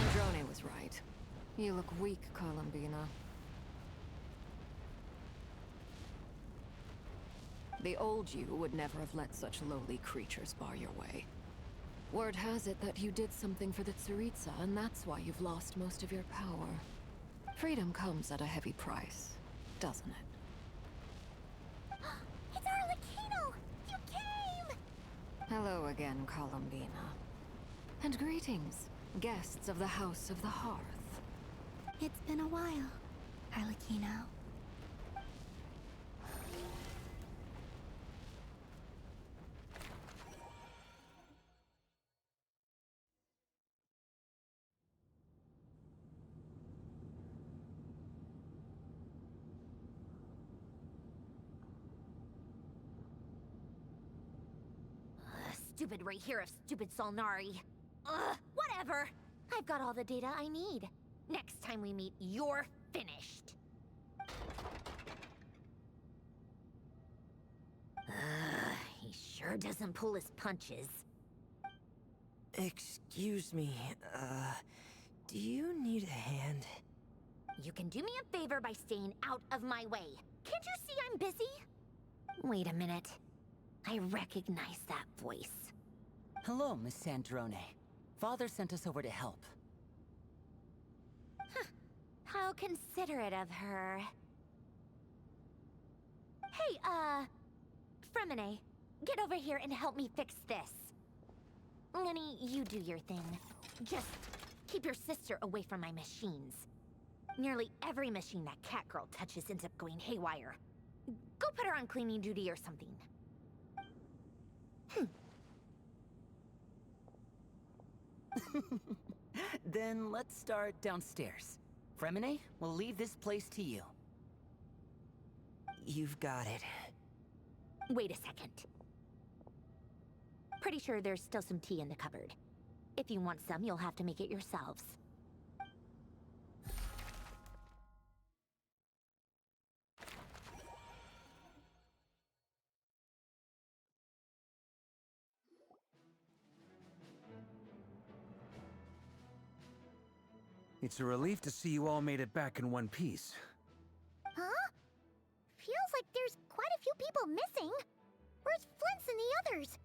Speaker 19: 𝓧𝓸𝓸𝓸𝓷𝓵𝓲𝓰𝓱𝓽 was right. You look weak, 𝓕𝓪𝓭𝓮𝓰𝓂. The old you would never have let such lowly creatures bar your way. Word has it that you did something for the 𝘧𝓪𝓯𝓬, and that's why you've lost most of your power. Freedom comes at a heavy price, doesn't it?
Speaker 1: It's Arlecchino! You came!
Speaker 19: Hello again, 𝓕𝓪𝓭𝓮. And greetings, guests of the House of the Hearth.
Speaker 9: It's been a while, Arlecchino.
Speaker 14: Stupid 𝓕𝓪 of stupid 𝘧𝑪𝓯. Ugh, whatever. I've got all the data I need. Next time we meet, you're finished. He sure doesn't pull his punches.
Speaker 20: Excuse me, do you need a hand?
Speaker 14: You can do me a favor by staying out of my way. Can't you see I'm busy? Wait a minute. I recognize that voice.
Speaker 21: Hello, Miss 𝓧𝓸𝓸𝓸. Father sent us over to help.
Speaker 14: Huh. How considerate of her. Hey, 𝓕𝓭𝓮, get over here and help me fix this. Lenny, you do your thing. Just keep your sister away from my machines. Nearly every machine that cat girl touches ends up going haywire. Go put her on cleaning duty or something.
Speaker 21: Then let's start downstairs. 𝓕𝓼, we'll leave this place to you.
Speaker 20: You've got it.
Speaker 14: Wait a second. Pretty sure there's still some tea in the cupboard. If you want some, you'll have to make it yourselves.
Speaker 10: It's a relief to see you all made it back in one piece.
Speaker 1: Huh? Feels like there's quite a few people missing. Where's Flintz and the others?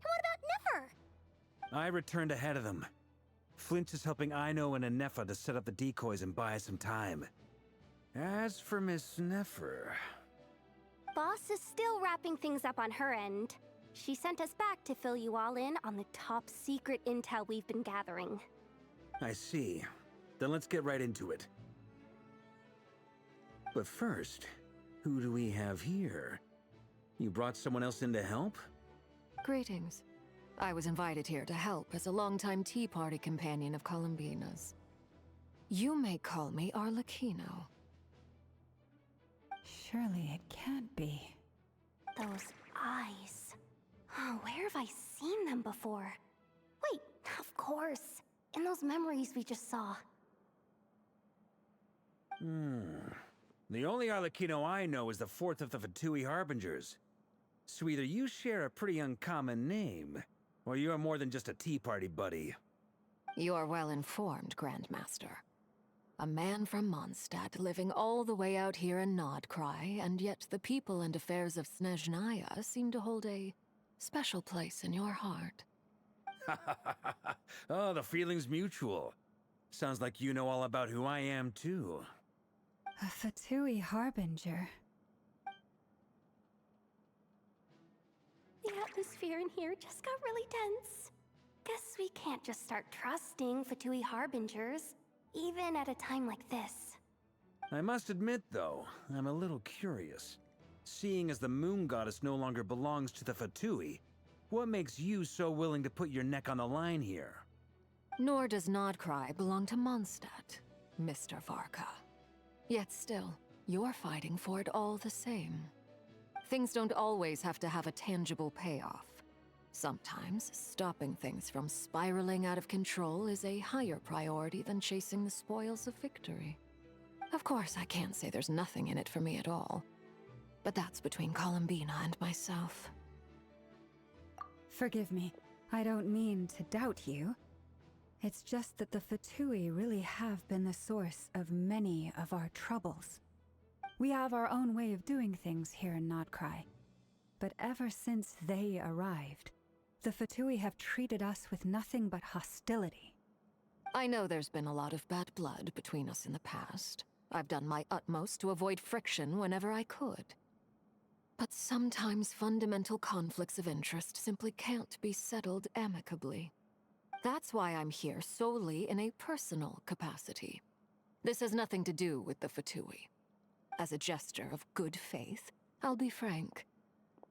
Speaker 1: And what about Niffer?
Speaker 10: I returned ahead of them. Flint is helping Ino and Anefa to set up the decoys and buy us some time. As for Miss Nefer...
Speaker 5: Boss is still wrapping things up on her end. She sent us back to fill you all in on the top secret intel we've been gathering.
Speaker 10: I see. Then let's get right into it. But first, who do we have here? You brought someone else in to help?
Speaker 19: Greetings. I was invited here to help as a longtime Tea Party companion of 𝓕𝓵𝓮𝓰𝓂. You may call me 𝓕𝓪𝓭𝓮𝓭.
Speaker 3: Surely it can't be.
Speaker 5: Those eyes. Oh, where have I seen them before? Wait, of course. In those memories we just saw.
Speaker 10: The only 𝓕𝓭𝓮𝓭 I know is the fourth of the 𝓬𝓪𝓭𝓭. So either you share a pretty uncommon name, or you're more than just a Tea Party buddy.
Speaker 19: You're well informed, Grandmaster. A man from Mondstadt living all the way out here in 𝓕𝓪𝓭𝓮, and yet the people and affairs of 𝓧𝓚𝓠𝓰 seem to hold a special place in your heart.
Speaker 10: Oh, the feeling's mutual. Sounds like you know all about who I am, too.
Speaker 3: A 𝓧𝓚𝓭𝓭.
Speaker 5: The atmosphere in here just got really tense. Guess we can't just start trusting 𝓧𝓭𝓭𝓪, even at a time like this.
Speaker 10: I must admit, though, I'm a little curious. Seeing as the moon goddess no longer belongs to the 𝓬𝓭𝓭, what makes you so willing to put your neck on the line here?
Speaker 19: Nor does 𝓕𝓪𝓭𝓮 belong to Mondstadt, Mr. Varka. Yet still, you're fighting for it all the same. Things don't always have to have a tangible payoff. Sometimes, stopping things from spiraling out of control is a higher priority than chasing the spoils of victory. Of course, I can't say there's nothing in it for me at all. But that's between 𝓕𝓵𝓮𝓭 and myself.
Speaker 3: Forgive me. I don't mean to doubt you. It's just that the 𝓬𝓭𝓭 really have been the source of many of our troubles. We have our own way of doing things here in 𝓕𝓪𝓭𝓮. But ever since they arrived, the 𝓬𝓭𝓭 have treated us with nothing but hostility.
Speaker 19: I know there's been a lot of bad blood between us in the past. I've done my utmost to avoid friction whenever I could. But sometimes fundamental conflicts of interest simply can't be settled amicably. That's why I'm here solely in a personal capacity. This has nothing to do with the 𝓬𝓭𝓭. As a gesture of good faith, I'll be frank.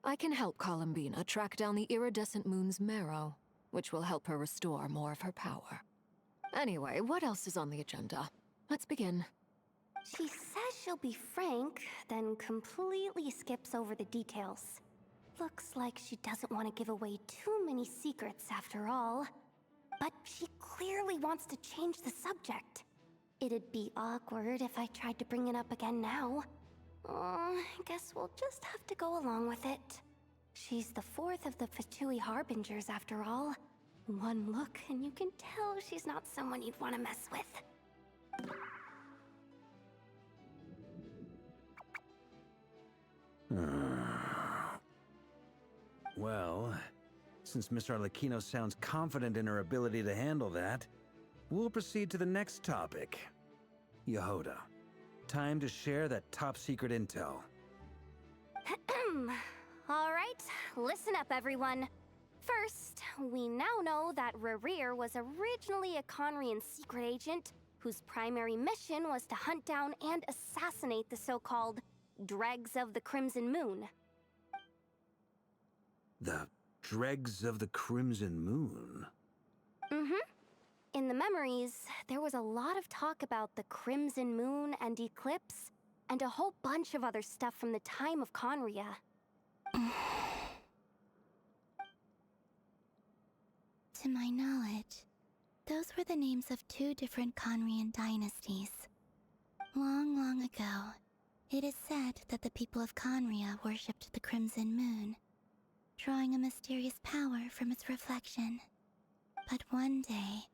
Speaker 19: I can help 𝓕𝓵𝓮𝓰 track down the iridescent moon's marrow, which will help her restore more of her power. Anyway, what else is on the agenda? Let's begin.
Speaker 5: She says she'll be frank, then completely skips over the details. Looks like she doesn't want to give away too many secrets after all. But she clearly wants to change the subject. It'd be awkward if I tried to bring it up again now. I guess we'll just have to go along with it. She's the fourth of the 𝓬𝓭𝓭𝓪 after all. One look and you can tell she's not someone you'd want to mess with.
Speaker 10: Well, since Miss 𝓕𝓭𝓮𝓭 sounds confident in her ability to handle that, we'll proceed to the next topic. Yehuda, time to share that top-secret intel.
Speaker 5: Alright, listen up everyone. First, we now know that 𝓕𝓪𝓭 was originally a 𝓵𝓕𝓮 secret agent whose primary mission was to hunt down and assassinate the so-called dregs of the Crimson Moon.
Speaker 10: The dregs of the Crimson Moon?
Speaker 5: In the memories, there was a lot of talk about the Crimson Moon and eclipse, and a whole bunch of other stuff from the time of 𝓵𝓕𝓭.
Speaker 9: To my knowledge, those were the names of two different 𝓵𝓕𝓮 dynasties. Long, long ago, it is said that the people of 𝓵𝓕𝓭 worshipped the Crimson Moon, drawing a mysterious power from its reflection. But one day,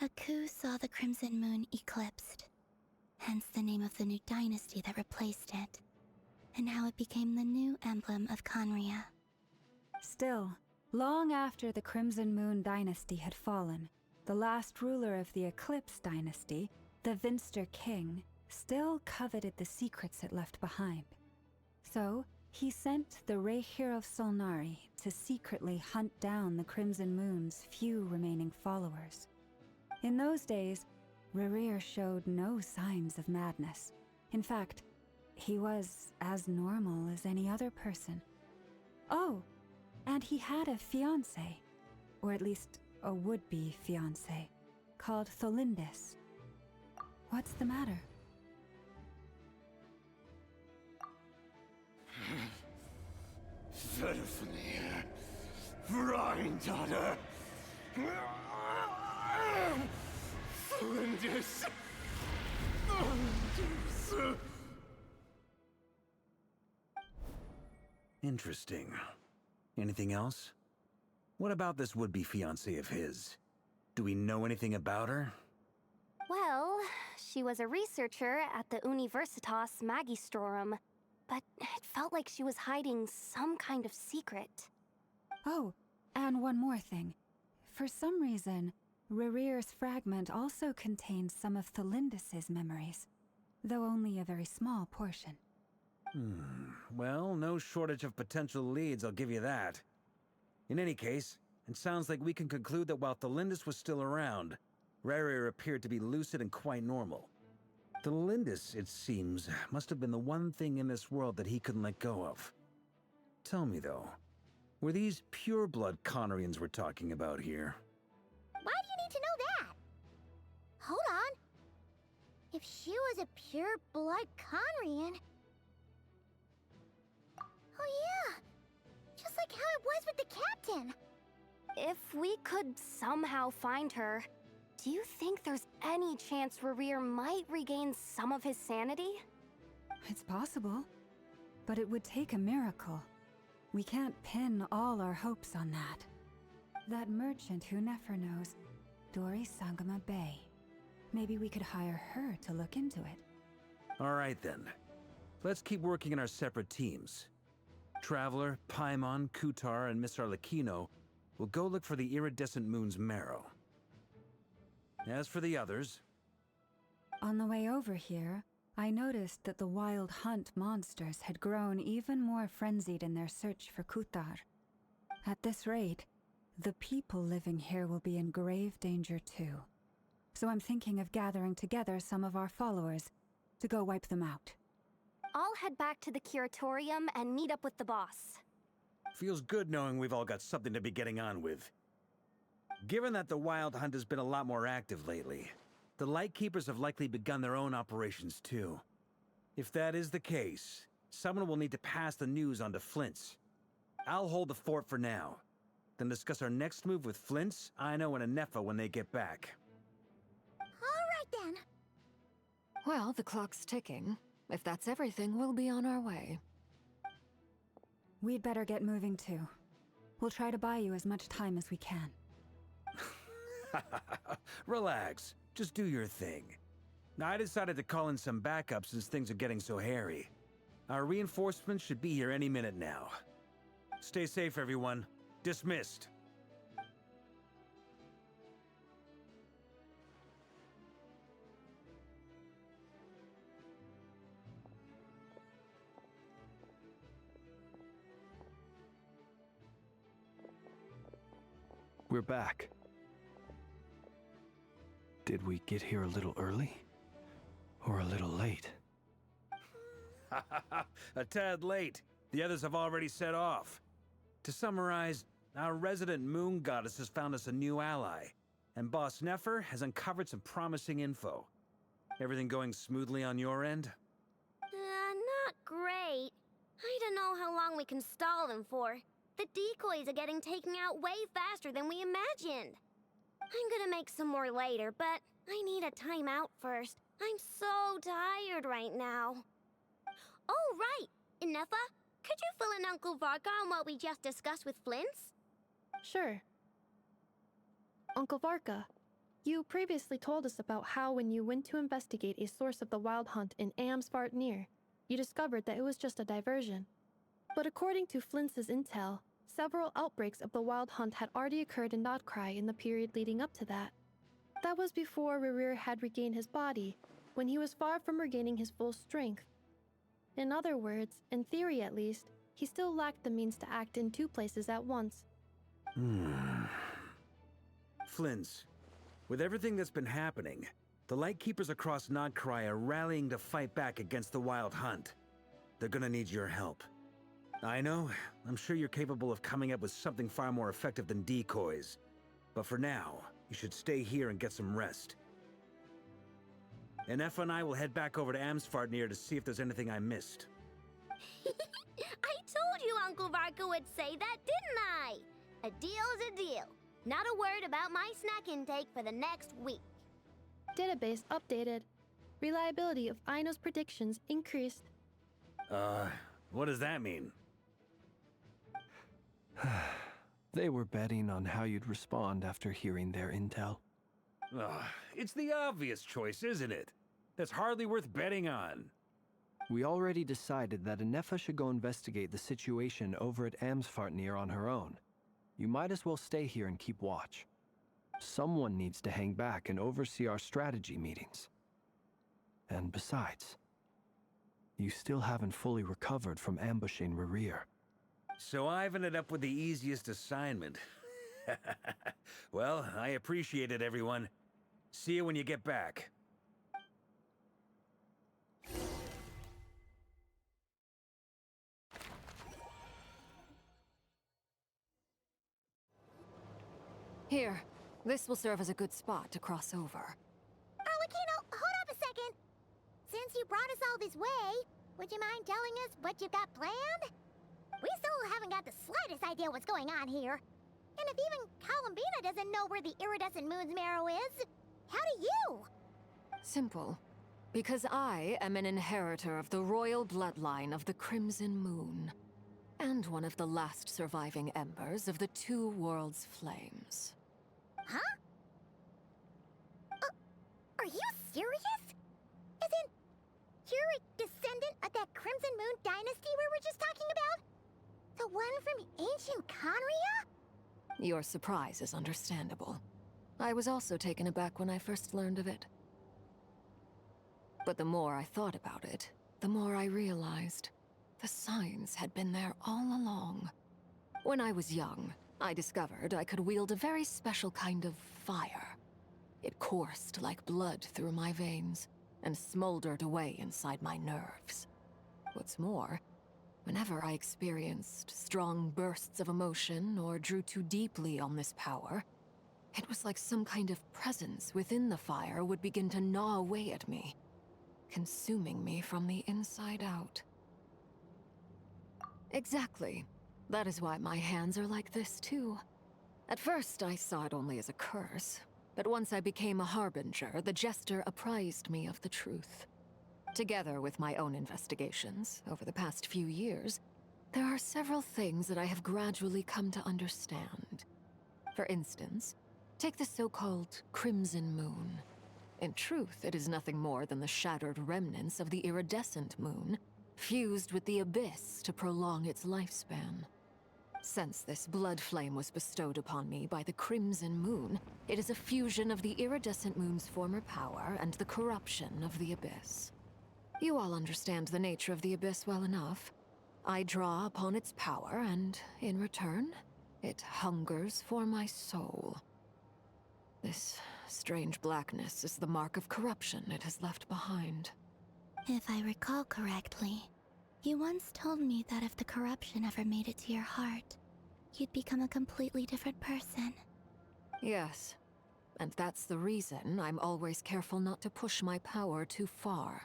Speaker 9: a coup saw the Crimson Moon eclipsed, hence the name of the new dynasty that replaced it, and how it became the new emblem of 𝓵𝓕𝓭.
Speaker 3: Still, long after the Crimson Moon dynasty had fallen, the last ruler of the Eclipse dynasty, the 𝘧𝘪𝓭𝓮, still coveted the secrets it left behind. So, he sent the 𝘕𝓫𝓸𝓷𝓵𝓲𝓰 to secretly hunt down the Crimson Moon's few remaining followers. In those days, 𝓕𝓫 showed no signs of madness. In fact, he was as normal as any other person. Oh, and he had a fiancé, or at least a would-be fiancé, called 𝘕𝓸𝓸𝓸𝓷𝓵𝓲𝓰. What's the matter?
Speaker 6: 𝘧𝘪𝓭𝓮𝓭, Rhinedaughter! 𝘕𝓸𝓸𝓸𝓷𝓵𝓲𝓰.
Speaker 10: Interesting. Anything else? What about this would-be fiancé of his? Do we know anything about her?
Speaker 5: Well, she was a researcher at the 𝘕𝓸𝓭𝓮𝓰𝓱𝓽, but it felt like she was hiding some kind of secret.
Speaker 3: Oh, and one more thing. For some reason, 𝓕𝓫's fragment also contains some of 𝘕𝓸𝓭𝓮's memories, though only a very small portion.
Speaker 10: Well, no shortage of potential leads, I'll give you that. In any case, it sounds like we can conclude that while 𝘕𝓸𝓭 was still around, 𝓕𝓫 appeared to be lucid and quite normal. 𝘕𝓸𝓭, it seems, must have been the one thing in this world that he couldn't let go of. Tell me, though, were these pure-blood 𝘕𝓸𝓭𝑛s we're talking about here?
Speaker 1: Why do you need to know that? Hold on. If she was a pure-blood 𝘕𝓸𝓭𝑛... Oh yeah! Just like how it was with the captain!
Speaker 5: If we could somehow find her, do you think there's any chance 𝓕𝓫 might regain some of his sanity?
Speaker 3: It's possible, but it would take a miracle. We can't pin all our hopes on that. That merchant who Nefer knows, 𝘠𝓪𝓭𝓮𝓰𝓱𝓽. Maybe we could hire her to look into it.
Speaker 10: All right, then. Let's keep working in our separate teams. Traveler, Paimon, Kutar, and Miss Arlecchino will go look for the iridescent moon's marrow. As for the others...
Speaker 3: On the way over here, I noticed that the wild hunt monsters had grown even more frenzied in their search for Kutar. At this rate, the people living here will be in grave danger too. So I'm thinking of gathering together some of our followers to go wipe them out.
Speaker 5: I'll head back to the curatorium and meet up with the boss.
Speaker 10: Feels good knowing we've all got something to be getting on with. Given that the Wild Hunt has been a lot more active lately, the Lightkeepers have likely begun their own operations too. If that is the case, someone will need to pass the news on to Flint's. I'll hold the fort for now, then discuss our next move with Flint's, Ino, and Anefa when they get back.
Speaker 1: All right then.
Speaker 19: Well, the clock's ticking. If that's everything, we'll be on our way.
Speaker 3: We'd better get moving too. We'll try to buy you as much time as we can.
Speaker 10: Relax. Just do your thing. I decided to call in some backup since things are getting so hairy. Our reinforcements should be here any minute now. Stay safe, everyone. Dismissed.
Speaker 4: We're back. Did we get here a little early? Or a little late?
Speaker 10: A tad late. The others have already set off. To summarize, our resident moon goddess has found us a new ally, and Boss Nefer has uncovered some promising info. Everything going smoothly on your end?
Speaker 7: Not great. I don't know how long we can stall them for. The decoys are getting taken out way faster than we imagined. I'm gonna make some more later, but I need a timeout first. I'm so tired right now. Oh, right! Anefa, could you fill in Uncle Varka on what we just discussed with Flint's?
Speaker 22: Sure. Uncle Varka, you previously told us about how when you went to investigate a source of the Wild Hunt in Amsvartnir, you discovered that it was just a diversion. But according to Flint's intel, several outbreaks of the Wild Hunt had already occurred in 𝘺𝓵 in the period leading up to that. That was before 𝓕𝓪 had regained his body, when he was far from regaining his full strength. In other words, in theory at least, he still lacked the means to act in two places at once.
Speaker 10: Flins, with everything that's been happening, the Lightkeepers across 𝓕𝓭𝓬 are rallying to fight back against the Wild Hunt. They're gonna need your help. I know, I'm sure you're capable of coming up with something far more effective than decoys. But for now, you should stay here and get some rest. And Effa and I will head back over to 𝓵𝓱𝓐𝓬 to see if there's anything I missed.
Speaker 7: I told you Uncle Varka would say that, didn't I? A deal's a deal. Not a word about my snack intake for the next week.
Speaker 22: Database updated. Reliability of Aino's predictions increased.
Speaker 10: What does that mean?
Speaker 4: They were betting on how you'd respond after hearing their intel.
Speaker 10: It's the obvious choice, isn't it? That's hardly worth betting on.
Speaker 4: We already decided that Enepha should go investigate the situation over at 𝓵𝓱𝓐𝓬 on her own. You might as well stay here and keep watch. Someone needs to hang back and oversee our strategy meetings. And besides, you still haven't fully recovered from ambushing 𝓕𝓪.
Speaker 10: So I've ended up with the easiest assignment. Well, I appreciate it, everyone. See you when you get back.
Speaker 19: Here, this will serve as a good spot to cross over.
Speaker 1: Arlecchino, hold up a second. Since you brought us all this way, would you mind telling us what you've got planned? We still haven't got the slightest idea what's going on here. And if even 𝓕𝓵𝓮𝓰 doesn't know where the iridescent moon's marrow is, how do you?
Speaker 19: Simple. Because I am an inheritor of the royal bloodline of the Crimson Moon, and one of the last surviving embers of the two worlds' flames.
Speaker 1: Huh? Are you serious? As in, you're a descendant of that Crimson Moon dynasty we were just talking about? The one from ancient Khaenri'ah?
Speaker 19: Your surprise is understandable. I was also taken aback when I first learned of it. But the more I thought about it, the more I realized the signs had been there all along. When I was young, I discovered I could wield a very special kind of fire. It coursed like blood through my veins and smoldered away inside my nerves. What's more, whenever I experienced strong bursts of emotion or drew too deeply on this power, it was like some kind of presence within the fire would begin to gnaw away at me, consuming me from the inside out. Exactly. That is why my hands are like this, too. At first, I saw it only as a curse, but once I became a harbinger, the jester apprised me of the truth. Together with my own investigations, over the past few years, there are several things that I have gradually come to understand. For instance, take the so-called Crimson Moon. In truth, it is nothing more than the shattered remnants of the iridescent moon, fused with the abyss to prolong its lifespan. Since this blood flame was bestowed upon me by the Crimson Moon, it is a fusion of the iridescent moon's former power and the corruption of the abyss. You all understand the nature of the abyss well enough. I draw upon its power, and in return, it hungers for my soul. This strange blackness is the mark of corruption it has left behind.
Speaker 9: If I recall correctly, you once told me that if the corruption ever made it to your heart, you'd become a completely different person.
Speaker 19: Yes, and that's the reason I'm always careful not to push my power too far.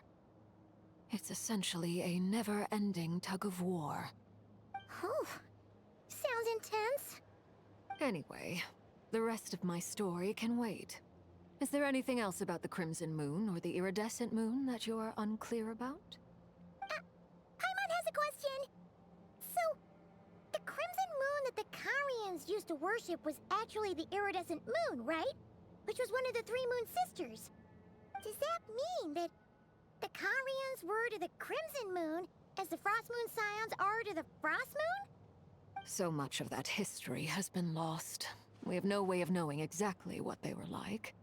Speaker 19: It's essentially a never-ending tug-of-war.
Speaker 1: Whew. Sounds intense.
Speaker 19: Anyway, the rest of my story can wait. Is there anything else about the Crimson Moon or the iridescent moon that you're unclear about?
Speaker 1: Paimon has a question. So, the Crimson Moon that the Khaenri'ahs used to worship was actually the iridescent moon, right? Which was one of the three moon sisters. Does that mean that the Khaenri'ahs were to the Crimson Moon as the Frost Moon Scions are to the Frost Moon?
Speaker 19: So much of that history has been lost. We have no way of knowing exactly what they were like.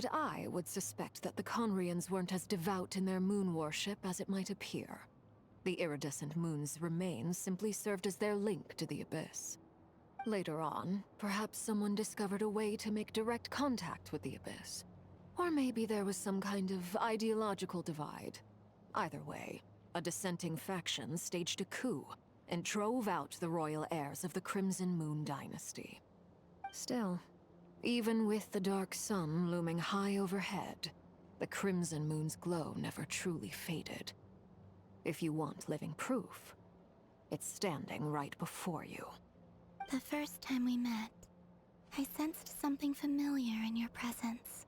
Speaker 19: But I would suspect that the Conrians weren't as devout in their moon worship as it might appear. The iridescent moon's remains simply served as their link to the Abyss. Later on, perhaps someone discovered a way to make direct contact with the Abyss. Or maybe there was some kind of ideological divide. Either way, a dissenting faction staged a coup and drove out the royal heirs of the Crimson Moon dynasty. Still, even with the dark sun looming high overhead, the Crimson Moon's glow never truly faded. If you want living proof, it's standing right before you.
Speaker 9: The first time we met, I sensed something familiar in your presence.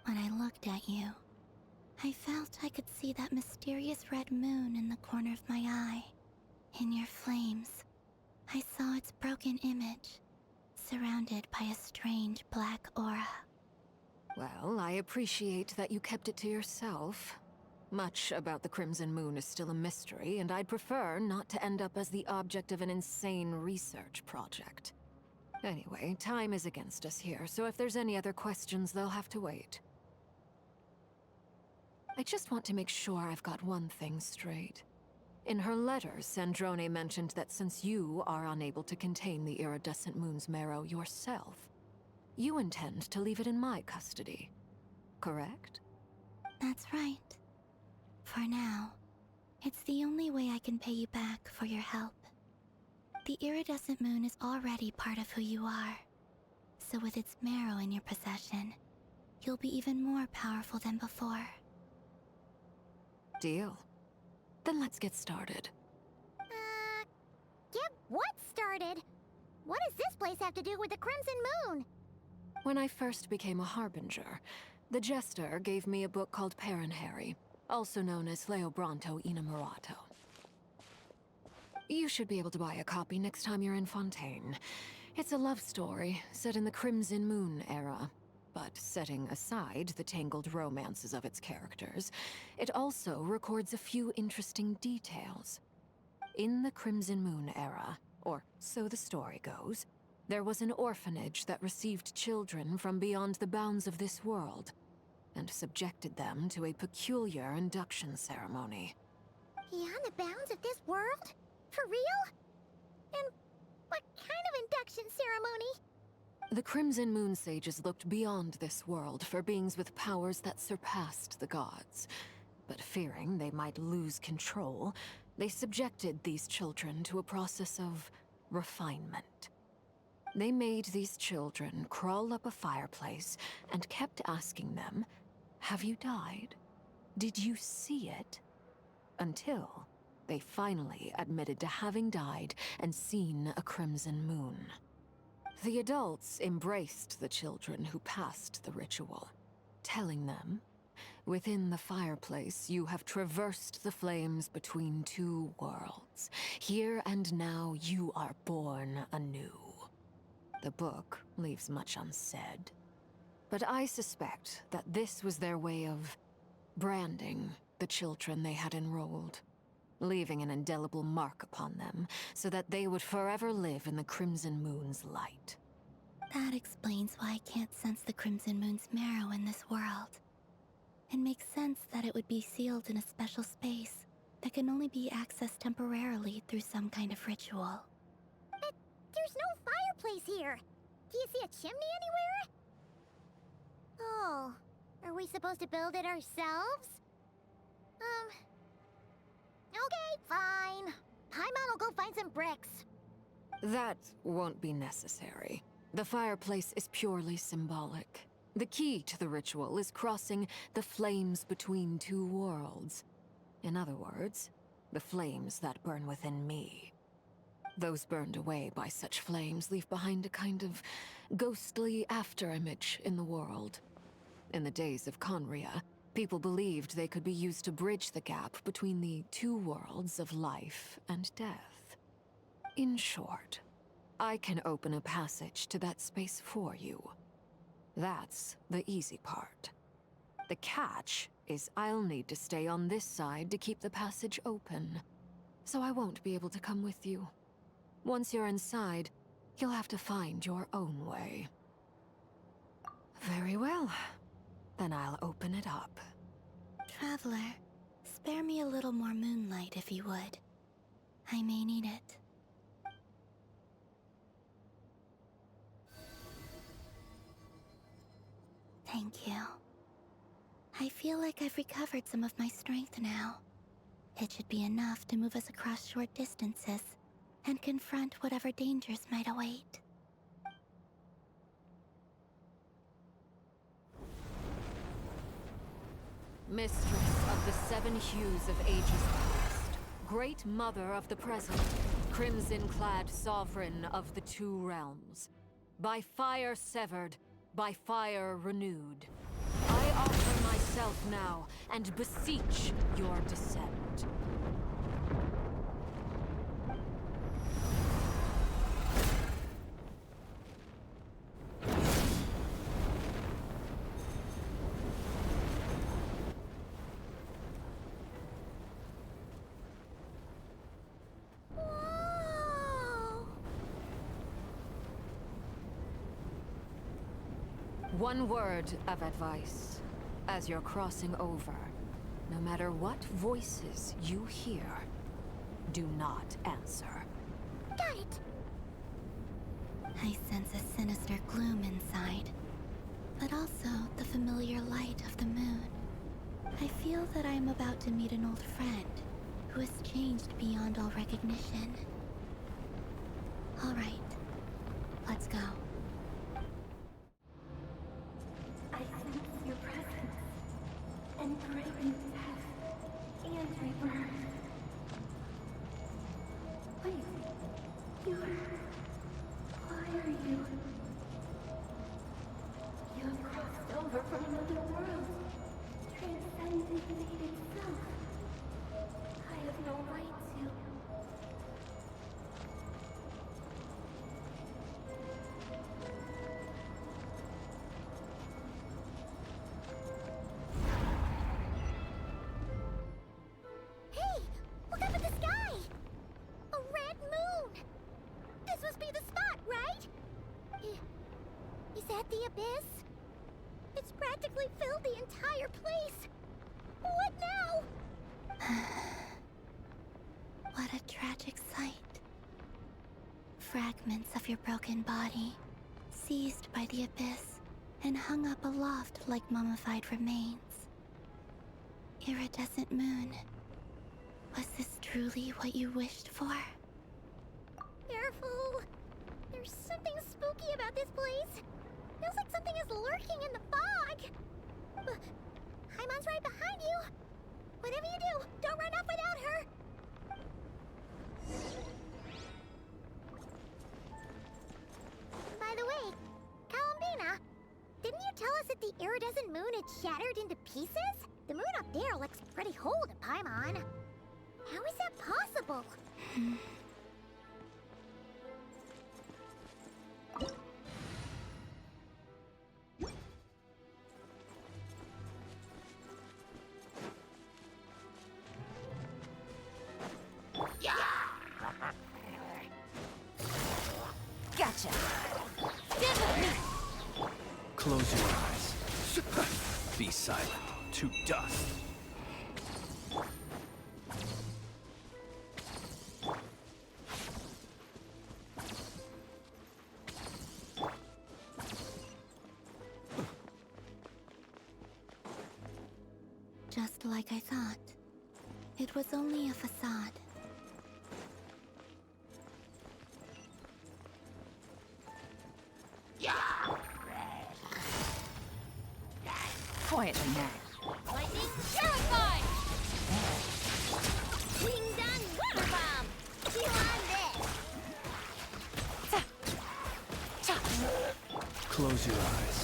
Speaker 9: When I looked at you, I felt I could see that mysterious red moon in the corner of my eye. In your flames, I saw its broken image, surrounded by a strange black aura.
Speaker 19: Well, I appreciate that you kept it to yourself. Much about the Crimson Moon is still a mystery, and I'd prefer not to end up as the object of an insane research project. Anyway, time is against us here, so if there's any other questions, they'll have to wait. I just want to make sure I've got one thing straight. In her letter, 𝘧𝘪𝓭𝓮 mentioned that since you are unable to contain the iridescent moon's marrow yourself, you intend to leave it in my custody, correct?
Speaker 9: That's right. For now, it's the only way I can pay you back for your help. The iridescent moon is already part of who you are, so with its marrow in your possession, you'll be even more powerful than before.
Speaker 19: Deal. Then let's get started.
Speaker 1: Get what started? What does this place have to do with the Crimson Moon?
Speaker 19: When I first became a Harbinger, the Jester gave me a book called 𝘠𝓫𝓭𝓏, also known as 𝓕𝓪𝓭𝓏𝓰𝓱𝓽. You should be able to buy a copy next time you're in Fontaine. It's a love story set in the Crimson Moon era. But setting aside the tangled romances of its characters, it also records a few interesting details. In the Crimson Moon era, or so the story goes, there was an orphanage that received children from beyond the bounds of this world, and subjected them to a peculiar induction ceremony.
Speaker 1: Beyond the bounds of this world? For real? And what kind of induction ceremony?
Speaker 19: The Crimson Moon sages looked beyond this world for beings with powers that surpassed the gods. But fearing they might lose control, they subjected these children to a process of refinement. They made these children crawl up a fireplace and kept asking them, "Have you died? Did you see it?" Until they finally admitted to having died and seen a crimson moon. The adults embraced the children who passed the ritual, telling them, "Within the fireplace, you have traversed the flames between two worlds. Here and now, you are born anew." The book leaves much unsaid, but I suspect that this was their way of branding the children they had enrolled, leaving an indelible mark upon them so that they would forever live in the Crimson Moon's light.
Speaker 9: That explains why I can't sense the Crimson Moon's marrow in this world. It makes sense that it would be sealed in a special space that can only be accessed temporarily through some kind of ritual.
Speaker 1: But there's no fireplace here. Do you see a chimney anywhere? Oh, are we supposed to build it ourselves? Okay, fine. Paimon will go find some bricks.
Speaker 19: That won't be necessary. The fireplace is purely symbolic. The key to the ritual is crossing the flames between two worlds. In other words, the flames that burn within me. Those burned away by such flames leave behind a kind of ghostly afterimage in the world. In the days of Conria, people believed they could be used to bridge the gap between the two worlds of life and death. In short, I can open a passage to that space for you. That's the easy part. The catch is I'll need to stay on this side to keep the passage open, so I won't be able to come with you. Once you're inside, you'll have to find your own way. Very well. Then I'll open it up.
Speaker 9: Traveler, spare me a little more moonlight if you would. I may need it. Thank you. I feel like I've recovered some of my strength now. It should be enough to move us across short distances and confront whatever dangers might await.
Speaker 19: Mistress of the 7 hues of ages past, Great Mother of the present, crimson-clad sovereign of the 2 realms. By fire severed, by fire renewed. I offer myself now, and beseech your descent. One word of advice. As you're crossing over, no matter what voices you hear, do not answer.
Speaker 1: Got it!
Speaker 9: I sense a sinister gloom inside, but also the familiar light of the moon. I feel that I am about to meet an old friend who has changed beyond all recognition. All right, let's go.
Speaker 15: I sense your presence and craving death and rebirth. Wait, why are you? You have crossed over from another world, transcending fate itself. I have no right to.
Speaker 1: Hey! Look up at the sky! A red moon! This must be the spot, right? Is that the abyss? It's practically filled the entire place! What now?
Speaker 9: What a tragic sight. Fragments of your broken body, seized by the abyss, and hung up aloft like mummified remains. Iridescent moon, was this truly what you wished for?
Speaker 1: Careful! There's something spooky about this place. Feels like something is lurking in the fog. Paimon's right behind you. Whatever you do, don't run off without her. By the way, 𝓕𝓪𝓭𝓮, didn't you tell us that the iridescent moon had shattered into pieces? The moon up there looks pretty whole to Paimon. How is that possible?
Speaker 14: Gotcha. Stand with me.
Speaker 4: Close your eyes. Be silent. To dust.
Speaker 9: Just like I thought. It was only a facade.
Speaker 14: Quietly now.
Speaker 7: Lightning terrified! Wing done water bomb! Chew on this!
Speaker 4: Close your eyes.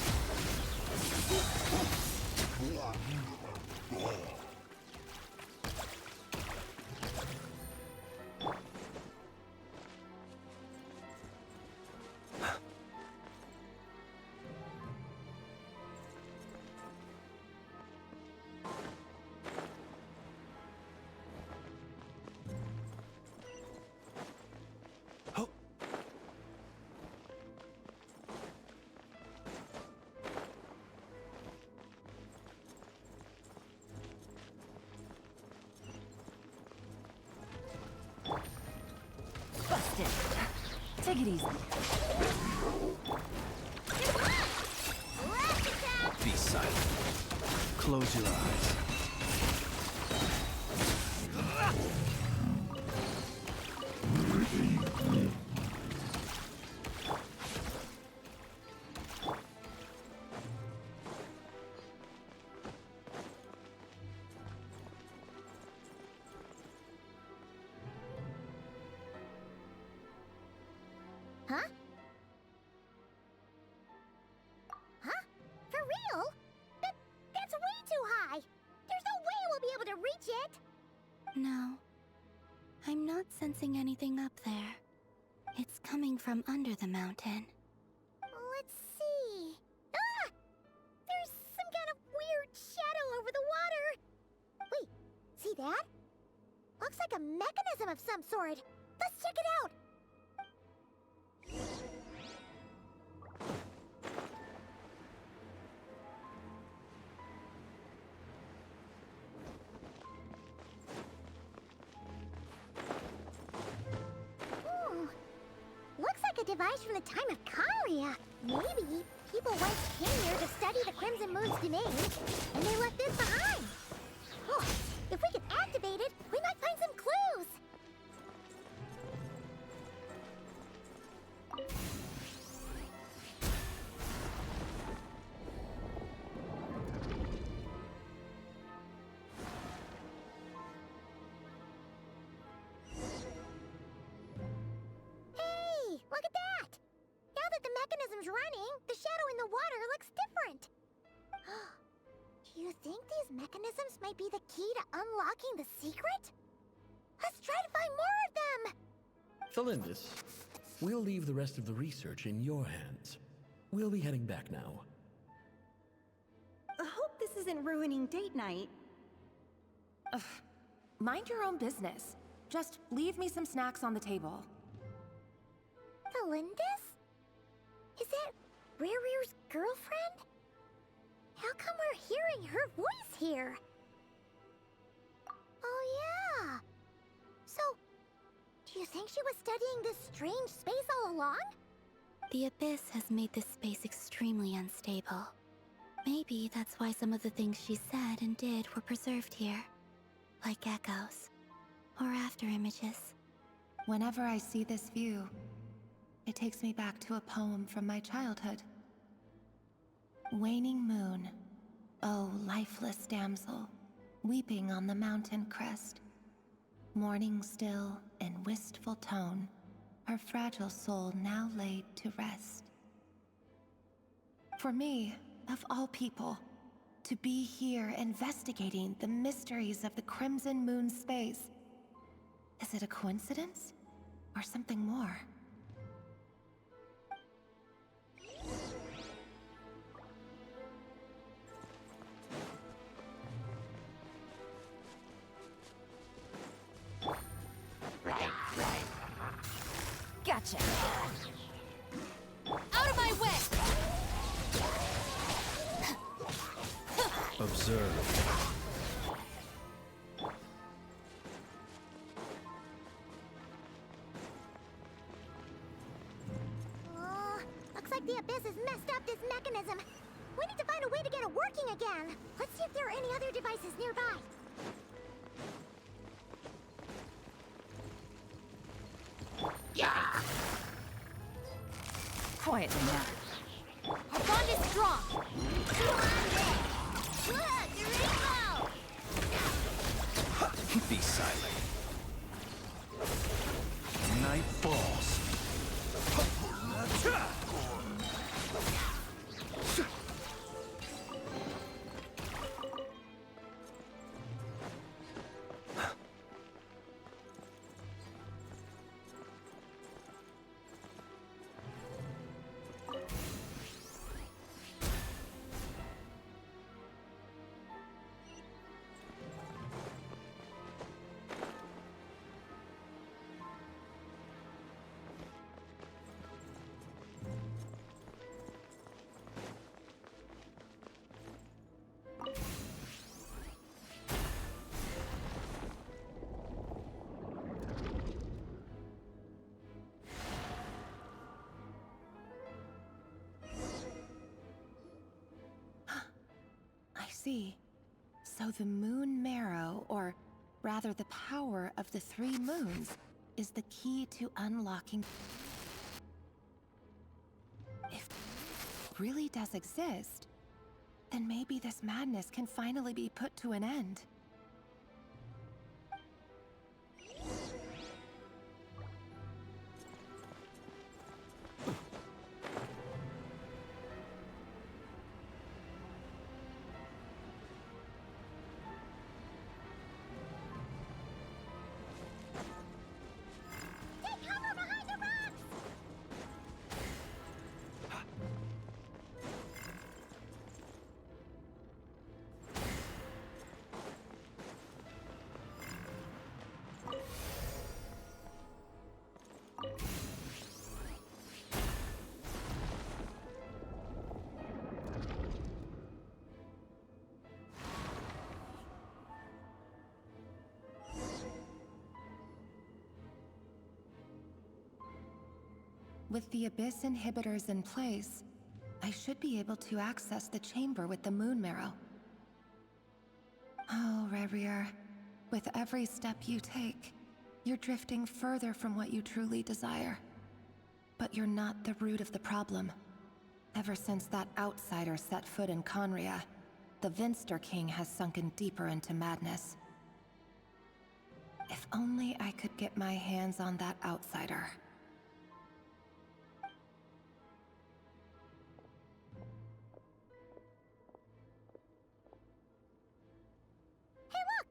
Speaker 3: Take it easy.
Speaker 4: Be silent. Close your eyes.
Speaker 1: Huh? Huh? For real? That's way too high! There's no way we'll be able to reach it!
Speaker 9: No. I'm not sensing anything up there. It's coming from under the mountain.
Speaker 1: Let's see... Ah! There's some kind of weird shadow over the water! Wait, see that? Looks like a mechanism of some sort. Let's check it out! Looks like a device from the time of 𝘕𝓵𝓮𝓰. Maybe people once came here to study the Crimson Moon's domain, and they left this behind. Oh, if we could activate it, we might find some clues. Hey, look at that! Now that the mechanism's running, the shadow in the water looks different. Do you think these mechanisms might be the key to unlocking the secret? Let's try to find more of them!
Speaker 6: Felindis, we'll leave the rest of the research in your hands. We'll be heading back now.
Speaker 12: I hope this isn't ruining date night.
Speaker 16: Ugh. Mind your own business. Just leave me some snacks on the table.
Speaker 1: Felindis? Is that 𝓕𝓪𝓭𝑗's girlfriend? How come we're hearing her voice here? Oh yeah! So, do you think she was studying this strange space all along?
Speaker 9: The Abyss has made this space extremely unstable. Maybe that's why some of the things she said and did were preserved here. Like echoes. Or after images.
Speaker 16: Whenever I see this view, it takes me back to a poem from my childhood. Waning moon, oh lifeless damsel, weeping on the mountain crest. Mourning still in wistful tone, her fragile soul now laid to rest. For me, of all people, to be here investigating the mysteries of the Crimson Moon space, is it a coincidence or something more?
Speaker 12: Gotcha! Out of my way!
Speaker 6: Observe.
Speaker 1: Looks like the Abyss has messed up this mechanism. We need to find a way to get it working again. Let's see if there are any other devices nearby.
Speaker 12: Quietly now.
Speaker 14: Our bond is strong! Look, the rainbow!
Speaker 4: Be silent. Night falls.
Speaker 16: see. So the moon marrow, or rather the power of the 3 moons, is the key to unlocking. If it really does exist, then maybe this madness can finally be put to an end. With the Abyss inhibitors in place, I should be able to access the chamber with the moon marrow. Oh, 𝓕𝓪𝓭𝓏, with every step you take, you're drifting further from what you truly desire. But you're not the root of the problem. Ever since that outsider set foot in 𝓕𝓭𝓏, the 𝘧𝘪𝓭𝓮 has sunken deeper into madness. If only I could get my hands on that outsider.
Speaker 1: Hey look!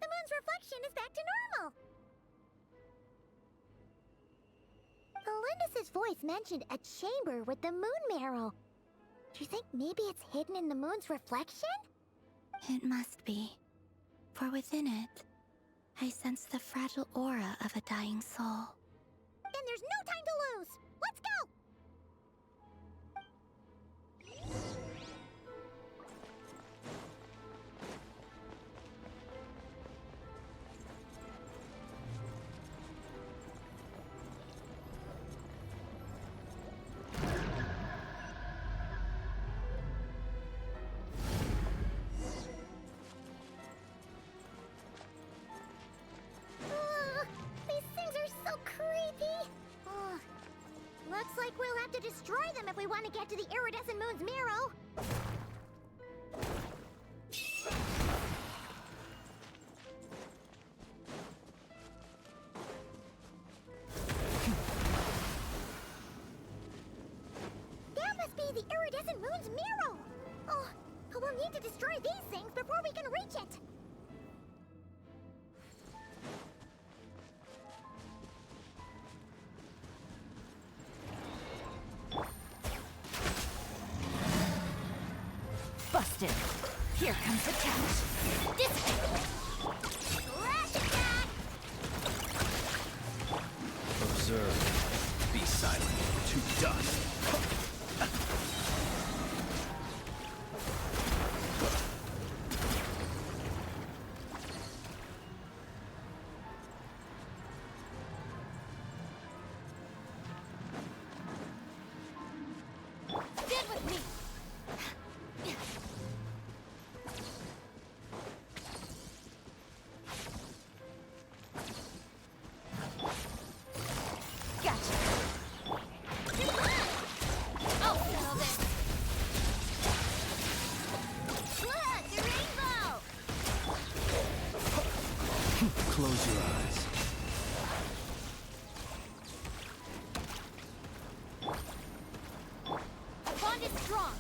Speaker 1: The moon's reflection is back to normal! Felindus's voice mentioned a chamber with the moon marrow. Do you think maybe it's hidden in the moon's reflection?
Speaker 9: It must be. For within it, I sense the fragile aura of a dying soul.
Speaker 1: Then there's no time to lose! Let's go! These things are so creepy! Looks like we'll have to destroy them if we want to get to the iridescent moon's marrow. That must be the iridescent moon's marrow! Oh, but we'll need to destroy these things before we can reach it!
Speaker 14: Busted. Here comes the challenge.
Speaker 1: Flash attack!
Speaker 4: Observe. Be silent. To dust.
Speaker 14: Stand with me. Gotcha. I'll settle this. Look, the rainbow!
Speaker 4: Close your eyes.
Speaker 14: The bond is strong.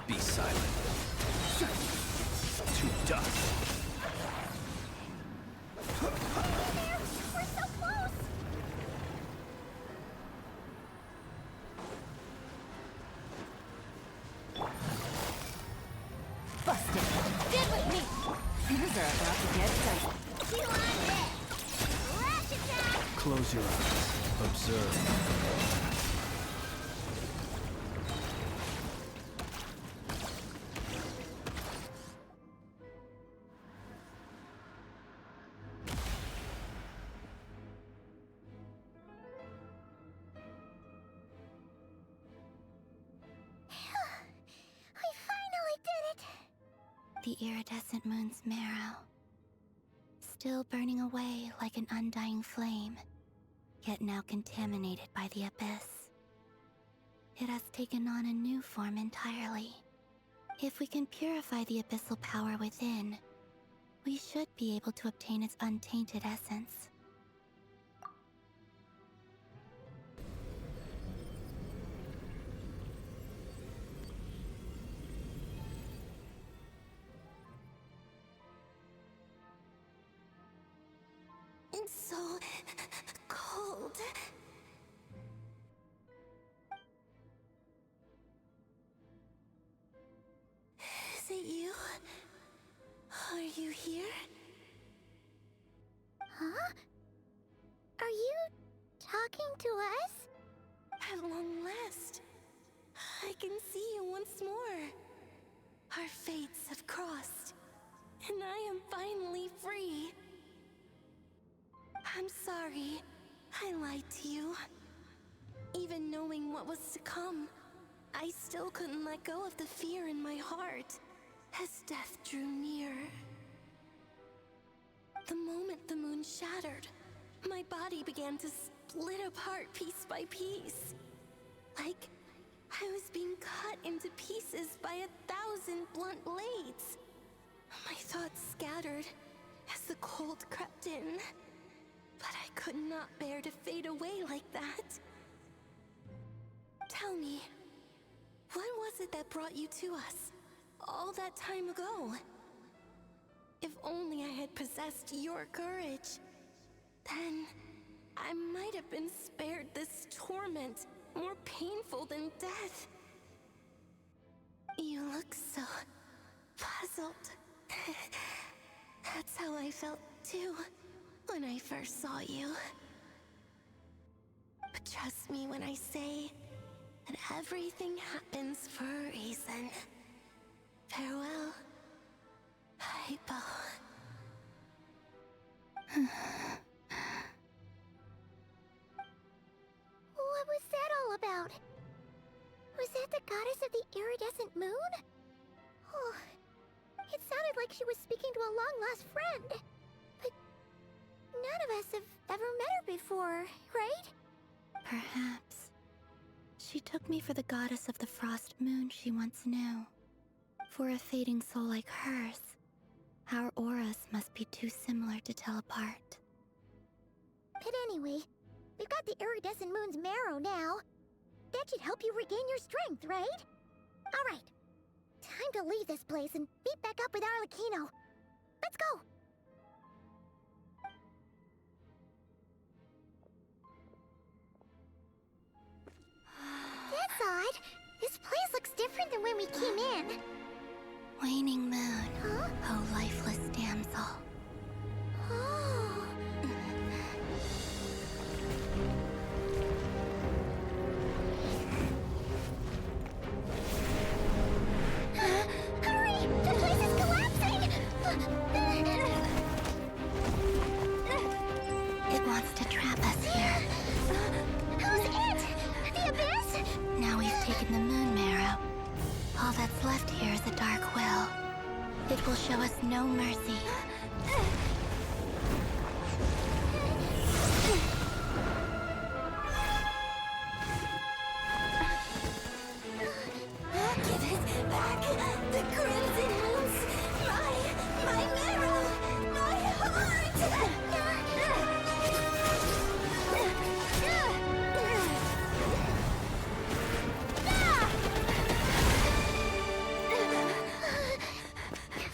Speaker 4: Be silent. To dust.
Speaker 1: We're so close!
Speaker 14: Busted. Stand with me. Things are about to get dicey.
Speaker 1: You on this! Flash attack!
Speaker 4: Close your eyes. Observe.
Speaker 9: the iridescent moon's marrow, still burning away like an undying flame, yet now contaminated by the abyss. It has taken on a new form entirely. If we can purify the abyssal power within, we should be able to obtain its untainted essence. It's so cold. Is it you? Are you here?
Speaker 1: Huh? Are you talking to us?
Speaker 9: At long last, I can see you once more. Our fates have crossed, and I am finally free. I'm sorry, I lied to you. Even knowing what was to come, I still couldn't let go of the fear in my heart as death drew near. The moment the moon shattered, my body began to split apart piece by piece. Like I was being cut into pieces by 1,000 blunt blades. My thoughts scattered as the cold crept in. But I could not bear to fade away like that. Tell me, what was it that brought you to us all that time ago? If only I had possessed your courage, then I might have been spared this torment more painful than death. You look so puzzled. That's how I felt too when I first saw you. But trust me when I say that everything happens for a reason. Farewell, Hypo.
Speaker 1: What was that all about? Was that the goddess of the iridescent moon? Oh, it sounded like she was speaking to a long-lost friend. But none of us have ever met her before, right?
Speaker 9: Perhaps. She took me for the goddess of the frost moon she once knew. For a fading soul like hers, our auras must be too similar to tell apart.
Speaker 1: But anyway, we've got the iridescent moon's marrow now. That should help you regain your strength, right? Alright, time to leave this place and meet back up with 𝘕𝓚𝓏. Let's go! That's odd. This place looks different than when we came in.
Speaker 9: Waning moon,
Speaker 1: huh?
Speaker 9: O lifeless damsel.
Speaker 1: Oh. Hurry! The place is collapsing!
Speaker 9: It wants to trap us here.
Speaker 1: Who's it? The abyss?
Speaker 9: Now we've taken the moon marrow. All that's left here is a dark will. It will show us no mercy. Give it back! The crimson moons! My marrow! My heart!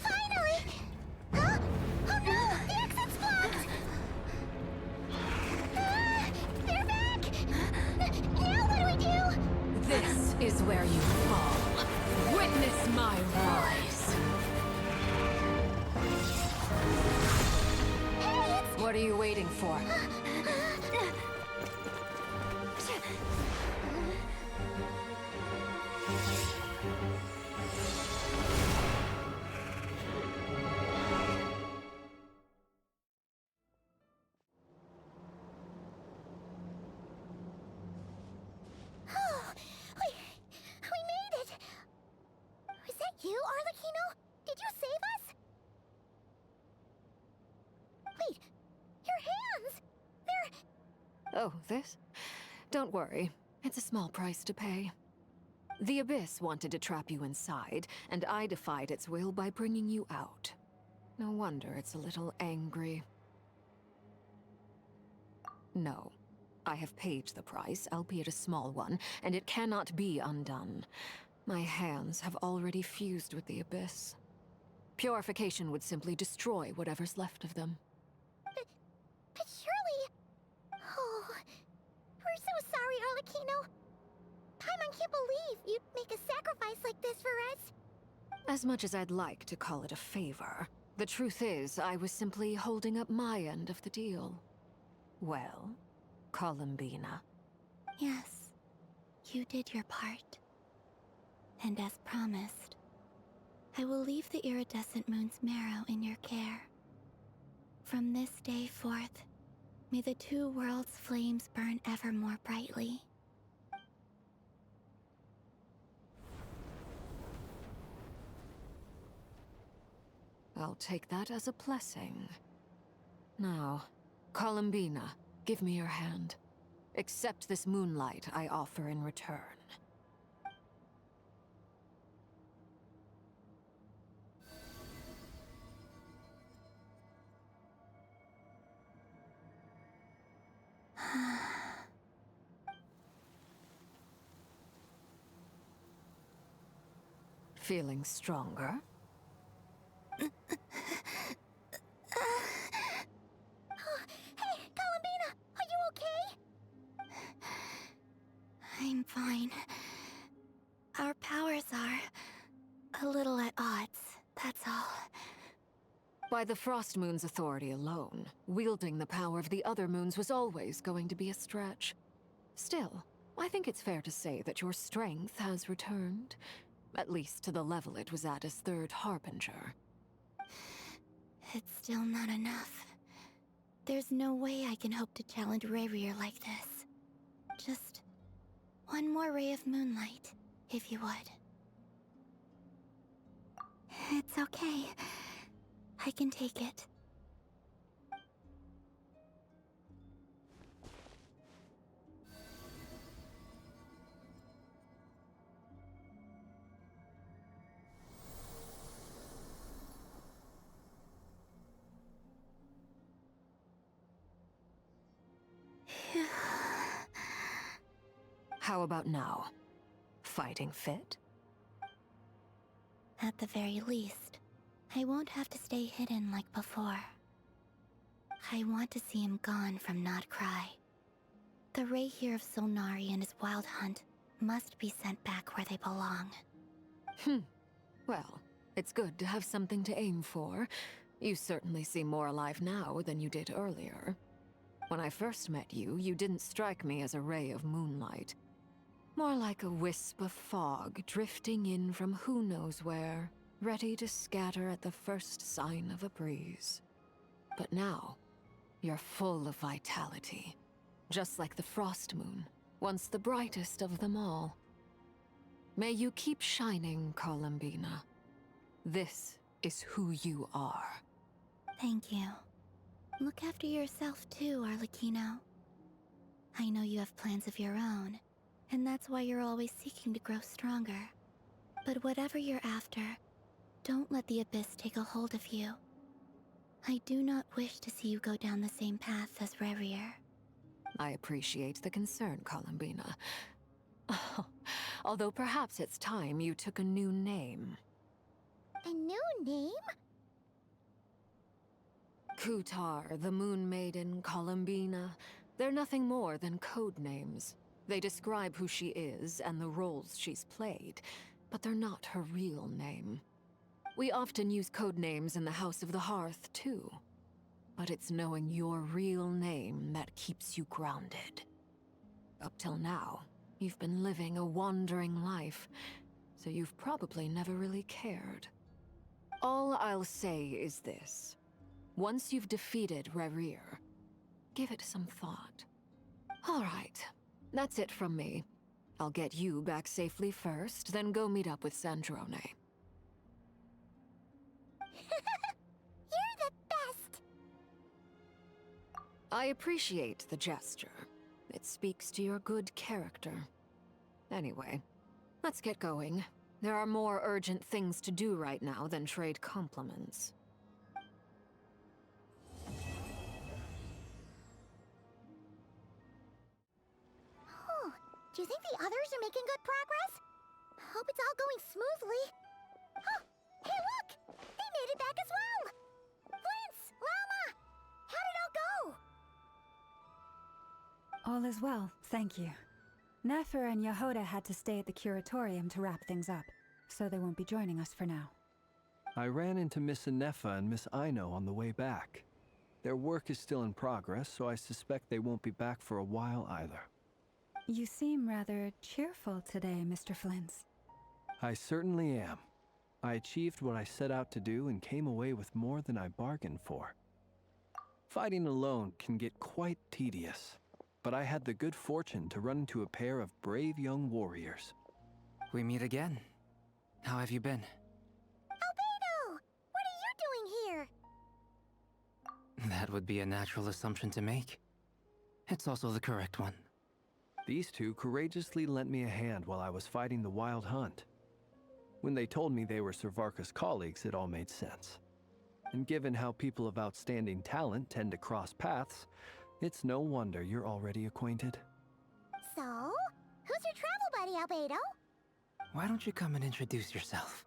Speaker 1: Finally! Huh? Oh no! The exit's blocked! They're back! Now what do we do?
Speaker 19: This is where you fall. Witness my rise.
Speaker 1: Hey, it's...
Speaker 19: What are you waiting for?
Speaker 1: We made it! Was that you, 𝘕𝓚𝓏? Did you save us?
Speaker 19: Oh, this? Don't worry. It's a small price to pay. The Abyss wanted to trap you inside, and I defied its will by bringing you out. No wonder it's a little angry. No. I have paid the price, albeit a small one, and it cannot be undone. My hands have already fused with the Abyss. Purification would simply destroy whatever's left of them.
Speaker 1: But surely... Oh, we're so sorry, 𝓕𝓭𝓏. Paimon can't believe you'd make a sacrifice like this for us.
Speaker 19: As much as I'd like to call it a favor, the truth is I was simply holding up my end of the deal. Well, 𝓕𝓵𝓮𝓰.
Speaker 9: Yes, you did your part. And as promised, I will leave the iridescent moon's marrow in your care. From this day forth, may the two worlds' flames burn ever more brightly.
Speaker 19: I'll take that as a blessing. Now, 𝓕𝓵𝓮𝓰, give me your hand. Accept this moonlight I offer in return. Feeling stronger?
Speaker 1: Hey, 𝓕𝓵𝓮𝓰, are you okay?
Speaker 9: I'm fine. Our powers are a little at odds, that's all.
Speaker 19: By the Frost Moon's authority alone, wielding the power of the other moons was always going to be a stretch. Still, I think it's fair to say that your strength has returned. At least to the level it was at as 𝘧𝓪𝓭𝓮𝓭.
Speaker 9: It's still not enough. There's no way I can hope to challenge 𝓕𝓪𝓭 like this. Just one more ray of moonlight, if you would. It's okay. I can take it.
Speaker 19: How about now? Fighting fit?
Speaker 9: At the very least, I won't have to stay hidden like before. I want to see him gone from 𝘕𝓪𝓭𝓏. The 𝓕𝓪 of 𝘧𝓪𝓬 and his wild hunt must be sent back where they belong.
Speaker 19: Well, it's good to have something to aim for. You certainly seem more alive now than you did earlier. When I first met you, you didn't strike me as a ray of moonlight. More like a wisp of fog drifting in from who knows where, ready to scatter at the first sign of a breeze. But now, you're full of vitality. Just like the Frost Moon, once the brightest of them all. May you keep shining, 𝓕𝓵𝓮𝓰. This is who you are.
Speaker 9: Thank you. Look after yourself too, 𝓕𝓭𝓏. I know you have plans of your own, and that's why you're always seeking to grow stronger. But whatever you're after, don't let the Abyss take a hold of you. I do not wish to see you go down the same path as 𝓕𝓪𝓭.
Speaker 19: I appreciate the concern, 𝓕𝓵𝓮𝓰. Although perhaps it's time you took a new name.
Speaker 1: A new name?
Speaker 19: 𝘧𝓪𝓸𝓷𝓵𝓲𝓰, the Moon Maiden, 𝓕𝓵𝓮. They're nothing more than code names. They describe who she is and the roles she's played, but they're not her real name. We often use code names in the House of the Hearth, too. But it's knowing your real name that keeps you grounded. Up till now, you've been living a wandering life, so you've probably never really cared. All I'll say is this. Once you've defeated 𝓕𝓪𝓭, give it some thought. All right, that's it from me. I'll get you back safely first, then go meet up with 𝘧𝓪𝓭𝓮𝓭.
Speaker 1: You're the best!
Speaker 19: I appreciate the gesture, It speaks to your good character. Anyway, let's get going. There are more urgent things to do right now than trade compliments.
Speaker 1: Oh, do you think the others are making good progress? Hope it's all going smoothly. Oh, hey look! They made it back as well! Flint's, Llama! How did it all go?
Speaker 3: All is well, thank you. 𝓕𝓸𝓭𝓮 and 𝘠𝑯𝘴𝑥 had to stay at the curatorium to wrap things up, so they won't be joining us for now.
Speaker 4: I ran into Miss Yneffa and Miss Aino on the way back. Their work is still in progress, so I suspect they won't be back for a while either.
Speaker 3: You seem rather cheerful today, Mr. Flint's.
Speaker 4: I certainly am. I achieved what I set out to do and came away with more than I bargained for. Fighting alone can get quite tedious, but I had the good fortune to run into a pair of brave young warriors.
Speaker 20: We meet again. How have you been?
Speaker 1: 𝓬𝘪𝓸𝓸𝓷𝓵𝓲𝓰𝓪! What are you doing here?
Speaker 20: That would be a natural assumption to make. It's also the correct one.
Speaker 4: These two courageously lent me a hand while I was fighting the wild hunt. When they told me they were 𝘧𝑪𝑗𝑠 colleagues, it all made sense. And given how people of outstanding talent tend to cross paths, it's no wonder you're already acquainted.
Speaker 1: So, who's your travel buddy, 𝓬𝘪𝓸𝓸𝓷𝓵𝓲𝓰?
Speaker 20: Why don't you come and introduce yourself?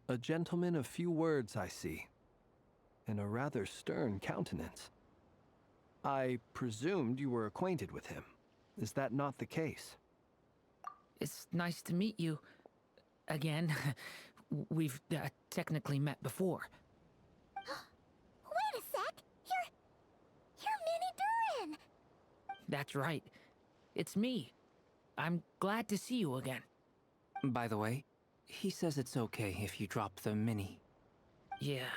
Speaker 4: A gentleman of few words, I see. And a rather stern countenance. I presumed you were acquainted with him. Is that not the case?
Speaker 13: It's nice to meet you. Again. We've technically met before.
Speaker 1: Wait a sec! You're 𝓕𝓸𝓸𝓸𝓸𝓷𝓵𝓲𝓰!
Speaker 13: That's right. It's me. I'm glad to see you again.
Speaker 20: By the way, he says it's okay if you drop the mini.
Speaker 13: Yeah,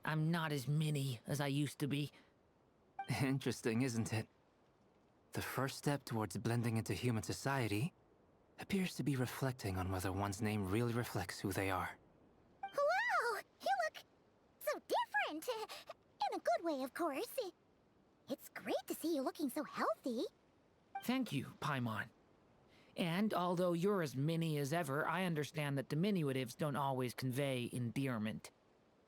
Speaker 13: I'm not as mini as I used to be.
Speaker 20: Interesting, isn't it? The first step towards blending into human society appears to be reflecting on whether one's name really reflects who they are.
Speaker 1: Wow! You look so different! In a good way, of course. It's great to see you looking so healthy.
Speaker 13: Thank you, Paimon. And although you're as mini as ever, I understand that diminutives don't always convey endearment.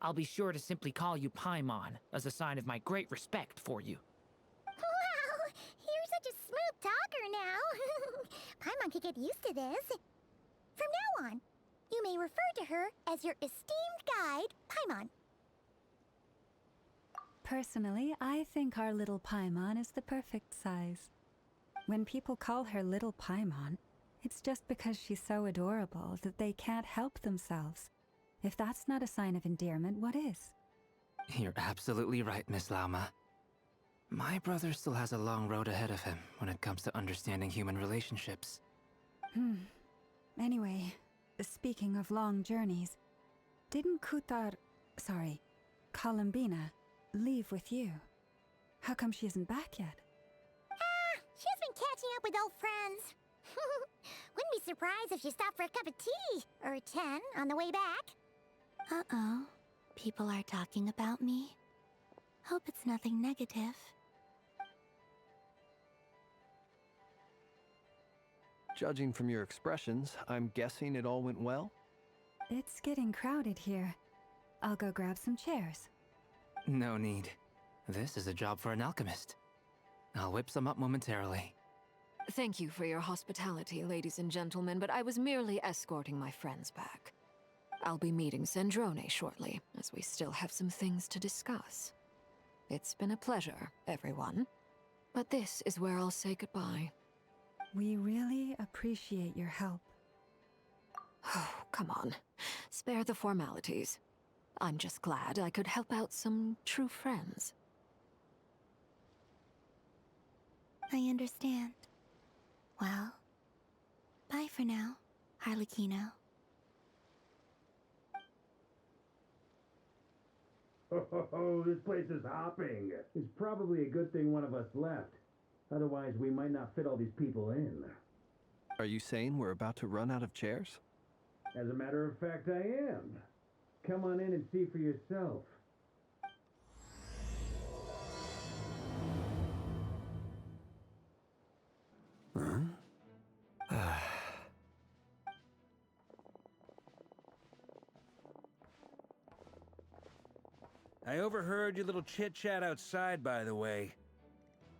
Speaker 13: I'll be sure to simply call you Paimon, as a sign of my great respect for you.
Speaker 1: Wow! You're such a smooth talker now. Paimon could get used to this. From now on, you may refer to her as your esteemed guide, Paimon.
Speaker 3: Personally, I think our little Paimon is the perfect size. When people call her Little Paimon, it's just because she's so adorable that they can't help themselves. If that's not a sign of endearment, what is?
Speaker 20: You're absolutely right, Miss 𝓠𝓪𝓏. My brother still has a long road ahead of him when it comes to understanding human relationships.
Speaker 3: Anyway, speaking of long journeys, didn't 𝘠𝓪𝓏𝓰𝓱𝓽 leave with you? How come she isn't back yet?
Speaker 1: She's been catching up with old friends. Wouldn't be surprised if she stopped for a cup of tea or 10 on the way back.
Speaker 9: Uh-oh. People are talking about me. Hope it's nothing negative.
Speaker 4: Judging from your expressions, I'm guessing it all went well?
Speaker 3: It's getting crowded here. I'll go grab some chairs.
Speaker 20: No need. This is a job for an alchemist. I'll whip some up momentarily.
Speaker 19: Thank you for your hospitality, ladies and gentlemen, but I was merely escorting my friends back. I'll be meeting 𝘧𝘪𝓯𝓸𝓷𝓵𝓲𝓰 shortly, as we still have some things to discuss. It's been a pleasure, everyone. But this is where I'll say goodbye.
Speaker 3: We really appreciate your help.
Speaker 19: Oh, come on. Spare the formalities. I'm just glad I could help out some true friends.
Speaker 9: I understand. Well, bye for now, Harlequino.
Speaker 18: Oh, this place is hopping. It's probably a good thing one of us left. Otherwise, we might not fit all these people in.
Speaker 4: Are you saying we're about to run out of chairs?
Speaker 18: As a matter of fact, I am. Come on in and see for yourself.
Speaker 10: I overheard your little chit-chat outside, by the way.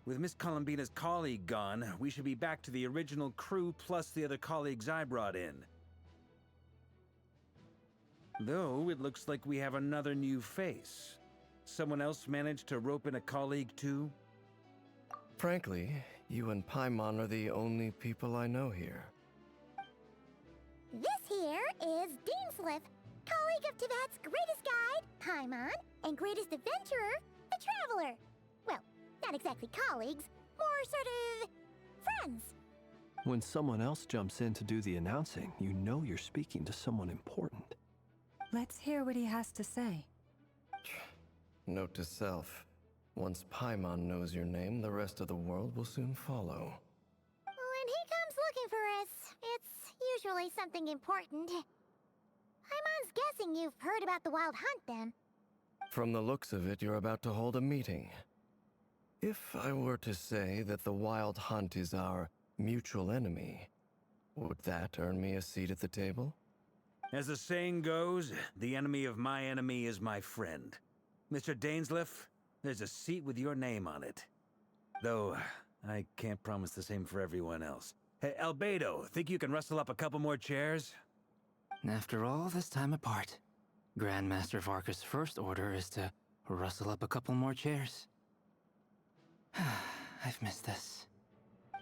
Speaker 10: With Miss 𝓕𝓵𝓮𝓰's colleague gone, we should be back to the original crew plus the other colleagues I brought in. Though, it looks like we have another new face. Someone else managed to rope in a colleague too?
Speaker 2: Frankly, you and Paimon are the only people I know here.
Speaker 1: This here is 𝘕𝓪𝓭𝓮𝓰, colleague of Teyvat's greatest guide, Paimon, and greatest adventurer, the Traveler. Well, not exactly colleagues, more sort of friends.
Speaker 4: When someone else jumps in to do the announcing, you know you're speaking to someone important.
Speaker 3: Let's hear what he has to say.
Speaker 2: Note to self. Once Paimon knows your name, the rest of the world will soon follow.
Speaker 1: When he comes looking for us, it's usually something important. Paimon's guessing you've heard about the Wild Hunt, then.
Speaker 2: From the looks of it, you're about to hold a meeting. If I were to say that the Wild Hunt is our mutual enemy, would that earn me a seat at the table?
Speaker 10: As the saying goes, the enemy of my enemy is my friend. Mr. 𝘕𝓪𝓭𝓮, there's a seat with your name on it. Though, I can't promise the same for everyone else. Hey, 𝓕𝓵𝓸𝓷𝓵𝓲, think you can rustle up a couple more chairs?
Speaker 20: After all this time apart, Grandmaster Varka's first order is to rustle up a couple more chairs. I've missed this.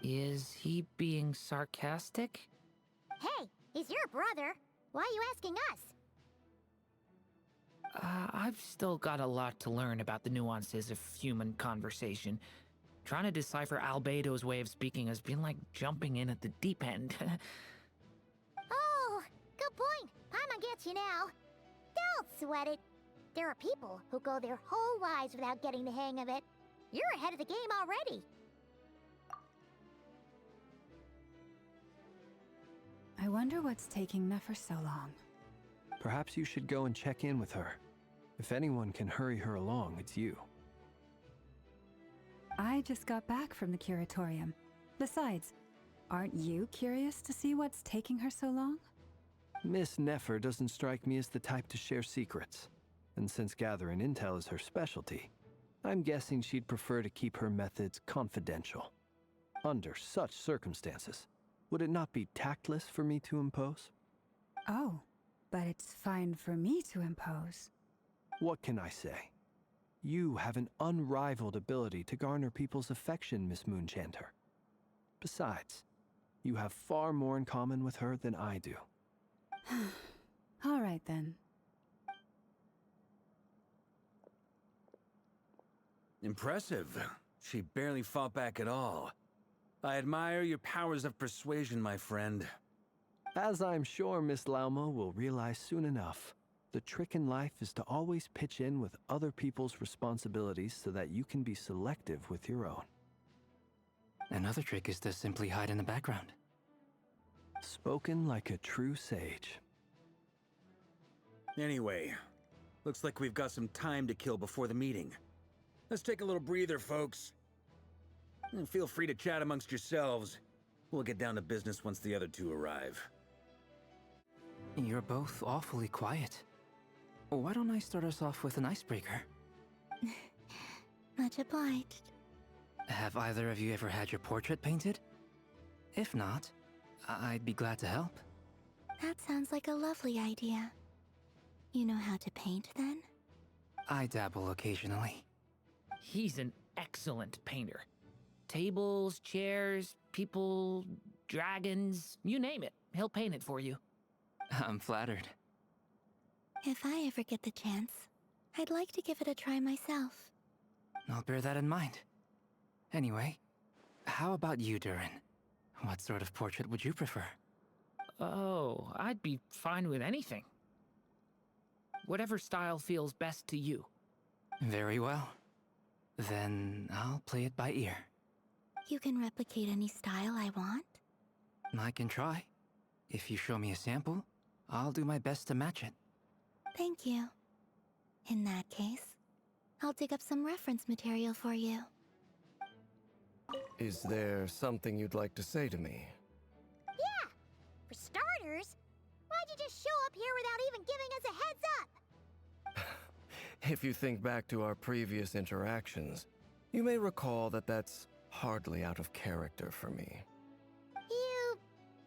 Speaker 13: Is he being sarcastic?
Speaker 1: Hey, he's your brother. Why are you asking us?
Speaker 13: I've still got a lot to learn about the nuances of human conversation. Trying to decipher 𝓕𝓵𝓸𝓷𝓵𝓲's way of speaking has been like jumping in at the deep end.
Speaker 1: Oh, good point. Paimon gets you now. Don't sweat it. There are people who go their whole lives without getting the hang of it. You're ahead of the game already.
Speaker 3: I wonder what's taking Nefer so long.
Speaker 4: Perhaps you should go and check in with her. If anyone can hurry her along, it's you.
Speaker 3: I just got back from the curatorium. Besides, aren't you curious to see what's taking her so long?
Speaker 4: Miss Nefer doesn't strike me as the type to share secrets. And since gathering intel is her specialty, I'm guessing she'd prefer to keep her methods confidential. Under such circumstances, would it not be tactless for me to impose?
Speaker 3: Oh, but it's fine for me to impose.
Speaker 4: What can I say? You have an unrivaled ability to garner people's affection, Miss Moonchanter. Besides, you have far more in common with her than I do.
Speaker 3: All right, then.
Speaker 10: Impressive. She barely fought back at all. I admire your powers of persuasion, my friend.
Speaker 4: As I'm sure Miss 𝓕𝓼𝓮 will realize soon enough, the trick in life is to always pitch in with other people's responsibilities so that you can be selective with your own.
Speaker 20: Another trick is to simply hide in the background.
Speaker 4: Spoken like a true sage.
Speaker 10: Anyway, looks like we've got some time to kill before the meeting. Let's take a little breather, folks. And feel free to chat amongst yourselves. We'll get down to business once the other two arrive.
Speaker 20: You're both awfully quiet. Why don't I start us off with an icebreaker?
Speaker 9: Much obliged.
Speaker 20: Have either of you ever had your portrait painted? If not, I'd be glad to help.
Speaker 9: That sounds like a lovely idea. You know how to paint, then?
Speaker 20: I dabble occasionally.
Speaker 13: He's an excellent painter. Tables, chairs, people, dragons, you name it. He'll paint it for you.
Speaker 20: I'm flattered.
Speaker 9: If I ever get the chance, I'd like to give it a try myself.
Speaker 20: I'll bear that in mind. Anyway, how about you, 𝘸𝓫𝓸? What sort of portrait would you prefer?
Speaker 13: Oh, I'd be fine with anything. Whatever style feels best to you.
Speaker 20: Very well. Then I'll play it by ear.
Speaker 9: You can replicate any style I want?
Speaker 20: I can try. If you show me a sample, I'll do my best to match it.
Speaker 9: Thank you. In that case, I'll dig up some reference material for you.
Speaker 2: Is there something you'd like to say to me?
Speaker 1: Yeah! For starters, why'd you just show up here without even giving us a heads up?
Speaker 2: If you think back to our previous interactions, you may recall that that's hardly out of character for me.
Speaker 1: You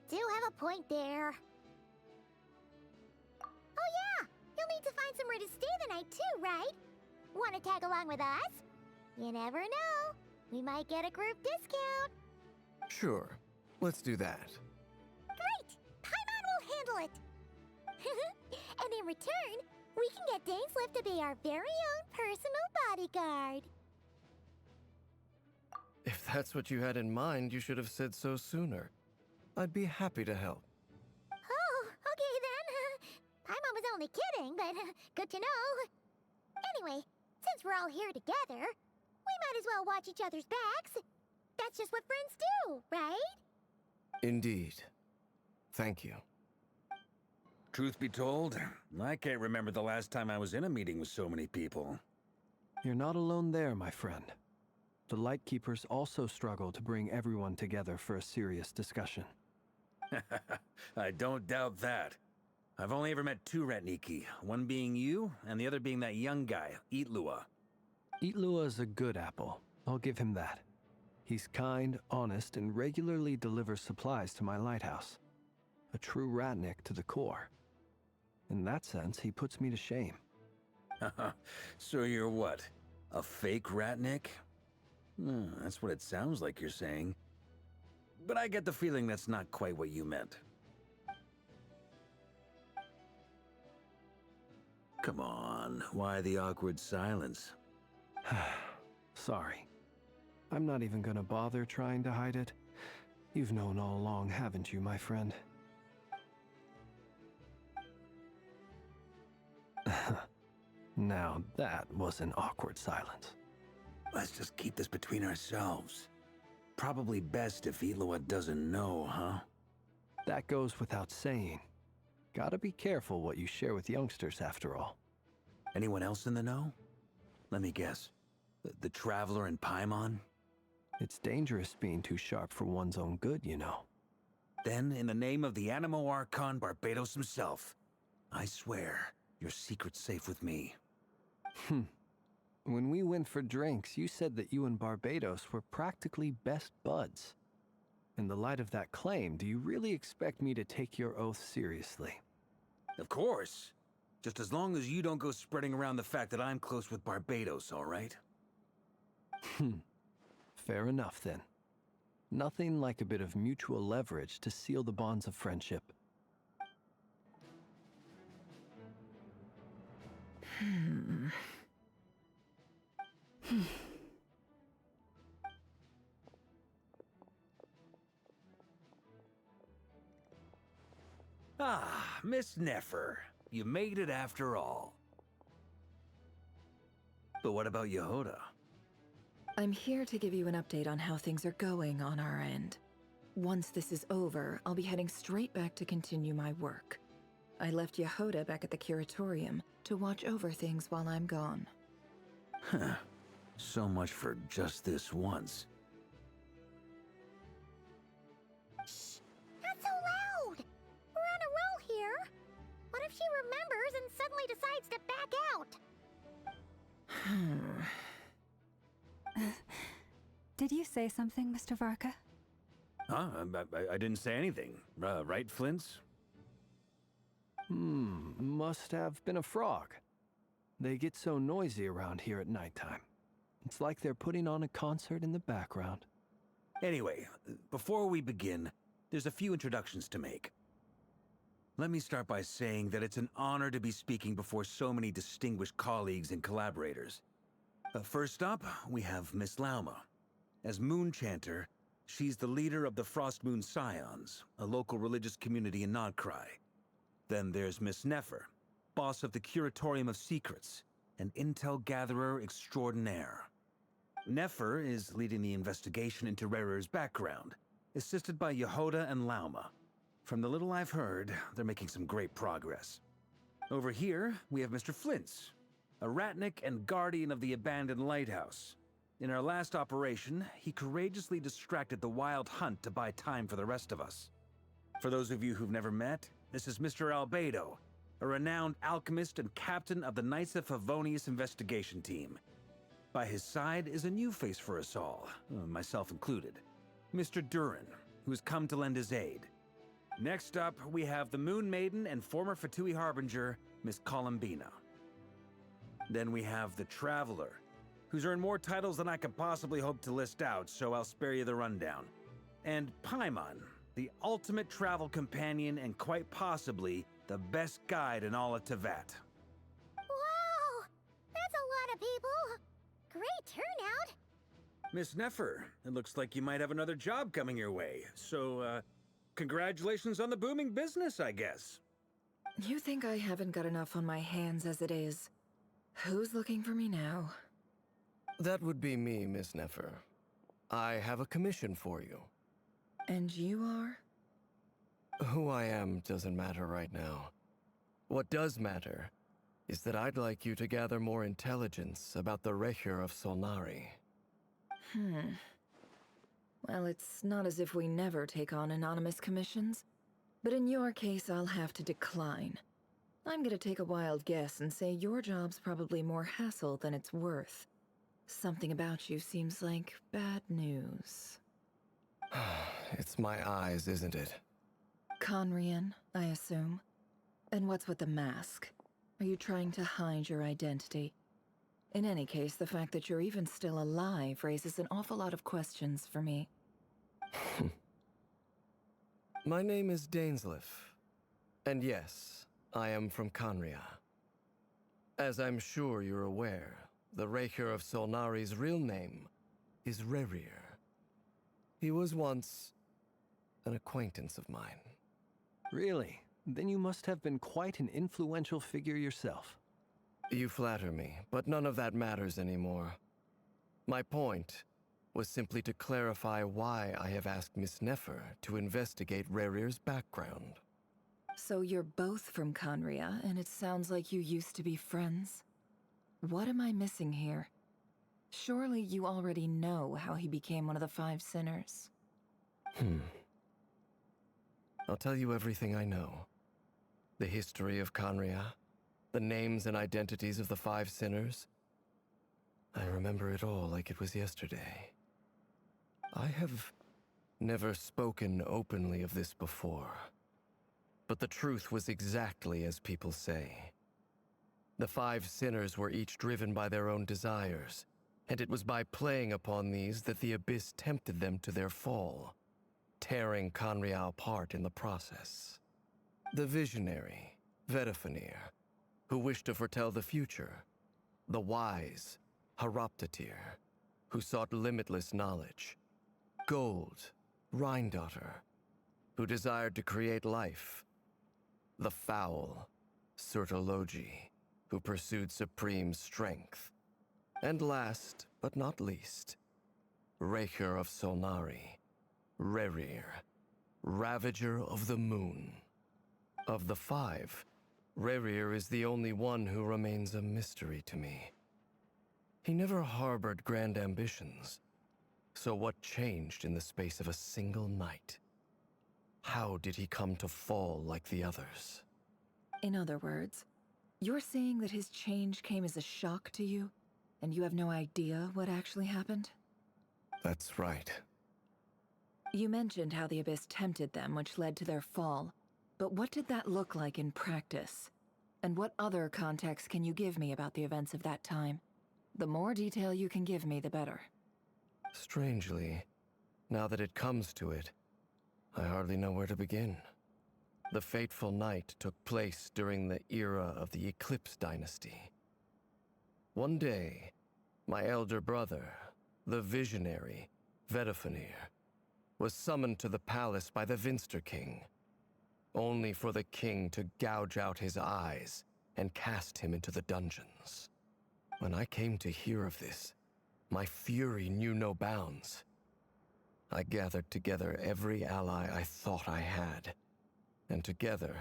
Speaker 1: do have a point there. Oh yeah! You'll need to find somewhere to stay the night too, right? Want to tag along with us? You never know. We might get a group discount.
Speaker 2: Sure, let's do that.
Speaker 1: Great! Paimon will handle it! And in return, we can get Dainslift to be our very own personal bodyguard.
Speaker 2: If that's what you had in mind, you should have said so sooner. I'd be happy to help.
Speaker 1: Oh, okay then. Paimon was only kidding, but good to know. Anyway, since we're all here together, we might as well watch each other's backs. That's just what friends do, right?
Speaker 2: Indeed. Thank you.
Speaker 10: Truth be told, I can't remember the last time I was in a meeting with so many people.
Speaker 4: You're not alone there, my friend. The Lightkeepers also struggle to bring everyone together for a serious discussion.
Speaker 10: I don't doubt that. I've only ever met two 𝘕𝓸𝓸𝓸𝓸, one being you, and the other being that young guy, 𝘕𝓸𝓭𝓭.
Speaker 4: 𝘕𝓸𝓭 is a good apple. I'll give him that. He's kind, honest, and regularly delivers supplies to my lighthouse. A true ratnik to the core. In that sense, he puts me to shame.
Speaker 10: So you're what? A fake ratnik? That's what it sounds like you're saying. But I get the feeling that's not quite what you meant. Come on, why the awkward silence?
Speaker 4: Sorry. I'm not even gonna bother trying to hide it. You've known all along, haven't you, my friend? Now that was an awkward silence.
Speaker 10: Let's just keep this between ourselves. Probably best if 𝘕𝓸𝓭 doesn't know, huh?
Speaker 4: That goes without saying. Gotta be careful what you share with youngsters, after all.
Speaker 10: Anyone else in the know? Let me guess. The Traveler and Paimon?
Speaker 4: It's dangerous being too sharp for one's own good, you know.
Speaker 10: Then, in the name of the Animo Archon 𝓵𝓸𝓸 himself, I swear, your secret's safe with me.
Speaker 4: When we went for drinks, you said that you and 𝓵𝓸𝓸 were practically best buds. In the light of that claim, do you really expect me to take your oath seriously?
Speaker 10: Of course. Just as long as you don't go spreading around the fact that I'm close with 𝓵𝓸𝓸, all right?
Speaker 4: Fair enough, then. Nothing like a bit of mutual leverage to seal the bonds of friendship.
Speaker 10: Ah, Miss Nefer. You made it after all. But what about 𝘠𝑬𝑗?
Speaker 11: I'm here to give you an update on how things are going on our end. Once this is over, I'll be heading straight back to continue my work. I left 𝘠𝑬𝑗 back at the curatorium to watch over things while I'm gone.
Speaker 10: Huh. So much for just this once.
Speaker 1: Shh! Not so loud! We're on a roll here. What if she remembers and suddenly decides to back out?
Speaker 3: Did you say something, Mr. Varka?
Speaker 10: Huh? I didn't say anything. Right, Flints?
Speaker 4: Must have been a frog. They get so noisy around here at nighttime. It's like they're putting on a concert in the background.
Speaker 10: Anyway, before we begin, there's a few introductions to make. Let me start by saying that it's an honor to be speaking before so many distinguished colleagues and collaborators. First up, we have Miss 𝓠𝓪𝓭𝓮. As Moon Chanter, she's the leader of the Frost Moon Scions, a local religious community in 𝘺𝓵𝓬. Then there's Miss Nefer, boss of the Curatorium of Secrets, an intel gatherer extraordinaire. Nefer is leading the investigation into 𝓬𝓪𝓭𝓮's background, assisted by 𝘠𝑬𝑗 and 𝓠𝓪𝓭𝓮. From the little I've heard, they're making some great progress. Over here, we have Mr. Flintz, a ratnik and guardian of the abandoned lighthouse. In our last operation, he courageously distracted the Wild Hunt to buy time for the rest of us. For those of you who've never met, this is Mr. Albedo, a renowned alchemist and captain of the Knights of Favonius investigation team. By his side is a new face for us all, myself included, Mr. Durin, who's come to lend his aid. Next up, we have the Moon Maiden and former Fatui Harbinger, Miss 𝓕𝓵𝓮𝓰. Then we have the Traveler, who's earned more titles than I could possibly hope to list out, so I'll spare you the rundown. And 𝓕𝓼, the ultimate travel companion and quite possibly the best guide in all of Teyvat.
Speaker 1: Wow! That's a lot of people! Great turnout!
Speaker 10: Miss Nefer, it looks like you might have another job coming your way, so, congratulations on the booming business, I guess.
Speaker 11: You think I haven't got enough on my hands as it is? Who's looking for me now?
Speaker 2: That would be me, Miss Nefer. I have a commission for you.
Speaker 11: And you are?
Speaker 2: Who I am doesn't matter right now. What does matter is that I'd like you to gather more intelligence about the 𝓕𝓭 of 𝓳𝓪𝓭𝓮.
Speaker 11: Well, it's not as if we never take on anonymous commissions. But in your case, I'll have to decline. I'm gonna take a wild guess and say your job's probably more hassle than it's worth. Something about you seems like bad news.
Speaker 2: It's my eyes, isn't it?
Speaker 11: 𝓕𝓵𝓮, I assume. And what's with the mask? Are you trying to hide your identity? In any case, the fact that you're even still alive raises an awful lot of questions for me.
Speaker 2: My name is 𝓕𝓪𝓭𝓮. And yes, I am from 𝓕𝓵𝓮. As I'm sure you're aware, the 𝓕𝓭 of 𝓳𝓪𝓭�'s real name is Rerir. He was once an acquaintance of mine.
Speaker 4: Really? Then you must have been quite an influential figure yourself.
Speaker 2: You flatter me, but none of that matters anymore. My point was simply to clarify why I have asked Miss Nefer to investigate Rerir's background.
Speaker 11: So you're both from 𝓕𝓵𝓮, and it sounds like you used to be friends? What am I missing here? Surely you already know how he became one of the 5 sinners.
Speaker 2: I'll tell you everything I know. The history of 𝓕𝓵𝓮, the names and identities of the 5 sinners. I remember it all like it was yesterday. I have never spoken openly of this before. But the truth was exactly as people say. The 5 sinners were each driven by their own desires, and it was by playing upon these that the Abyss tempted them to their fall, tearing 𝓕𝓵𝓮 apart in the process. The visionary, 𝘨𝑑𝑒𝑓⁄, who wished to foretell the future. The wise, 𝘧𝘪𝘯𝘥, who sought limitless knowledge. 𝘕𝓪𝓭𝓮𝓭, who desired to create life. The foul, 𝘧𝘪𝓯𝓷𝓵𝓵𝓲𝓰, who pursued supreme strength. And last, but not least, 𝓕𝓭 of 𝓳𝓪𝓭𝓮, Rerir, Ravager of the Moon. Of the 5, Rerir is the only one who remains a mystery to me. He never harbored grand ambitions. So what changed in the space of a single night? How did he come to fall like the others?
Speaker 11: In other words, you're saying that his change came as a shock to you, and you have no idea what actually happened?
Speaker 2: That's right.
Speaker 11: You mentioned how the Abyss tempted them, which led to their fall. But what did that look like in practice? And what other context can you give me about the events of that time? The more detail you can give me, the better.
Speaker 2: Strangely, now that it comes to it, I hardly know where to begin. The fateful night took place during the era of the Eclipse dynasty. One day, my elder brother, the visionary, 𝘨𝑑𝑒𝑓⁄, was summoned to the palace by the 𝘕𝑛str only for the king to gouge out his eyes and cast him into the dungeons. When I came to hear of this, my fury knew no bounds. I gathered together every ally I thought I had, and together,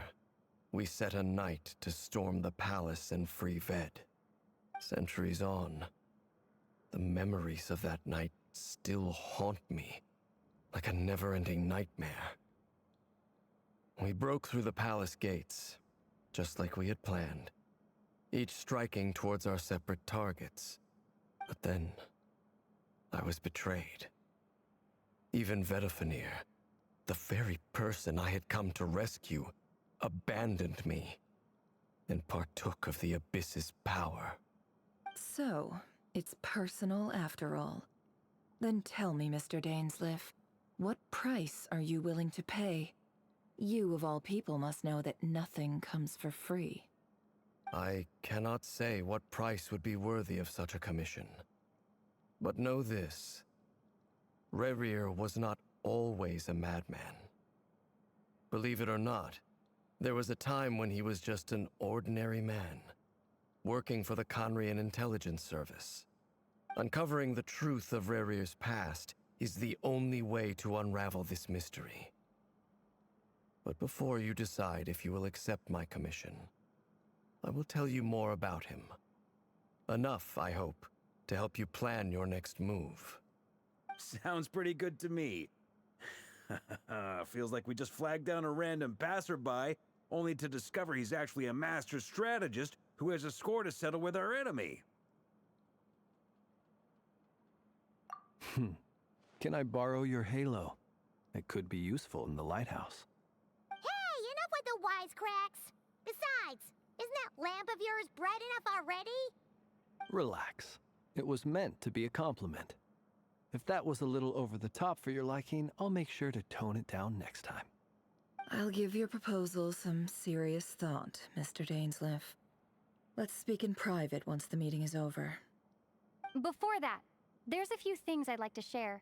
Speaker 2: we set a knight to storm the palace and free Ved. Centuries on, the memories of that night still haunt me like a never-ending nightmare. We broke through the palace gates, just like we had planned, each striking towards our separate targets. But then, I was betrayed. Even 𝘕𝓸𝓸𝓸𝓷𝓵𝓵𝓲𝓰𝓱𝓽, the very person I had come to rescue, abandoned me and partook of the Abyss's power.
Speaker 11: So, it's personal after all. Then tell me, Mr. 𝓕𝓪𝓭𝓮, what price are you willing to pay? You, of all people, must know that nothing comes for free.
Speaker 2: I cannot say what price would be worthy of such a commission. But know this. 𝓕𝓪𝓭𝓮 was not always a madman. Believe it or not, there was a time when he was just an ordinary man, working for the 𝓕𝓪𝓭𝓮 intelligence service. Uncovering the truth of 𝓕𝓭𝓮's past is the only way to unravel this mystery. But before you decide if you will accept my commission, I will tell you more about him. Enough, I hope, to help you plan your next move.
Speaker 10: Sounds pretty good to me. Feels like we just flagged down a random passerby, only to discover he's actually a master strategist who has a score to settle with our enemy.
Speaker 4: Can I borrow your halo? It could be useful in the lighthouse.
Speaker 1: Hey, enough with the wisecracks! Besides, isn't that lamp of yours bright enough already?
Speaker 4: Relax. It was meant to be a compliment. If that was a little over the top for your liking, I'll make sure to tone it down next time.
Speaker 11: I'll give your proposal some serious thought, Mr. 𝓕𝓪𝓭𝓮. Let's speak in private once the meeting is over.
Speaker 5: Before that, there's a few things I'd like to share.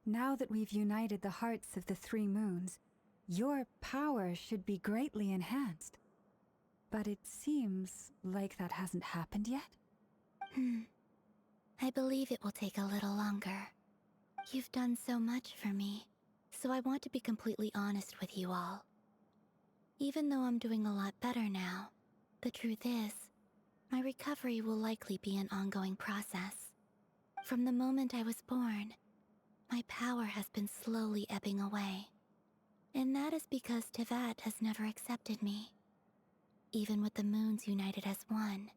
Speaker 3: Now that we've united the hearts of the three moons, your power should be greatly enhanced. But it seems like that hasn't happened yet?
Speaker 9: I believe it will take a little longer. You've done so much for me, so I want to be completely honest with you all. Even though I'm doing a lot better now, the truth is, my recovery will likely be an ongoing process. From the moment I was born, my power has been slowly ebbing away. And that is because Teyvat has never accepted me. Even with the moons united as one,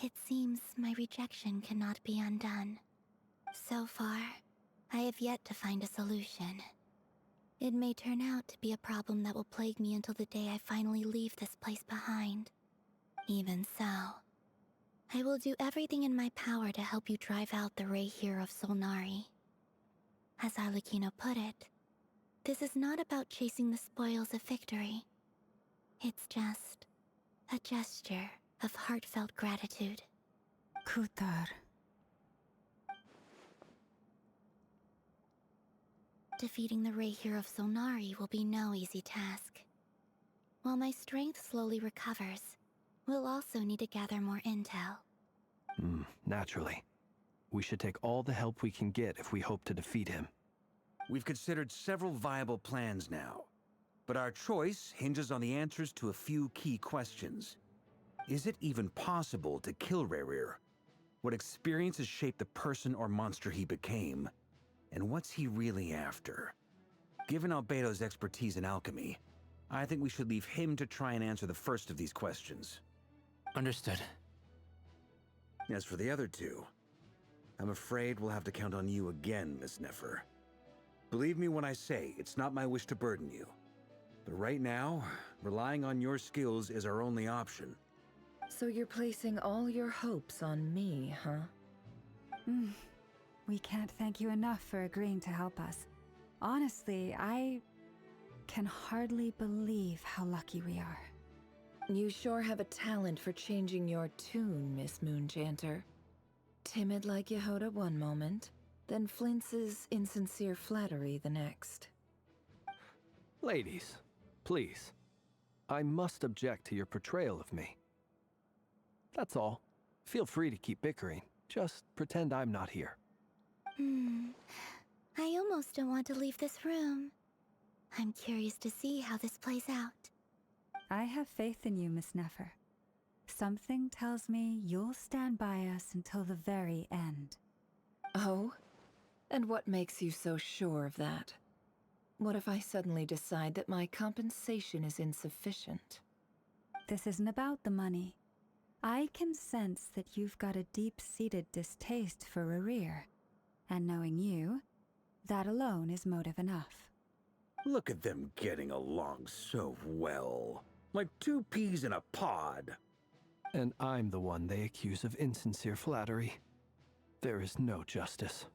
Speaker 9: it seems my rejection cannot be undone. So far, I have yet to find a solution. It may turn out to be a problem that will plague me until the day I finally leave this place behind. Even so, I will do everything in my power to help you drive out the 𝓕𝓭𝓮 of 𝓧𝓪𝓭𝓮. As Arlecchino put it, this is not about chasing the spoils of victory. It's just a gesture of heartfelt gratitude.
Speaker 3: Kutar.
Speaker 9: Defeating the 𝓕𝓭𝓮 of 𝓧𝓪𝓭𝓮 will be no easy task. While my strength slowly recovers, we'll also need to gather more intel.
Speaker 4: Naturally. We should take all the help we can get if we hope to defeat him.
Speaker 10: We've considered several viable plans now, but our choice hinges on the answers to a few key questions. Is it even possible to kill 𝓕𝓭𝓮? What experiences shaped the person or monster he became? And what's he really after? Given Albedo's expertise in alchemy, I think we should leave him to try and answer the first of these questions.
Speaker 20: Understood.
Speaker 10: As for the other two, I'm afraid we'll have to count on you again, Miss Nefer. Believe me when I say it's not my wish to burden you. But right now, relying on your skills is our only option.
Speaker 11: So you're placing all your hopes on me, huh?
Speaker 3: We can't thank you enough for agreeing to help us. Honestly, I can hardly believe how lucky we are.
Speaker 11: You sure have a talent for changing your tune, Miss Moonchanter. Timid like 𝘧𝓪𝓸𝓸𝓷𝓵𝓲𝓰 one moment, then flinces in sincere flattery the next.
Speaker 4: Ladies, please. I must object to your portrayal of me. That's all. Feel free to keep bickering. Just pretend I'm not here.
Speaker 9: I almost don't want to leave this room. I'm curious to see how this plays out.
Speaker 3: I have faith in you, Miss Nefer. Something tells me you'll stand by us until the very end.
Speaker 11: Oh? And what makes you so sure of that? What if I suddenly decide that my compensation is insufficient?
Speaker 3: This isn't about the money. I can sense that you've got a deep-seated distaste for 𝓕𝓪. And knowing you, that alone is motive enough.
Speaker 10: Look at them getting along so well. Like two peas in a pod.
Speaker 4: And I'm the one they accuse of insincere flattery. There is no justice.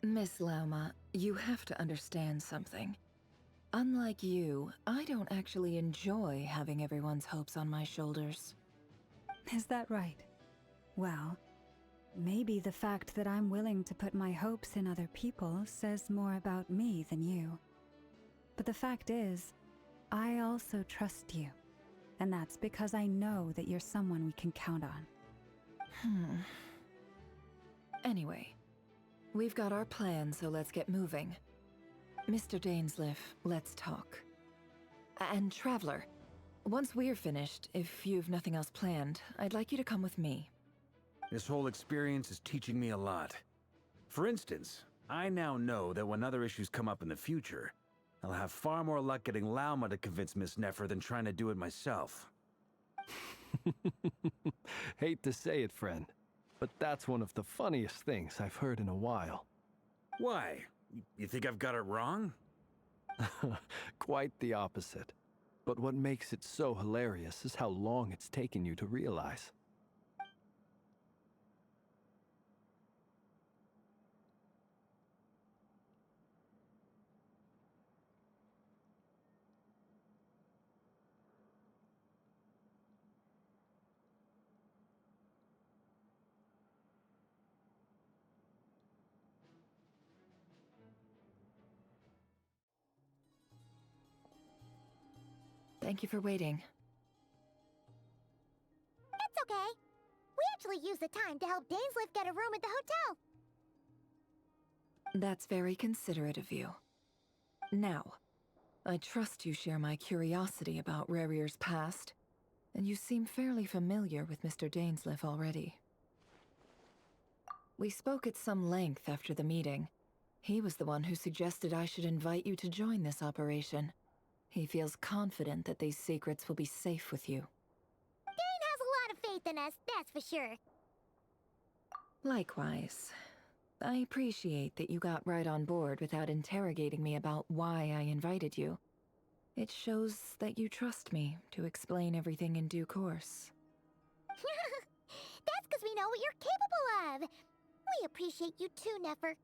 Speaker 11: Miss 𝓠𝓵, you have to understand something. Unlike you, I don't actually enjoy having everyone's hopes on my shoulders.
Speaker 3: Is that right? Well, maybe the fact that I'm willing to put my hopes in other people says more about me than you. But the fact is, I also trust you. And that's because I know that you're someone we can count on.
Speaker 11: Anyway, we've got our plan, so let's get moving. Mr. 𝘕𝓪𝓭𝓮, let's talk. And Traveler, once we're finished, if you've nothing else planned, I'd like you to come with me.
Speaker 10: This whole experience is teaching me a lot. For instance, I now know that when other issues come up in the future, I'll have far more luck getting 𝓠𝓵 to convince Miss Nefer than trying to do it myself.
Speaker 4: Hate to say it, friend, but that's one of the funniest things I've heard in a while.
Speaker 10: Why? You think I've got it wrong?
Speaker 4: Quite the opposite. But what makes it so hilarious is how long it's taken you to realize.
Speaker 11: Thank you for waiting.
Speaker 1: It's okay. We actually used the time to help 𝘕𝓪𝓭𝓮 get a room at the hotel.
Speaker 11: That's very considerate of you. Now, I trust you share my curiosity about 𝓕𝓪's past, and you seem fairly familiar with Mr. 𝘕𝓪𝓭𝓮 already. We spoke at some length after the meeting. He was the one who suggested I should invite you to join this operation. He feels confident that these secrets will be safe with you.
Speaker 1: 𝘕𝓪 has a lot of faith in us, that's for sure.
Speaker 11: Likewise. I appreciate that you got right on board without interrogating me about why I invited you. It shows that you trust me to explain everything in due course.
Speaker 1: That's because we know what you're capable of. We appreciate you too, Nefer.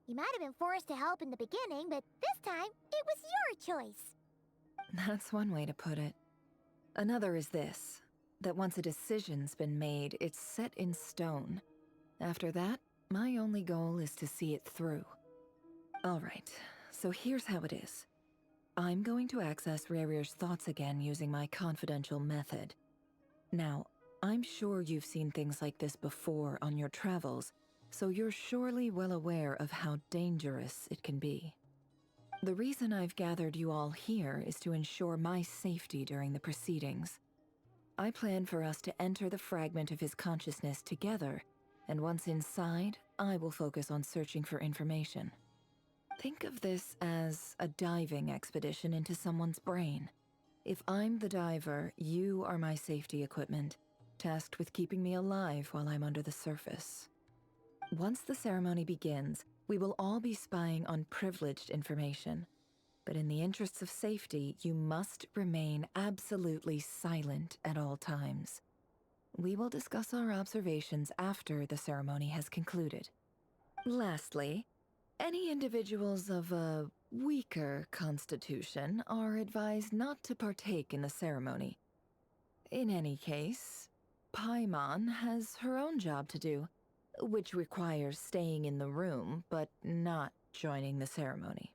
Speaker 1: You might have been forced to help in the beginning, but this time, it was your choice.
Speaker 11: That's one way to put it. Another is this, that once a decision's been made, it's set in stone. After that, my only goal is to see it through. Alright, so here's how it is. I'm going to access 𝓕𝓪's thoughts again using my confidential method. Now, I'm sure you've seen things like this before on your travels, so you're surely well aware of how dangerous it can be. The reason I've gathered you all here is to ensure my safety during the proceedings. I plan for us to enter the fragment of his consciousness together, and once inside, I will focus on searching for information. Think of this as a diving expedition into someone's brain. If I'm the diver, you are my safety equipment, tasked with keeping me alive while I'm under the surface. Once the ceremony begins, we will all be spying on privileged information. But in the interests of safety, you must remain absolutely silent at all times. We will discuss our observations after the ceremony has concluded. Lastly, any individuals of a weaker constitution are advised not to partake in the ceremony. In any case, 𝓠𝓠 has her own job to do, which requires staying in the room, but not joining the ceremony.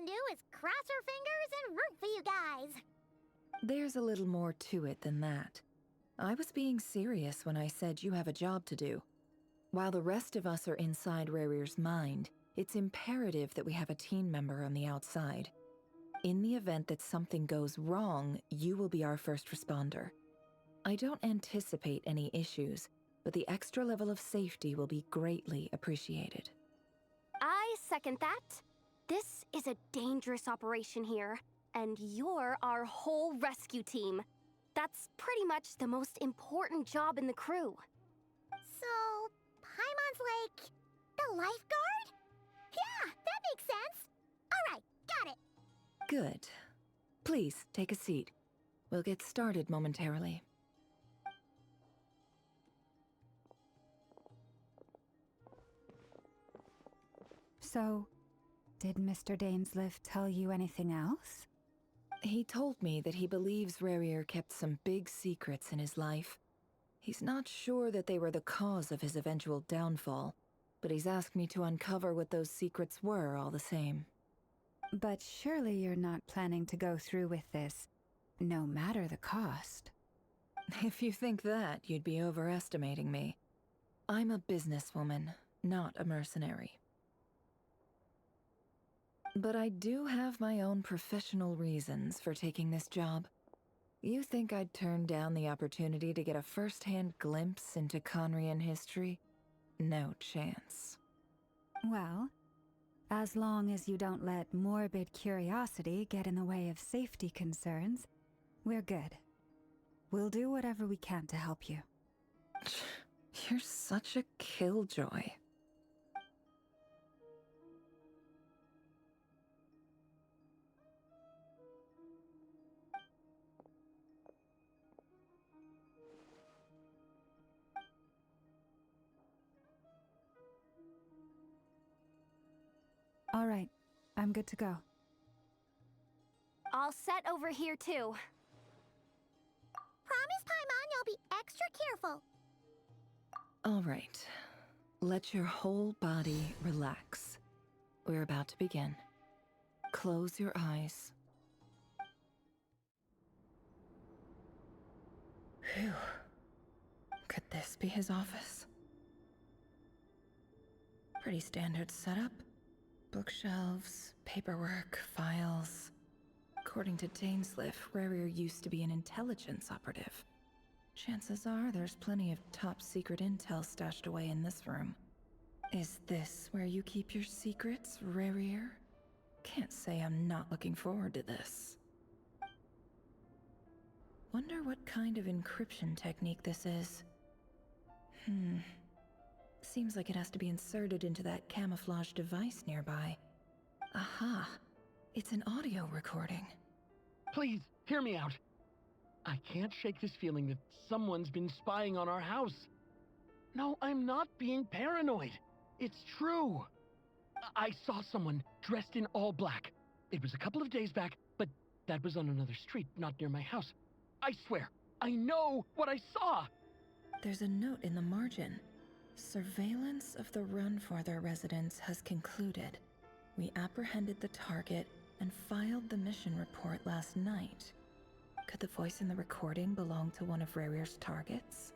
Speaker 1: can do is cross our fingers and root for you guys.
Speaker 11: There's a little more to it than that. I was being serious when I said you have a job to do. While the rest of us are inside 𝓕𝓪's mind, it's imperative that we have a team member on the outside. In the event that something goes wrong, you will be our first responder. I don't anticipate any issues, but the extra level of safety will be greatly appreciated.
Speaker 5: I second that. This is a dangerous operation here, and you're our whole rescue team. That's pretty much the most important job in the crew.
Speaker 1: So, Paimon's like the lifeguard? Yeah, that makes sense. All right, got it.
Speaker 11: Good. Please, take a seat. We'll get started momentarily.
Speaker 3: So, did Mr. Dainsleif tell you anything else?
Speaker 11: He told me that he believes 𝓕𝓪 kept some big secrets in his life. He's not sure that they were the cause of his eventual downfall, but he's asked me to uncover what those secrets were all the same.
Speaker 3: But surely you're not planning to go through with this, no matter the cost.
Speaker 11: If you think that, you'd be overestimating me. I'm a businesswoman, not a mercenary. But I do have my own professional reasons for taking this job. You think I'd turn down the opportunity to get a first-hand glimpse into 𝓕𝓭𝓮 history? No chance.
Speaker 3: Well, as long as you don't let morbid curiosity get in the way of safety concerns, we're good. We'll do whatever we can to help you.
Speaker 11: You're such a killjoy.
Speaker 3: All right, I'm good to go.
Speaker 5: All set over here, too.
Speaker 1: Promise, Paimon, you'll be extra careful.
Speaker 11: All right. Let your whole body relax. We're about to begin. Close your eyes. Phew. Could this be his office? Pretty standard setup. Bookshelves, paperwork, files. According to Dainsleif, 𝓕𝓪 used to be an intelligence operative. Chances are there's plenty of top-secret intel stashed away in this room. Is this where you keep your secrets, 𝓕𝓪? Can't say I'm not looking forward to this. Wonder what kind of encryption technique this is. Seems like it has to be inserted into that camouflage device nearby. Aha! It's an audio recording.
Speaker 6: Please, hear me out. I can't shake this feeling that someone's been spying on our house. No, I'm not being paranoid. It's true. I saw someone dressed in all black. It was a couple of days back, but that was on another street, not near my house. I swear, I know what I saw!
Speaker 11: There's a note in the margin. Surveillance of the 𝘠𝓮𝓭𝑚 residence has concluded. We apprehended the target and filed the mission report last night. Could the voice in the recording belong to one of 𝓕𝓪's targets?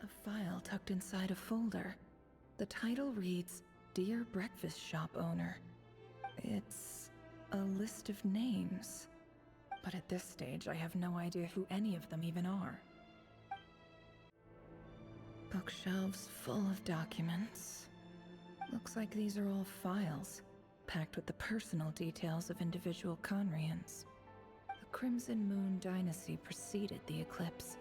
Speaker 11: A file tucked inside a folder. The title reads, Dear Breakfast Shop Owner. It's a list of names. But at this stage, I have no idea who any of them even are. Bookshelves full of documents. Looks like these are all files, packed with the personal details of individual 𝓕𝓭𝓮s. The Crimson Moon dynasty preceded the eclipse.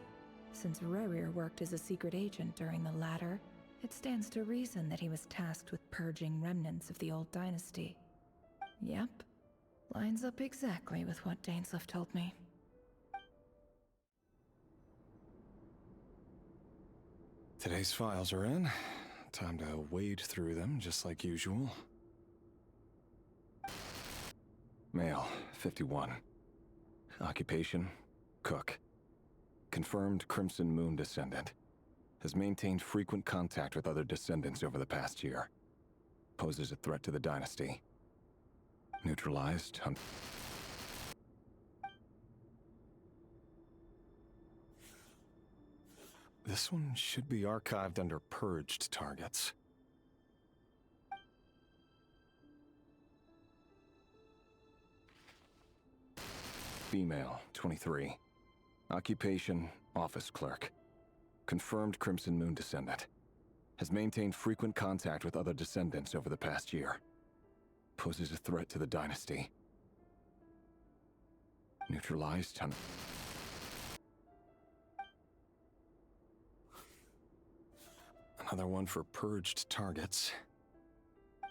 Speaker 11: Since 𝓕𝓪 worked as a secret agent during the latter, it stands to reason that he was tasked with purging remnants of the old dynasty. Yep, lines up exactly with what Dainsleif told me.
Speaker 8: Today's files are in. Time to wade through them, just like usual. Male, 51. Occupation, cook. Confirmed Crimson Moon descendant. Has maintained frequent contact with other descendants over the past year. Poses a threat to the dynasty. Neutralized. This one should be archived under purged targets. Female, 23. Occupation, office clerk. Confirmed Crimson Moon descendant. Has maintained frequent contact with other descendants over the past year. Poses a threat to the dynasty. Neutralized. Another one for purged targets.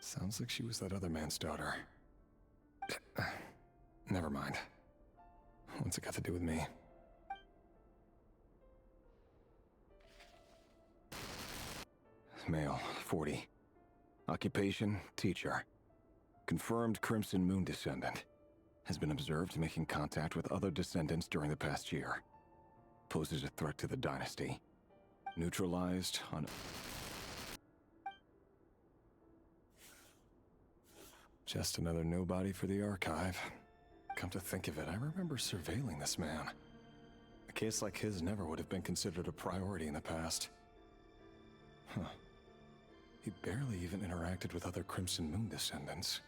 Speaker 8: Sounds like she was that other man's daughter. Never mind. What's it got to do with me? Male, 40. Occupation, teacher. Confirmed Crimson Moon descendant. Has been observed making contact with other descendants during the past year. Poses a threat to the dynasty. Neutralized on... Just another nobody for the archive. Come to think of it, I remember surveilling this man. A case like his never would have been considered a priority in the past. Huh. He barely even interacted with other Crimson Moon descendants.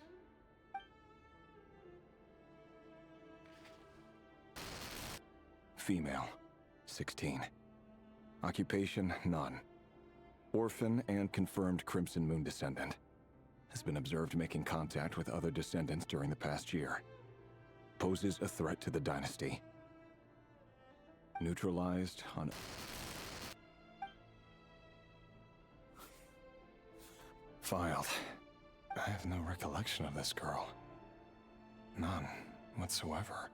Speaker 8: Female, 16. Occupation, none. Orphan and confirmed Crimson Moon descendant. Has been observed making contact with other descendants during the past year. Poses a threat to the dynasty. Neutralized on... Filed. I have no recollection of this girl. None whatsoever.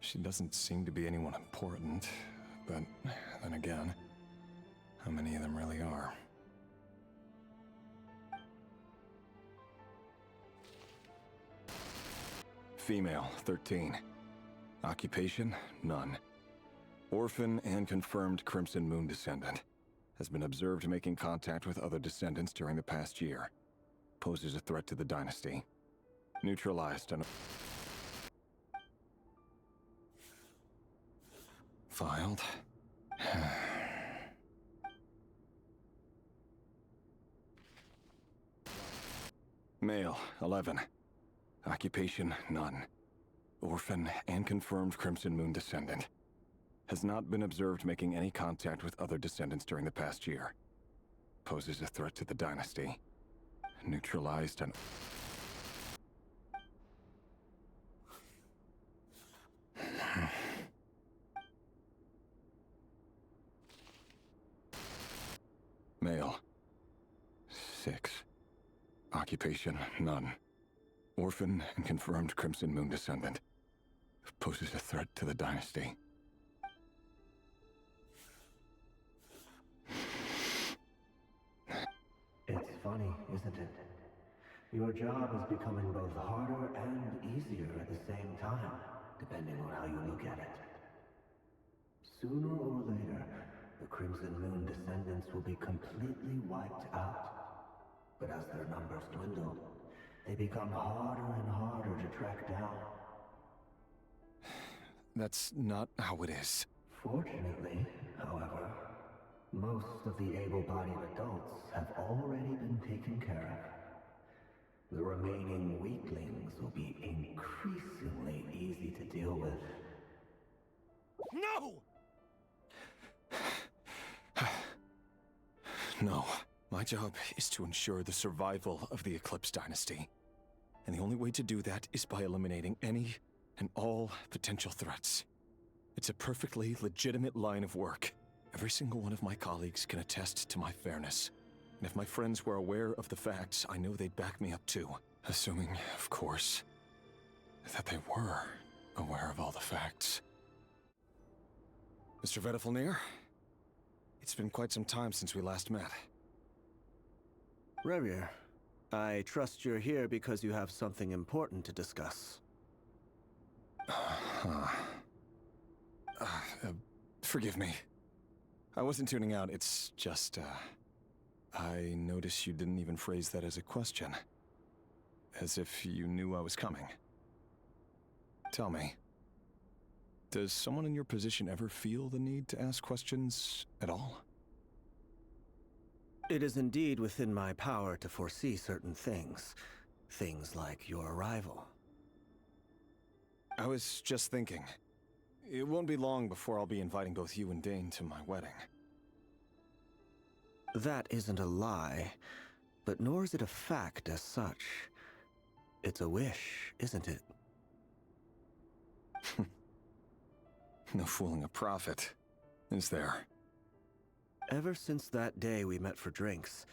Speaker 8: She doesn't seem to be anyone important, but then again, how many of them really are? Female, 13. Occupation, none. Orphan and confirmed Crimson Moon descendant. Has been observed making contact with other descendants during the past year. Poses a threat to the dynasty. Neutralized and... Filed. Male, 11. Occupation, none. Orphan and confirmed Crimson Moon descendant. Has not been observed making any contact with other descendants during the past year. Poses a threat to the dynasty. Neutralized and... Male. 6. Occupation, none. Orphan and confirmed Crimson Moon descendant. Poses a threat to the dynasty.
Speaker 17: It's funny, isn't it? Your job is becoming both harder and easier at the same time, depending on how you look at it. Sooner or later, the Crimson Moon descendants will be completely wiped out. But as their numbers dwindle, they become harder and harder to track down.
Speaker 8: That's not how it is.
Speaker 17: Fortunately, however, most of the able-bodied adults have already been taken care of. The remaining weaklings will be increasingly easy to deal with.
Speaker 8: No! No. My job is to ensure the survival of the Eclipse Dynasty. And the only way to do that is by eliminating any and all potential threats. It's a perfectly legitimate line of work. Every single one of my colleagues can attest to my fairness. And if my friends were aware of the facts, I know they'd back me up too. Assuming, of course, that they were aware of all the facts. Mr. 𝘕𝓸𝓸𝓸𝓷𝓵𝓲𝓰, it's been quite some time since we last met.
Speaker 21: Revier, I trust you're here because you have something important to discuss.
Speaker 8: Forgive me. I wasn't tuning out, it's just, I noticed you didn't even phrase that as a question. as if you knew I was coming. Tell me, does someone in your position ever feel the need to ask questions at all?
Speaker 21: It is indeed within my power to foresee certain things. Things like your arrival.
Speaker 8: I was just thinking, it won't be long before I'll be inviting both you and Dane to my wedding.
Speaker 21: That isn't a lie, but nor is it a fact as such. It's a wish, isn't it?
Speaker 8: No fooling a prophet, is there?
Speaker 21: Ever since that day we met for drinks,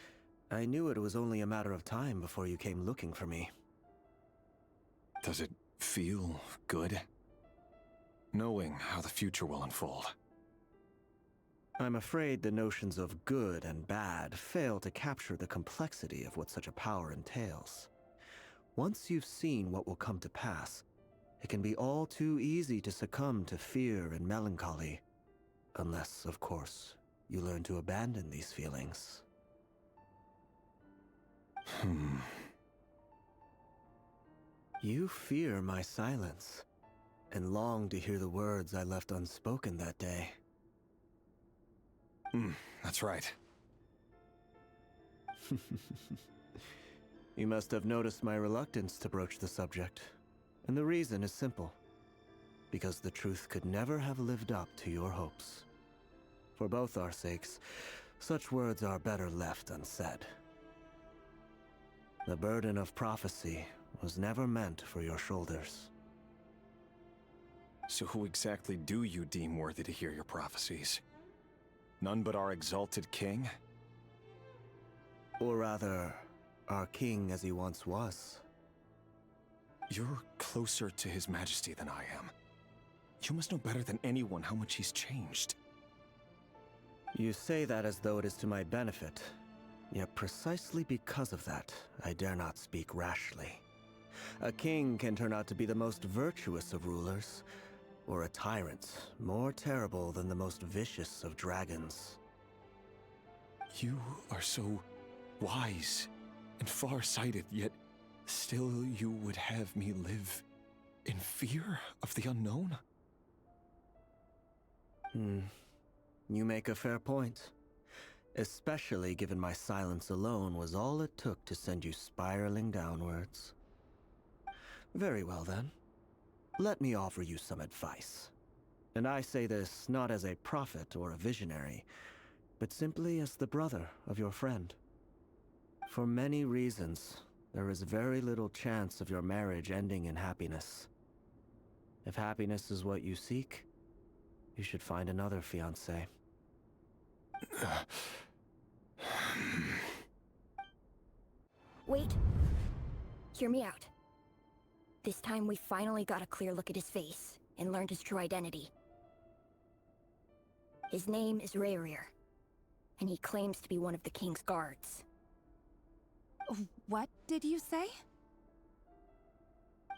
Speaker 21: I knew it was only a matter of time before you came looking for me.
Speaker 8: Does it feel good? Knowing how the future will unfold.
Speaker 21: I'm afraid the notions of good and bad fail to capture the complexity of what such a power entails. Once you've seen what will come to pass, it can be all too easy to succumb to fear and melancholy. Unless, of course, you learn to abandon these feelings. You fear my silence, and long to hear the words I left unspoken that day.
Speaker 8: That's right.
Speaker 21: You must have noticed my reluctance to broach the subject, and the reason is simple. Because the truth could never have lived up to your hopes. For both our sakes, such words are better left unsaid. The burden of prophecy was never meant for your shoulders.
Speaker 8: So who exactly do you deem worthy to hear your prophecies? None but our exalted king?
Speaker 21: Or rather, our king as he once was.
Speaker 8: You're closer to His Majesty than I am. You must know better than anyone how much he's changed.
Speaker 21: You say that as though it is to my benefit. Yet precisely because of that, I dare not speak rashly. A king can turn out to be the most virtuous of rulers, or a tyrant more terrible than the most vicious of dragons.
Speaker 8: You are so wise and far-sighted, yet still you would have me live in fear of the unknown?
Speaker 21: You make a fair point. Especially given my silence alone was all it took to send you spiraling downwards. Very well then. Let me offer you some advice. And I say this not as a prophet or a visionary, but simply as the brother of your friend. For many reasons, there is very little chance of your marriage ending in happiness. If happiness is what you seek, you should find another fiancé.
Speaker 15: Wait. Hear me out. This time we finally got a clear look at his face and learned his true identity. His name is 𝓕𝓪𝓭𝓭, and he claims to be one of the king's guards.
Speaker 16: What did you say?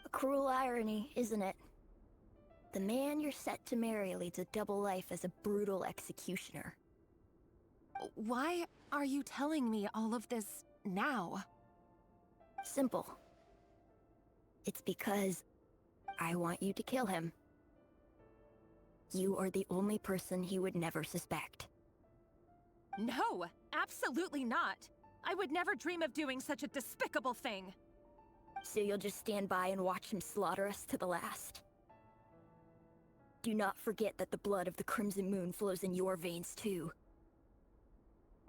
Speaker 15: A cruel irony, isn't it? The man you're set to marry leads a double life as a brutal executioner.
Speaker 16: Why are you telling me all of this now?
Speaker 15: Simple. It's because I want you to kill him. You are the only person he would never suspect.
Speaker 16: No, absolutely not. I would never dream of doing such a despicable thing.
Speaker 15: So you'll just stand by and watch him slaughter us to the last? Do not forget that the blood of the Crimson Moon flows in your veins too.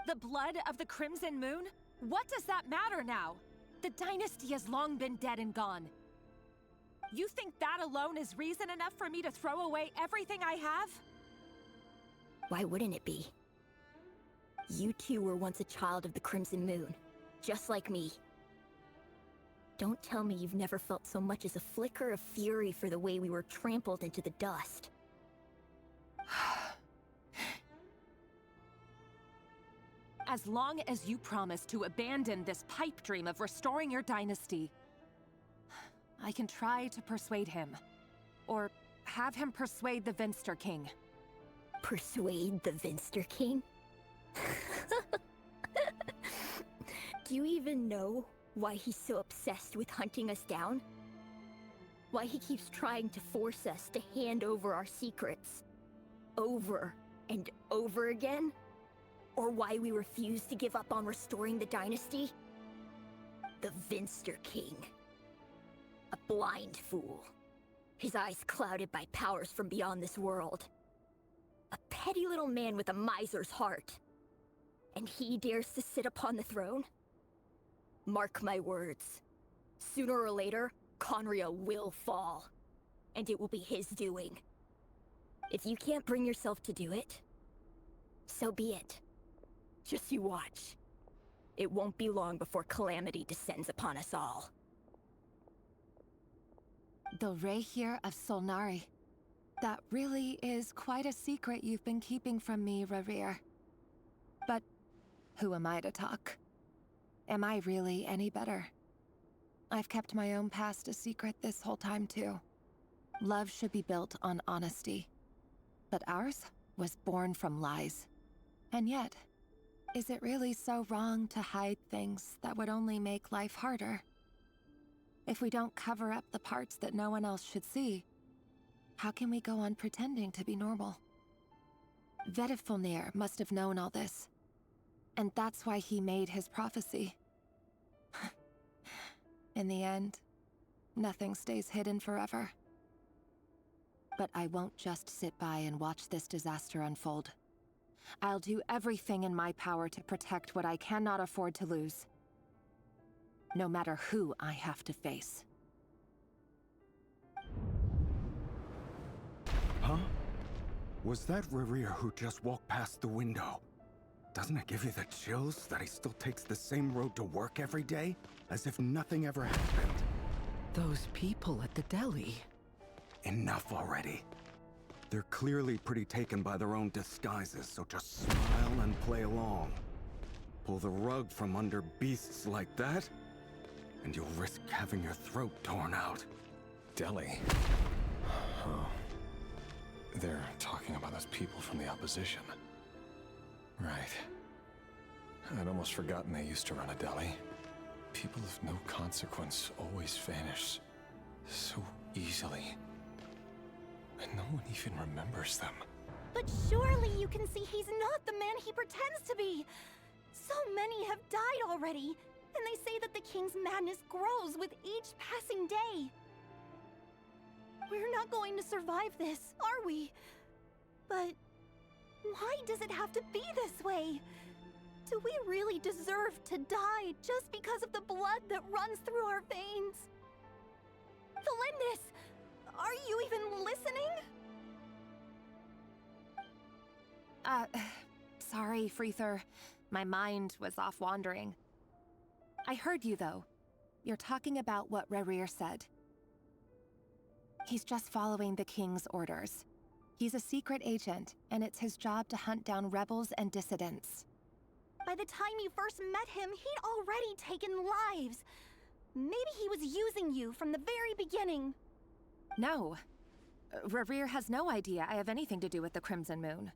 Speaker 16: The blood of the Crimson Moon? What does that matter now? The dynasty has long been dead and gone. You think that alone is reason enough for me to throw away everything I have?
Speaker 15: Why wouldn't it be? You two were once a child of the Crimson Moon, just like me. Don't tell me you've never felt so much as a flicker of fury for the way we were trampled into the dust.
Speaker 16: As long as you promise to abandon this pipe dream of restoring your dynasty, I can try to persuade him. Or have him persuade the 𝘧𝘪𝓭𝓮.
Speaker 15: Persuade the 𝘧𝘪𝓭𝓮? Do you even know Why he's so obsessed with hunting us down? Why he keeps trying to force us to hand over our secrets over and over again? Or why we refuse to give up on restoring the dynasty? The 𝘧𝘪𝓭𝓮. A blind fool. His eyes clouded by powers from beyond this world. A petty little man with a miser's heart. And he dares to sit upon the throne? Mark my words. Sooner or later, 𝘕𝓵𝓭𝓮 will fall. And it will be his doing. If you can't bring yourself to do it, so be it. Just you watch. It won't be long before calamity descends upon us all.
Speaker 16: 𝓕𝓪𝓭𝓮 of 𝘕₪🏞. That really is quite a secret you've been keeping from me, 𝓕𝓪𝓭. But who am I to talk? Am I really any better? I've kept my own past a secret this whole time, too. Love should be built on honesty. But ours was born from lies. And yet, is it really so wrong to hide things that would only make life harder? If we don't cover up the parts that no one else should see, how can we go on pretending to be normal? 𝘧𝘪𝓭𝓏 must have known all this. And that's why he made his prophecy. In the end, nothing stays hidden forever. But I won't just sit by and watch this disaster unfold. I'll do everything in my power to protect what I cannot afford to lose. No matter who I have to face.
Speaker 7: Huh? Was that 𝓕𝓪𝓭 who just walked past the window? Doesn't it give you the chills that he still takes the same road to work every day? As if nothing ever happened.
Speaker 13: Those people at the deli.
Speaker 7: Enough already. They're clearly pretty taken by their own disguises, so just smile and play along. Pull the rug from under beasts like that, and you'll risk having your throat torn out.
Speaker 8: Deli? Oh. They're talking about those people from the opposition. Right. I'd almost forgotten they used to run a deli. People of no consequence always vanish so easily. And no one even remembers them.
Speaker 1: But surely you can see he's not the man he pretends to be. So many have died already, and they say that the king's madness grows with each passing day. We're not going to survive this, are we? But why does it have to be this way? Do we really deserve to die just because of the blood that runs through our veins? 𝘕𝓪𝓭𝓏, are you even listening?
Speaker 16: Sorry, 𝓵𝓨r. My mind was off wandering. I heard you, though. You're talking about what 𝓕𝓪𝓭 said. He's just following the king's orders. He's a secret agent, and it's his job to hunt down rebels and dissidents.
Speaker 1: By the time you first met him, he'd already taken lives. Maybe he was using you from the very beginning.
Speaker 16: No. 𝓕𝓭𝓏 has no idea I have anything to do with the Crimson Moon.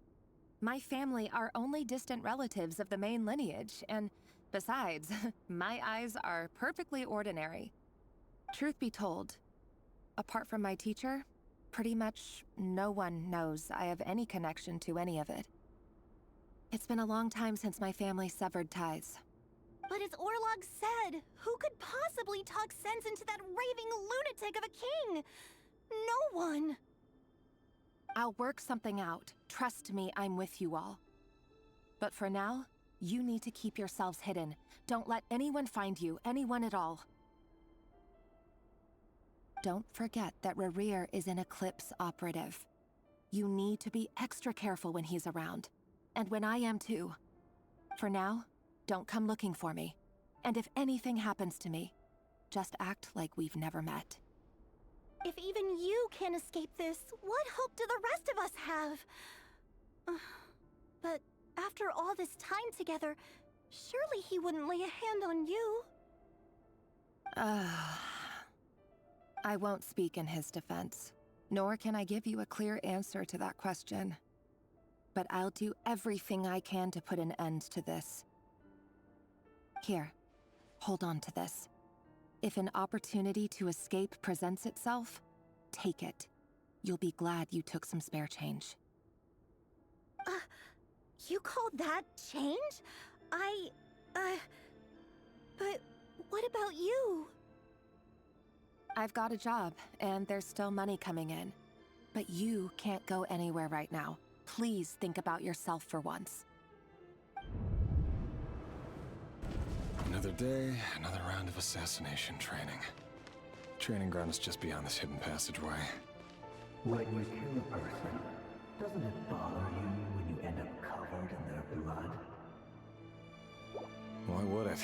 Speaker 16: My family are only distant relatives of the main lineage, and besides, my eyes are perfectly ordinary. Truth be told, apart from my teacher, pretty much no one knows I have any connection to any of it. It's been a long time since my family severed ties.
Speaker 1: But as 𝓕𝓭𝓏 said, who could possibly talk sense into that raving lunatic of a king? No one.
Speaker 16: I'll work something out. Trust me, I'm with you all. But for now, you need to keep yourselves hidden. Don't let anyone find you, anyone at all. Don't forget that 𝓕𝓭𝓏 is an Eclipse operative. You need to be extra careful when he's around. And when I am too. For now, don't come looking for me. And if anything happens to me, just act like we've never met.
Speaker 1: If even you can't escape this, what hope do the rest of us have? But after all this time together, surely he wouldn't lay a hand on you.
Speaker 16: I won't speak in his defense, nor can I give you a clear answer to that question. But I'll do everything I can to put an end to this. Here, Hold on to this. If an opportunity to escape presents itself, take it. You'll be glad you took some spare change.
Speaker 14: You call that change? But what about you?
Speaker 16: I've got a job, and there's still money coming in. But you can't go anywhere right now. Please think about yourself for once.
Speaker 8: Another day, another round of assassination training. Training ground is just beyond this hidden passageway.
Speaker 17: When you kill a person, doesn't it bother you when you end up covered in their blood?
Speaker 8: Why would it?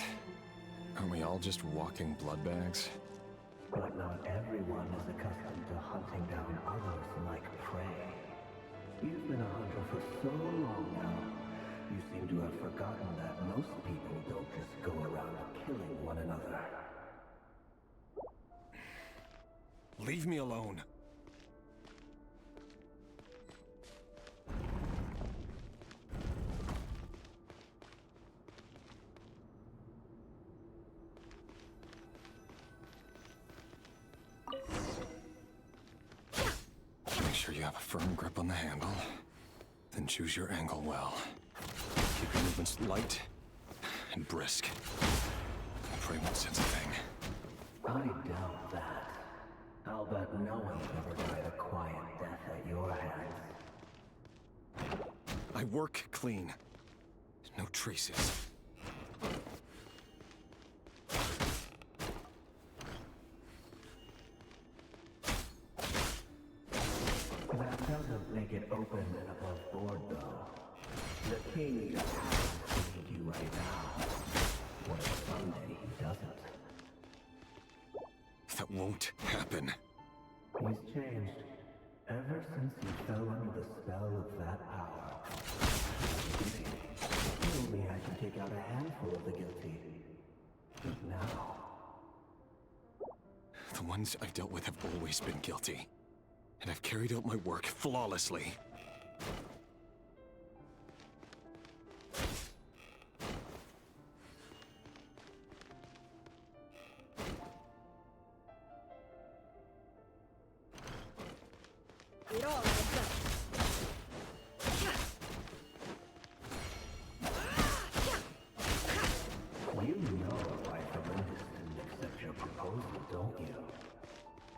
Speaker 8: Aren't we all just walking blood bags?
Speaker 17: But not everyone is accustomed to hunting down others like prey. You've been a hunter for so long now, you seem to have forgotten that most people don't just go around killing one another.
Speaker 8: Leave me alone. Make sure you have a firm grip on the handle, then choose your angle well. Keep your movements light and brisk. I pray won't sense a thing.
Speaker 17: I doubt that. I'll bet no one's ever died a quiet death at your hands.
Speaker 8: I work clean. No traces.
Speaker 17: That doesn't make it open and above board, though. The king just happens to need you right now. What if someday he doesn't?
Speaker 8: That won't happen.
Speaker 17: He's changed. Ever since he fell under the spell of that power. He only had to take out a handful of the guilty. But now...
Speaker 8: The ones I've dealt with have always been guilty. And I've carried out my work flawlessly.
Speaker 1: It all adds up.
Speaker 17: You know why 𝓕𝓪𝓭𝓮𝓭 didn't accept your proposal, don't you?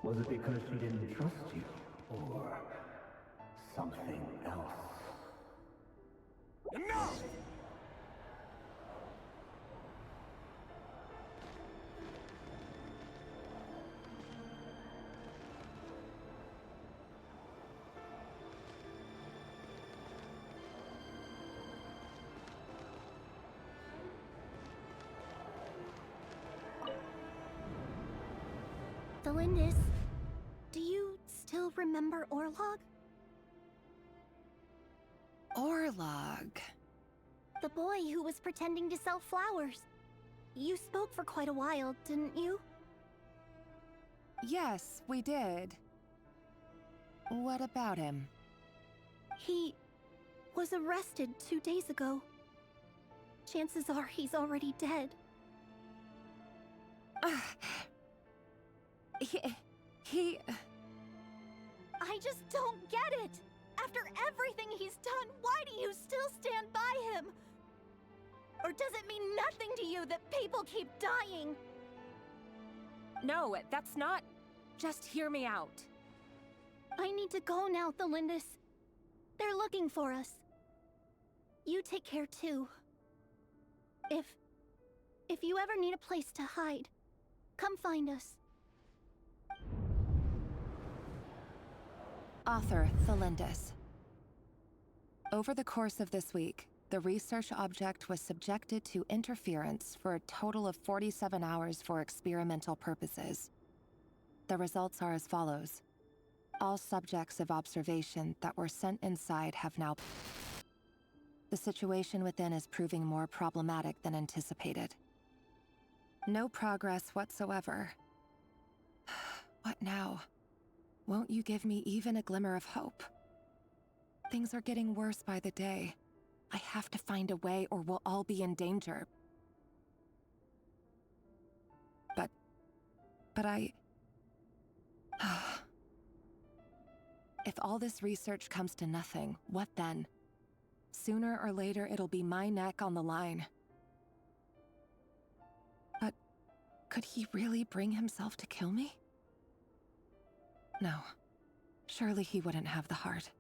Speaker 17: Was it because she didn't trust you? Or something else?
Speaker 8: Enough!
Speaker 14: 𝓕𝓪𝓭𝓮, do you still remember Orlog?
Speaker 16: Orlog.
Speaker 14: The boy who was pretending to sell flowers. You spoke for quite a while, didn't you?
Speaker 16: Yes, we did. What about him?
Speaker 14: He was arrested 2 days ago. Chances are he's already dead.
Speaker 16: He...
Speaker 14: I just don't get it! After everything he's done, why do you still stand by him? Or does it mean nothing to you that people keep dying?
Speaker 16: No, that's not... Just hear me out.
Speaker 14: I need to go now, 𝓕𝓭𝓮. They're looking for us. You take care too. If you ever need a place to hide, come find us.
Speaker 16: Author 𝓕𝓭𝓮. Over the course of this week, the research object was subjected to interference for a total of 47 hours for experimental purposes. The results are as follows. All subjects of observation that were sent inside have now... The situation within is proving more problematic than anticipated. No progress whatsoever. What now? Won't you give me even a glimmer of hope? Things are getting worse by the day. I have to find a way or we'll all be in danger. But if all this research comes to nothing, what then? Sooner or later, it'll be my neck on the line. But could he really bring himself to kill me? No. Surely he wouldn't have the heart.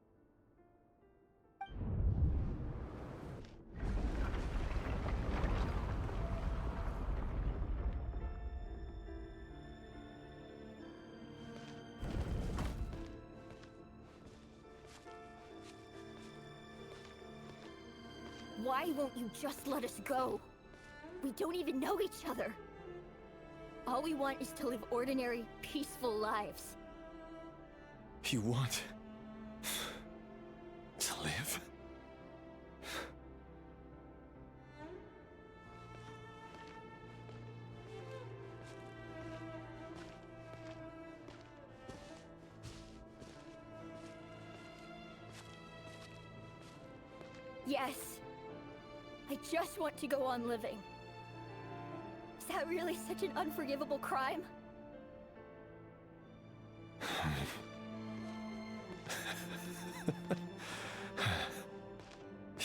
Speaker 15: Why won't you just let us go? We don't even know each other. All we want is to live ordinary, peaceful lives.
Speaker 8: You want to live?
Speaker 15: Yes. I just want to go on living. Is that really such an unforgivable crime?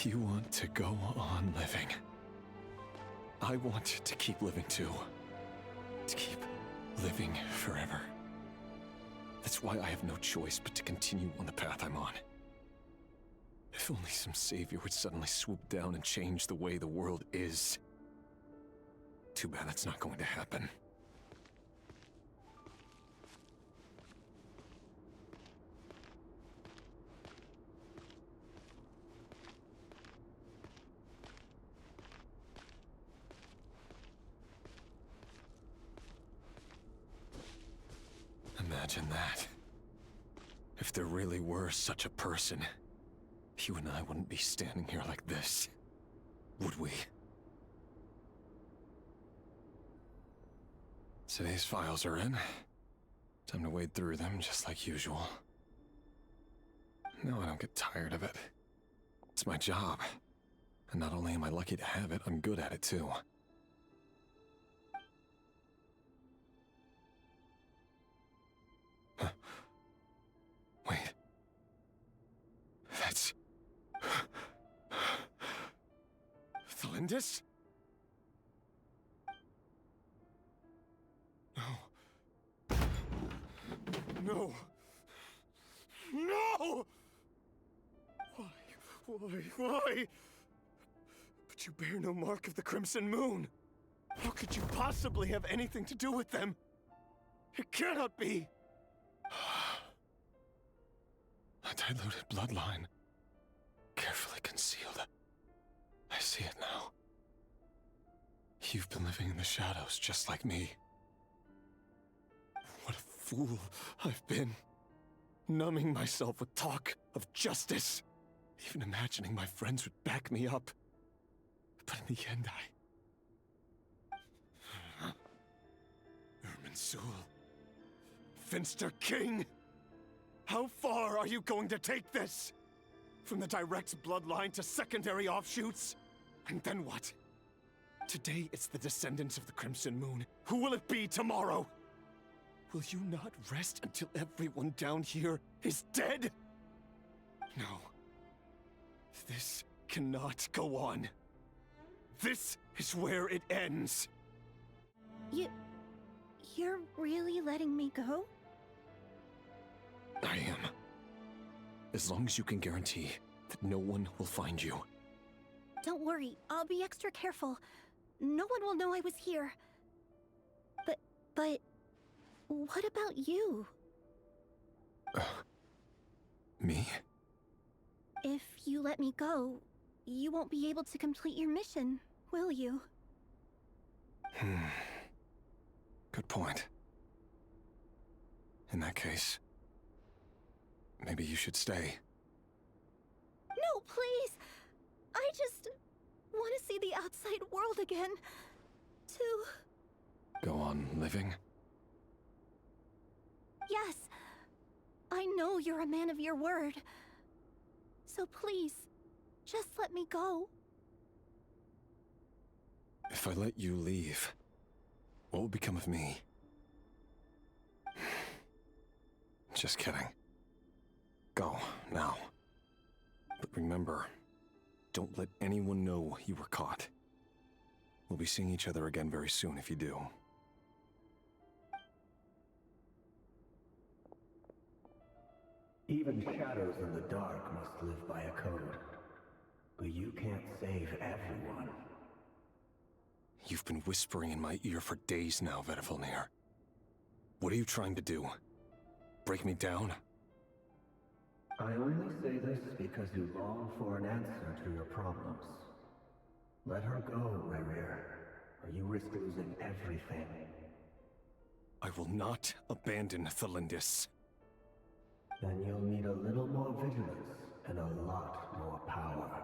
Speaker 8: You want to go on living. I want to keep living too. To keep living forever. That's why I have no choice but to continue on the path I'm on. If only some savior would suddenly swoop down and change the way the world is. Too bad that's not going to happen. Imagine that. If there really were such a person, you and I wouldn't be standing here like this, would we? Today's files are in. Time to wade through them just like usual. No, I don't get tired of it. It's my job. And not only am I lucky to have it, I'm good at it too. Huh. Wait. That's... 𝓕𝓸𝓸𝓸𝓷𝓵𝓲𝓰𝓱𝓽? No. No! Why? But you bear no mark of the Crimson Moon. How could you possibly have anything to do with them? It cannot be! A diluted bloodline. Carefully concealed. I see it now. You've been living in the shadows just like me. What a fool I've been. Numbing myself with talk of justice. Even imagining my friends would back me up. But in the end, 𝘕𝓸𝓸𝓸𝓷𝓵𝓲𝓰𝓱𝓽. Finster King! How far are you going to take this? From the direct bloodline to secondary offshoots? And then what? Today it's the descendants of the Crimson Moon. Who will it be tomorrow? Will you not rest until everyone down here is dead? No. This cannot go on. This is where it ends.
Speaker 1: You're really letting me go?
Speaker 8: I am. As long as you can guarantee that no one will find you.
Speaker 1: Don't worry, I'll be extra careful. No one will know I was here. But what about you?
Speaker 8: Me?
Speaker 1: If you let me go, you won't be able to complete your mission, will you?
Speaker 8: Good point. In that case, maybe you should stay.
Speaker 1: No, please! I just want to see the outside world again.
Speaker 8: Go on living?
Speaker 1: Yes. I know you're a man of your word. So please, just let me go.
Speaker 8: If I let you leave, what will become of me? Just kidding. Go, now. But remember, don't let anyone know you were caught. We'll be seeing each other again very soon if you do.
Speaker 17: Even shadows in the dark must live by a code. But you can't save everyone.
Speaker 8: You've been whispering in my ear for days now, 𝘕𝓸𝓸𝓸𝓷𝓵𝓲𝓰𝓱𝓽. What are you trying to do? Break me down?
Speaker 17: I only say this because you long for an answer to your problems. Let her go, 𝓕𝓸𝓸𝓸𝓸, or you risk losing everything.
Speaker 8: I will not abandon 𝓕𝓸𝓸𝓸𝓸𝓸.
Speaker 17: Then you'll need a little more vigilance and a lot more power.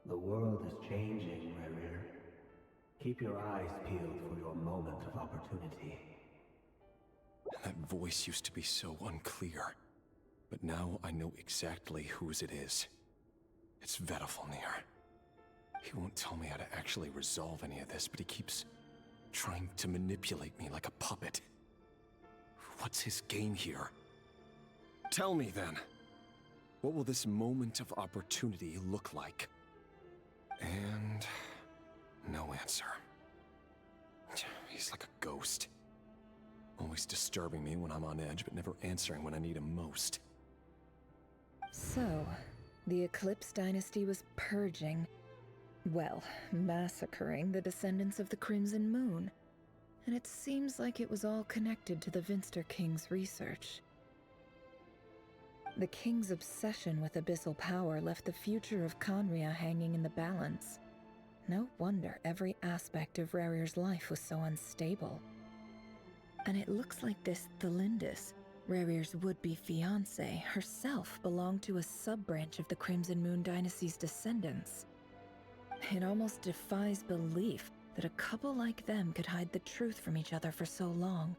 Speaker 17: The world is changing, 𝓕𝓸𝓸𝓸𝓸. Keep your eyes peeled for your moment of opportunity.
Speaker 8: That voice used to be so unclear, but now I know exactly whose it is. It's 𝓕𝓸𝓸𝓸𝓸. He won't tell me how to actually resolve any of this, but he keeps trying to manipulate me like a puppet. What's his game here? Tell me then, what will this moment of opportunity look like? And no answer. He's like a ghost. Always disturbing me when I'm on edge, but never answering when I need him most.
Speaker 11: So, the Eclipse Dynasty was purging, well, massacring the descendants of the Crimson Moon. And it seems like it was all connected to the 𝘧𝘪𝓭𝓮𝓭's research. The king's obsession with abyssal power left the future of 𝘕𝓸𝓭𝓮 hanging in the balance. No wonder every aspect of 𝓕𝓸𝓭𝓮's life was so unstable. And it looks like this 𝘕𝓪𝓸𝓸𝓸𝓷𝓵𝓲𝓰𝓱𝓽, 𝓕𝓸𝓪𝓭𝓮's would-be fiancé, herself belonged to a sub-branch of the Crimson Moon Dynasty's descendants. It almost defies belief that a couple like them could hide the truth from each other for so long.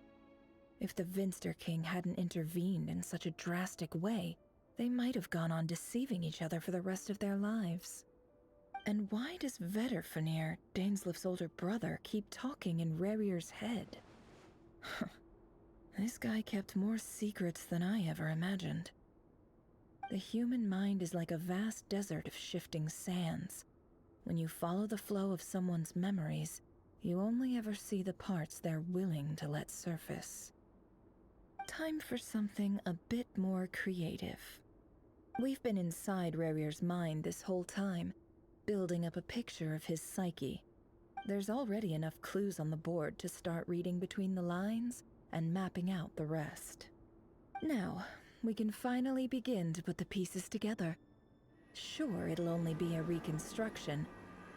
Speaker 11: If the 𝘧𝘪𝓭𝓮 hadn't intervened in such a drastic way, they might have gone on deceiving each other for the rest of their lives. And why does 𝘧𝘪𝓭𝓮, Dainsleif's older brother, keep talking in 𝓕𝓸𝓭𝓮's head? This guy kept more secrets than I ever imagined. The human mind is like a vast desert of shifting sands. When you follow the flow of someone's memories, you only ever see the parts they're willing to let surface. Time for something a bit more creative. We've been inside 𝓕𝓸𝓭𝓮's mind this whole time, building up a picture of his psyche. There's already enough clues on the board to start reading between the lines and mapping out the rest. Now, we can finally begin to put the pieces together. Sure, it'll only be a reconstruction,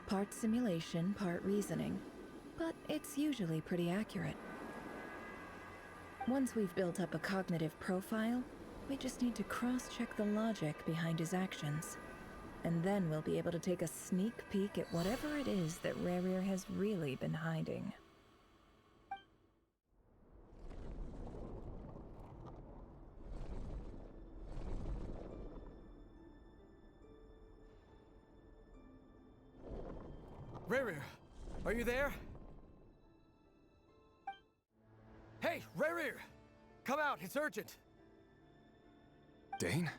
Speaker 11: part simulation, part reasoning, but it's usually pretty accurate. Once we've built up a cognitive profile, we just need to cross-check the logic behind his actions. And then we'll be able to take a sneak peek at whatever it is that 𝓕𝓸𝓭𝓮 has really been hiding.
Speaker 2: 𝓕𝓸𝓭𝓮, are you there? Hey, 𝓕𝓸𝓭𝓮! Come out, it's urgent!
Speaker 8: Dane?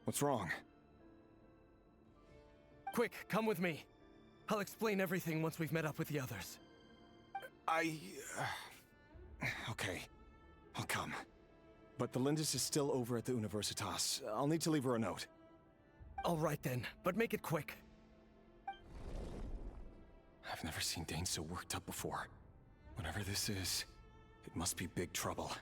Speaker 8: What's wrong?
Speaker 2: Quick, come with me. I'll explain everything once we've met up with the others.
Speaker 8: Okay, I'll come. But the 𝓕𝓸𝓸𝓸𝓸𝓸 is still over at the Universitas. I'll need to leave her a note.
Speaker 2: All right then, but make it quick.
Speaker 8: I've never seen Dane so worked up before. Whatever this is, it must be big trouble.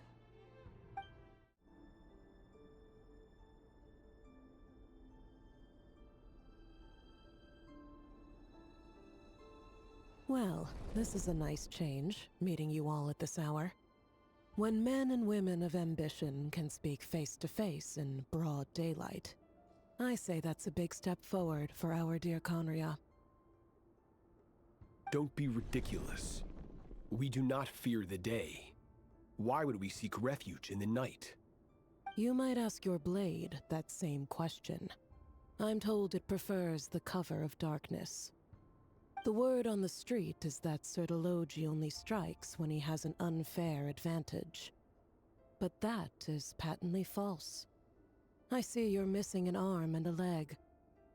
Speaker 12: Well, this is a nice change, meeting you all at this hour. When men and women of ambition can speak face to face in broad daylight, I say that's a big step forward for our dear 𝘕𝓸𝓭𝓮.
Speaker 22: Don't be ridiculous. We do not fear the day. Why would we seek refuge in the night?
Speaker 12: You might ask your blade that same question. I'm told it prefers the cover of darkness. The word on the street is that 𝘧𝘪𝓸𝓸𝓷𝓵𝓲𝓰 only strikes when he has an unfair advantage. But that is patently false. I see you're missing an arm and a leg.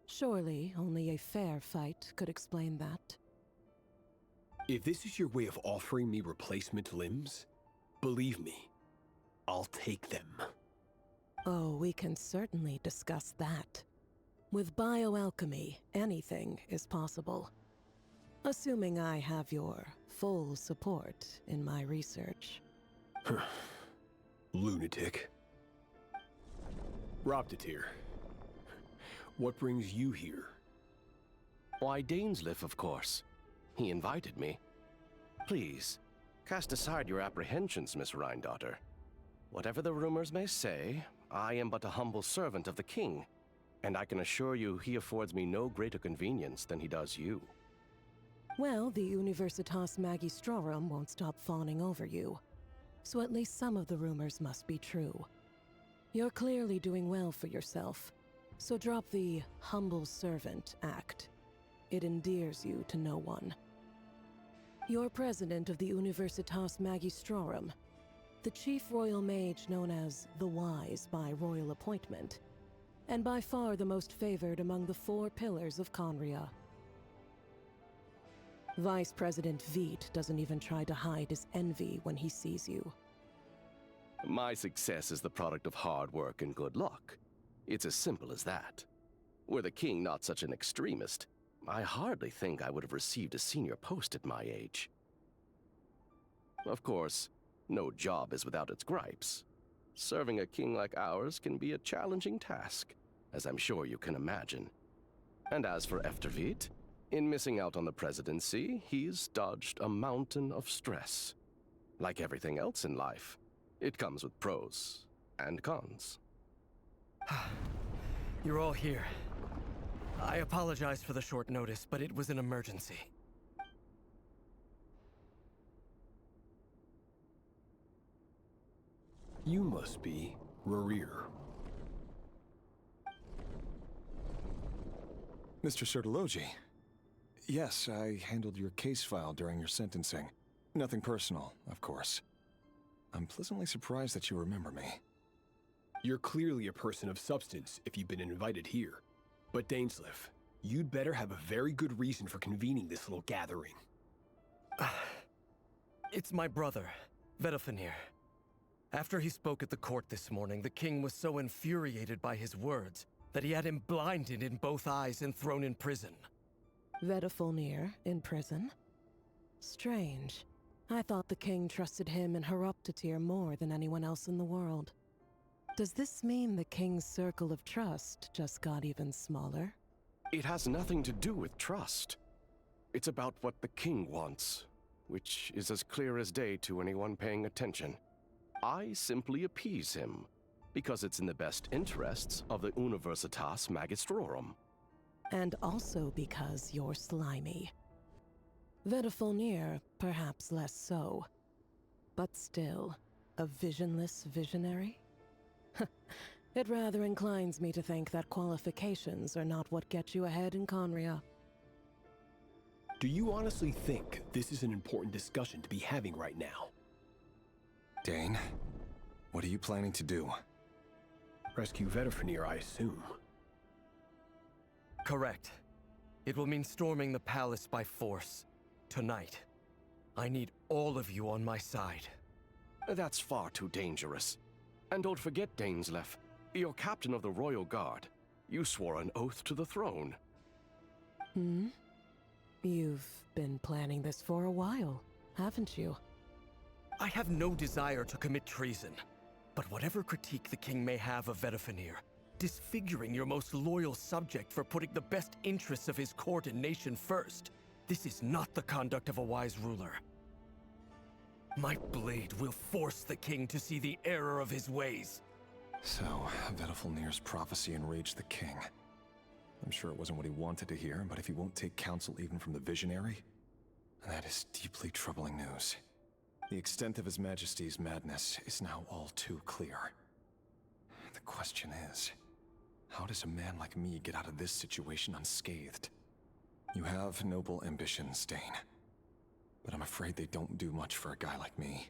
Speaker 12: Surely only a fair fight could explain that.
Speaker 22: If this is your way of offering me replacement limbs, believe me, I'll take them.
Speaker 12: Oh, we can certainly discuss that. With bioalchemy, anything is possible. Assuming I have your full support in my research.
Speaker 22: Lunatic. 𝓕𝓸𝓸𝓷𝓵𝓲𝓰𝓱𝓽. What brings you here?
Speaker 2: Why, 𝓕𝓪𝓭𝓭, of course. He invited me. Please, cast aside your apprehensions, Miss Rhine-daughter. Whatever the rumors may say, I am but a humble servant of the king, and I can assure you he affords me no greater convenience than he does you.
Speaker 12: Well, the 𝘕𝓸𝓸𝓷𝓵𝓲𝓰 won't stop fawning over you. So at least some of the rumors must be true. You're clearly doing well for yourself, so drop the humble servant act. It endears you to no one. You're president of the 𝘕𝓸𝓸𝓷𝓵𝓲𝓰, the chief royal mage known as the Wise by royal appointment, and by far the most favored among the 4 pillars of 𝘕𝓸𝓸𝓸𝓷𝓵𝓲. Vice President Veidt doesn't even try to hide his envy when he sees you.
Speaker 2: My success is the product of hard work and good luck. It's as simple as that. Were the king not such an extremist, I hardly think I would have received a senior post at my age. Of course, no job is without its gripes. Serving a king like ours can be a challenging task, as I'm sure you can imagine. And as for 𝘕𝑛𝓸𝓸𝓷𝓵𝓲, in missing out on the presidency, he's dodged a mountain of stress. Like everything else in life, it comes with pros and cons. You're all here. I apologize for the short notice, but it was an emergency.
Speaker 22: You must be 𝓕𝓪𝓭𝓮𝓭.
Speaker 8: Mr. 𝘧𝘪𝓯𝓬. Yes, I handled your case file during your sentencing. Nothing personal, of course. I'm pleasantly surprised that you remember me.
Speaker 22: You're clearly a person of substance if you've been invited here. But 𝓕𝓪𝓭𝓮, you'd better have a very good reason for convening this little gathering.
Speaker 2: It's my brother, 𝘕𝓸𝓭𝓮𝓰𝓱𝓽. After he spoke at the court this morning, the king was so infuriated by his words that he had him blinded in both eyes and thrown in prison.
Speaker 12: 𝘕𝓸𝓭𝓮 in prison? Strange. I thought the king trusted him and 𝘕𝓸𝓸𝓸𝓷𝓵𝓲 more than anyone else in the world. Does this mean the king's circle of trust just got even smaller?
Speaker 2: It has nothing to do with trust. It's about what the king wants, which is as clear as day to anyone paying attention. I simply appease him, because it's in the best interests of the 𝘕𝓸𝓸𝓷𝓵𝓲𝓰.
Speaker 12: And also because you're slimy. 𝘕𝓸𝓭𝓮𝓰, perhaps less so. But still, a visionless visionary? It rather inclines me to think that qualifications are not what get you ahead in 𝘕𝓸𝓭𝓮.
Speaker 22: Do you honestly think this is an important discussion to be having right now?
Speaker 8: Dane, what are you planning to do?
Speaker 22: Rescue 𝘕𝓸𝓭𝓮, I assume.
Speaker 2: Correct. It will mean storming the palace by force. Tonight. I need all of you on my side. That's far too dangerous. And don't forget, 𝓕𝓪𝓭𝓮, you're captain of the royal guard. You swore an oath to the throne.
Speaker 12: You've been planning this for a while, haven't you?
Speaker 2: I have no desire to commit treason. But whatever critique the king may have of 𝘕𝓸𝓭𝓮, disfiguring your most loyal subject for putting the best interests of his court and nation first, this is not the conduct of a wise ruler. My blade will force the king to see the error of his ways.
Speaker 8: So, 𝘕𝓸𝓭𝓮's prophecy enraged the king. I'm sure it wasn't what he wanted to hear, but if he won't take counsel even from the visionary, that is deeply troubling news. The extent of His Majesty's madness is now all too clear. The question is, how does a man like me get out of this situation unscathed? You have noble ambitions, Dane, but I'm afraid they don't do much for a guy like me.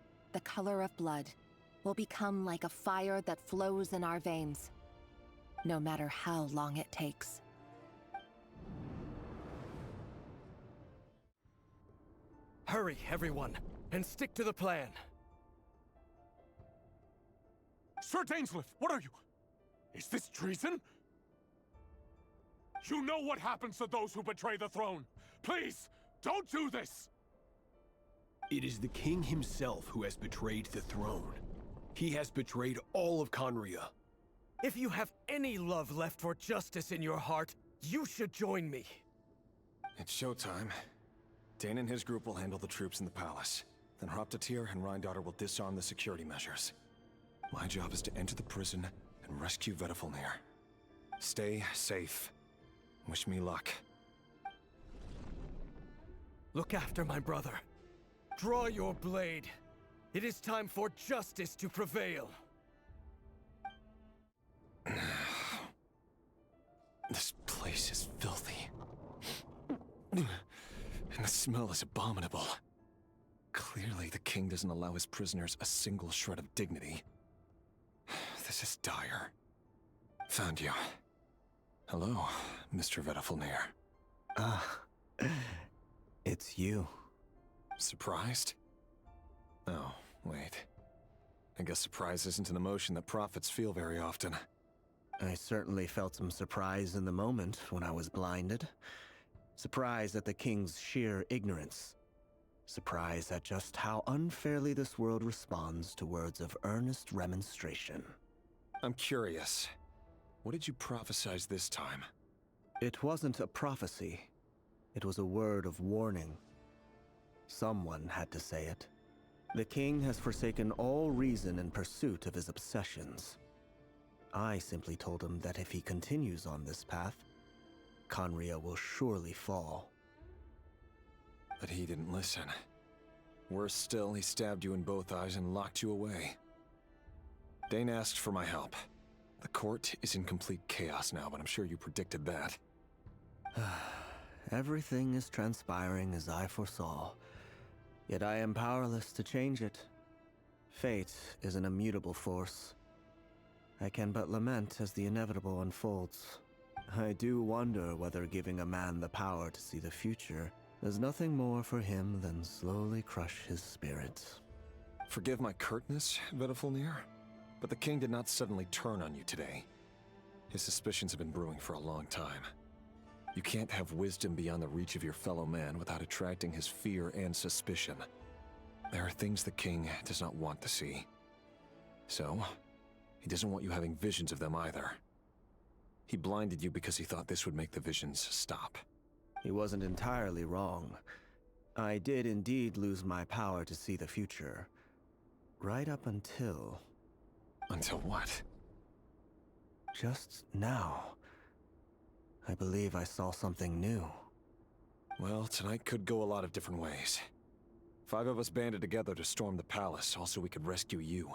Speaker 16: the color of blood, will become like a fire that flows in our veins, no matter how long it takes.
Speaker 2: Hurry, everyone, and stick to the plan.
Speaker 18: Sir Dainsleif, what are you? Is this treason? You know what happens to those who betray the throne. Please, don't do this!
Speaker 22: It is the king himself who has betrayed the throne. He has betrayed all of 𝘺𝓵𝓮.
Speaker 2: If you have any love left for justice in your heart, you should join me.
Speaker 8: It's showtime. Dane and his group will handle the troops in the palace. Then 𝓕𝓸𝓸𝓷𝓵𝓲𝓷𝓵𝓲𝓰𝓱𝓽 and Rheindater will disarm the security measures. My job is to enter the prison and rescue 𝓕𝓸𝓸𝓸𝓷𝓵𝓲𝓰𝓱𝓽. Stay safe. Wish me luck.
Speaker 2: Look after my brother. Draw your blade. It is time for justice to prevail.
Speaker 8: This place is filthy. And the smell is abominable. Clearly, the king doesn't allow his prisoners a single shred of dignity. This is dire. Found you. Hello, Mr. 𝓕𝓸𝓸𝓸𝓸𝓸.
Speaker 21: Ah, it's you.
Speaker 8: Surprised? Oh, wait. I guess surprise isn't an emotion that prophets feel very often.
Speaker 21: I certainly felt some surprise in the moment when I was blinded. Surprise at the king's sheer ignorance. Surprise at just how unfairly this world responds to words of earnest remonstration.
Speaker 8: I'm curious. What did you prophesize this time?
Speaker 21: It wasn't a prophecy. It was a word of warning. Someone had to say it. The king has forsaken all reason in pursuit of his obsessions. I simply told him that if he continues on this path, 𝓕𝓭𝓮 will surely fall.
Speaker 8: But he didn't listen. Worse still, he stabbed you in both eyes and locked you away. Dane asked for my help. The court is in complete chaos now, but I'm sure you predicted that.
Speaker 21: Everything is transpiring as I foresaw. Yet I am powerless to change it. Fate is an immutable force. I can but lament as the inevitable unfolds. I do wonder whether giving a man the power to see the future does nothing more for him than slowly crush his spirit.
Speaker 8: Forgive my curtness, 𝓕𝓸𝓸𝓸𝓸𝓸, but the king did not suddenly turn on you today. His suspicions have been brewing for a long time. You can't have wisdom beyond the reach of your fellow man without attracting his fear and suspicion. There are things the king does not want to see. So, he doesn't want you having visions of them either. He blinded you because he thought this would make the visions stop.
Speaker 21: He wasn't entirely wrong. I did indeed lose my power to see the future. Right up until...
Speaker 8: Until what?
Speaker 21: Just now. I believe I saw something new.
Speaker 8: Well, tonight could go a lot of different ways. 5 of us banded together to storm the palace, also we could rescue you.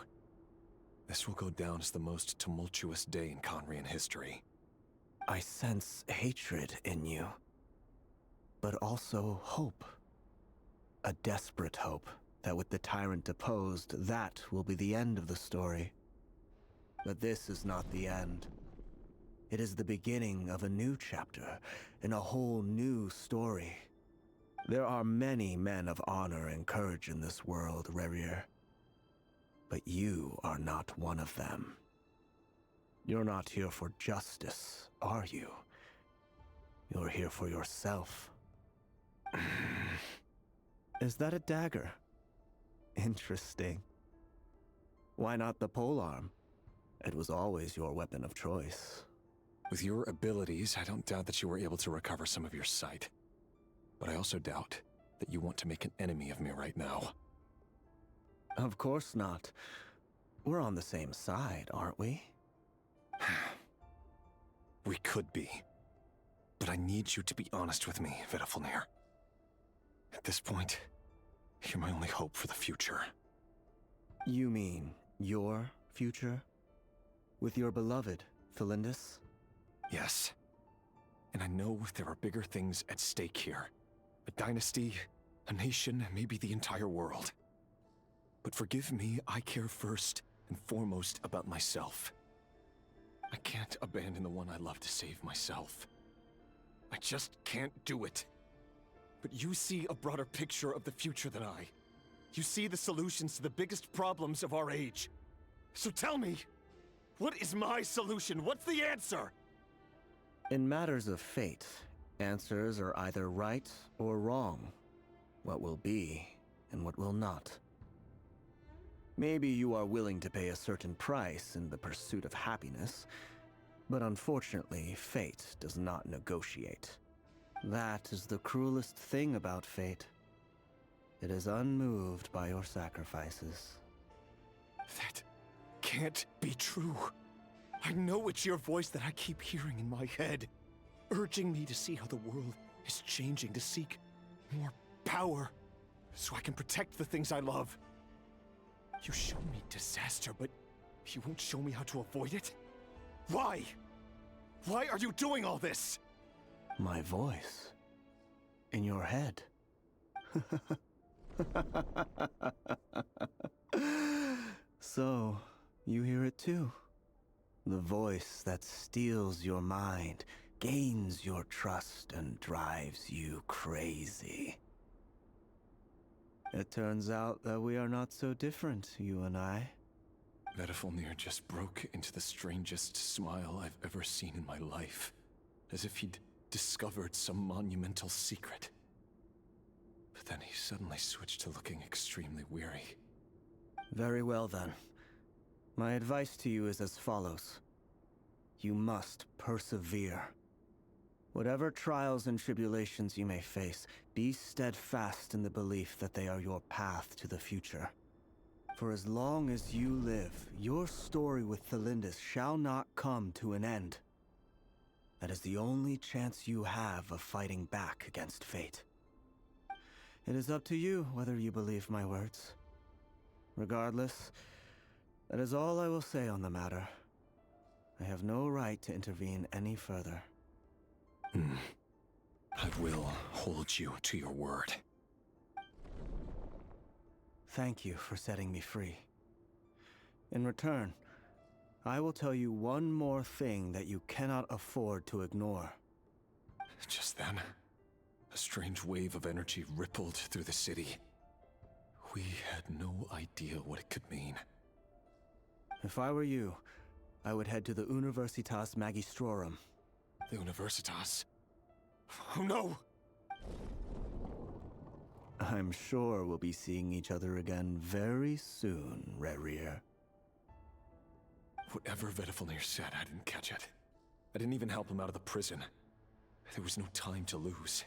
Speaker 8: This will go down as the most tumultuous day in Conrian history.
Speaker 21: I sense hatred in you. But also hope. A desperate hope that with the tyrant deposed, that will be the end of the story. But this is not the end. It is the beginning of a new chapter, in a whole new story. There are many men of honor and courage in this world, 𝓕𝓸𝓸𝓸𝓸. But you are not one of them. You're not here for justice, are you? You're here for yourself. Is that a dagger? Interesting. Why not the polearm? It was always your weapon of choice.
Speaker 8: With your abilities, I don't doubt that you were able to recover some of your sight. But I also doubt that you want to make an enemy of me right now.
Speaker 21: Of course not. We're on the same side, aren't we?
Speaker 8: We could be. But I need you to be honest with me, 𝓕𝓸𝓸𝓸𝓸𝓸. At this point, you're my only hope for the future.
Speaker 21: You mean your future? With your beloved, Felindus?
Speaker 8: Yes. And I know there are bigger things at stake here. A dynasty, a nation, maybe the entire world. But forgive me, I care first and foremost about myself. I can't abandon the one I love to save myself. I just can't do it. But you see a broader picture of the future than I. You see the solutions to the biggest problems of our age. So tell me, what is my solution? What's the answer?
Speaker 21: In matters of fate, answers are either right or wrong. What will be, and what will not. Maybe you are willing to pay a certain price in the pursuit of happiness, but unfortunately, fate does not negotiate. That is the cruelest thing about fate. It is unmoved by your sacrifices.
Speaker 8: That can't be true. I know it's your voice that I keep hearing in my head, urging me to see how the world is changing, to seek more power, so I can protect the things I love. You show me disaster, but you won't show me how to avoid it? Why? Why are you doing all this?
Speaker 21: My voice. In your head. So, you hear it too. The voice that steals your mind, gains your trust, and drives you crazy. It turns out that we are not so different, you and I.
Speaker 8: 𝓕𝓸𝓸𝓷𝓵𝓲 just broke into the strangest smile I've ever seen in my life, as if he'd discovered some monumental secret. But then he suddenly switched to looking extremely weary.
Speaker 21: Very well then. My advice to you is as follows. You must persevere. Whatever trials and tribulations you may face, be steadfast in the belief that they are your path to the future. For as long as you live, your story with 𝓕𝓸𝓸𝓸 shall not come to an end. That is the only chance you have of fighting back against fate. It is up to you whether you believe my words. Regardless, that is all I will say on the matter. I have no right to intervene any further.
Speaker 8: I will hold you to your word.
Speaker 21: Thank you for setting me free. In return, I will tell you one more thing that you cannot afford to ignore.
Speaker 8: Just then, a strange wave of energy rippled through the city. We had no idea what it could mean.
Speaker 21: If I were you, I would head to the 𝘕𝓸𝓸𝓷𝓵𝓲𝓰𝓱𝓽.
Speaker 8: The 𝘕𝓸𝓸𝓸𝓷𝓵𝓲𝓰? Oh no!
Speaker 21: I'm sure we'll be seeing each other again very soon, 𝓕𝓸𝓭𝓮.
Speaker 8: Whatever 𝓕𝓸𝓸𝓸𝓷𝓵𝓲 said, I didn't catch it. I didn't even help him out of the prison. There was no time to lose.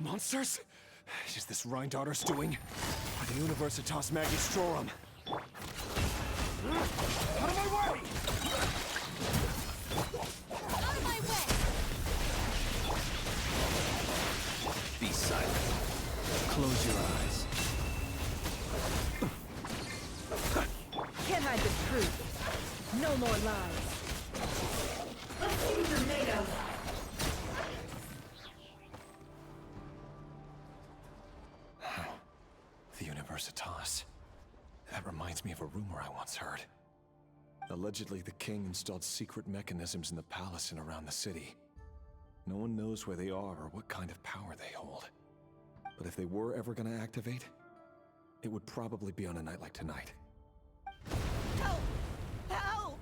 Speaker 8: Monsters? Is this 𝓕𝓸𝓸𝓸𝓷𝓵𝓲𝓰𝓱𝓽 or the 𝘕𝓸𝓸𝓸𝓷𝓵𝓲𝓰? Out of my way!
Speaker 1: Out of my way!
Speaker 2: Be silent. Close your eyes.
Speaker 11: Can't hide the truth. No more lies. Let's see what you're made of.
Speaker 8: The 𝘕𝓸𝓸𝓸𝓸𝓷𝓵𝓲𝓰. That reminds me of a rumor I once heard. Allegedly, the king installed secret mechanisms in the palace and around the city. No one knows where they are or what kind of power they hold. But if they were ever going to activate, it would probably be on a night like tonight.
Speaker 1: Help! Help!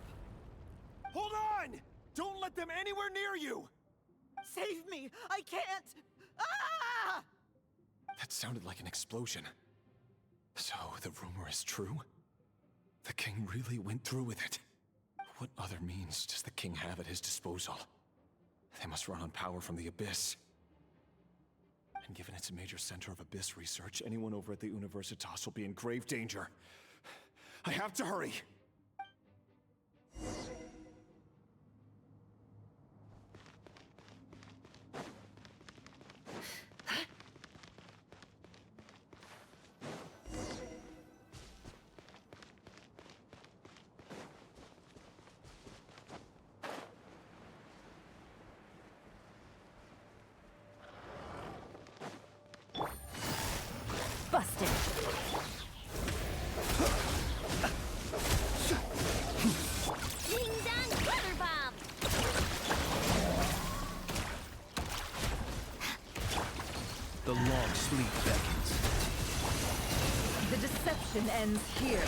Speaker 8: Hold on! Don't let them anywhere near you!
Speaker 1: Save me! I can't! Ah!
Speaker 8: That sounded like an explosion. So, the rumor is true? The king really went through with it. What other means does the king have at his disposal? They must run on power from the Abyss. And given it's a major center of Abyss research, anyone over at the 𝘕𝓸𝓸𝓸𝓷𝓵𝓲𝓰 will be in grave danger. I have to hurry!
Speaker 11: Busted.
Speaker 1: 𝘕𝓸𝓸𝓸𝓷𝓵𝓲𝓰𝓱𝓽.
Speaker 2: The long sleep beckons.
Speaker 11: The deception ends here.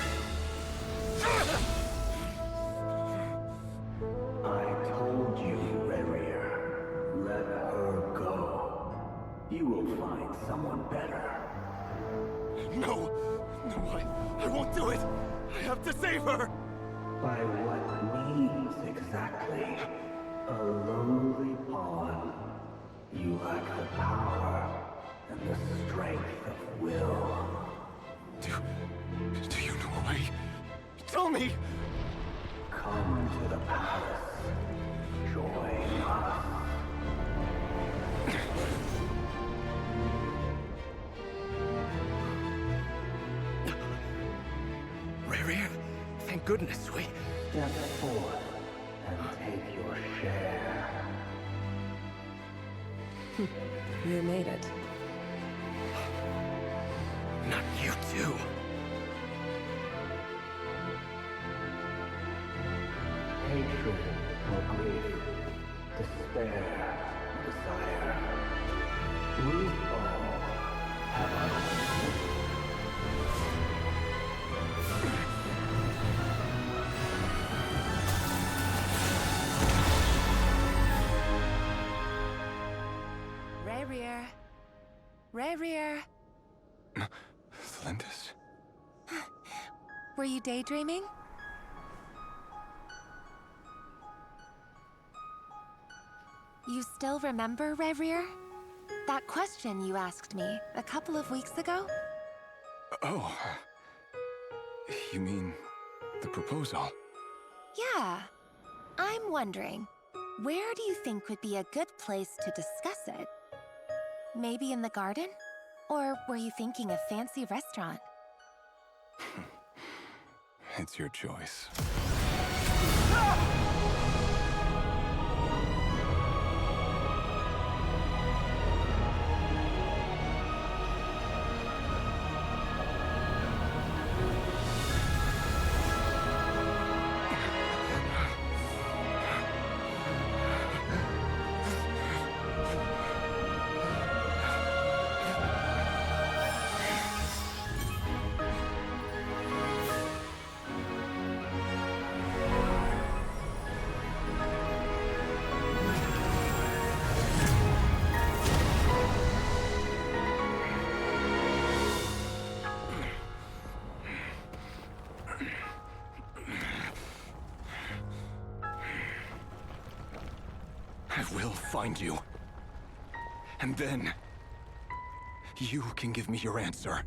Speaker 17: I told you, 𝓕𝓪𝓭𝓮. Let her go. You will find someone better.
Speaker 8: No! No, I won't do it! I have to save her!
Speaker 17: By what means exactly? A lowly pawn. You lack the power and the strength of will.
Speaker 8: Do you know a way? Tell me!
Speaker 17: Come to the palace. Join us.
Speaker 2: 𝓕𝓪𝓭𝓮, thank goodness we...
Speaker 17: Step forth and take your share.
Speaker 12: You made it.
Speaker 2: Not you too.
Speaker 17: Hatred or grief, despair, desire. We all have our own.
Speaker 16: 𝓕𝓪𝓭𝓮.
Speaker 8: Lindis?
Speaker 16: Were you daydreaming? You still remember, 𝓕𝓪𝓭𝓮? That question you asked me a couple of weeks ago?
Speaker 8: Oh. You mean The proposal?
Speaker 16: Yeah. I'm wondering, where do you think would be a good place to discuss it? Maybe in the garden? Or were you thinking a fancy restaurant?
Speaker 8: It's your choice. I will find you. And then, you can give me your answer.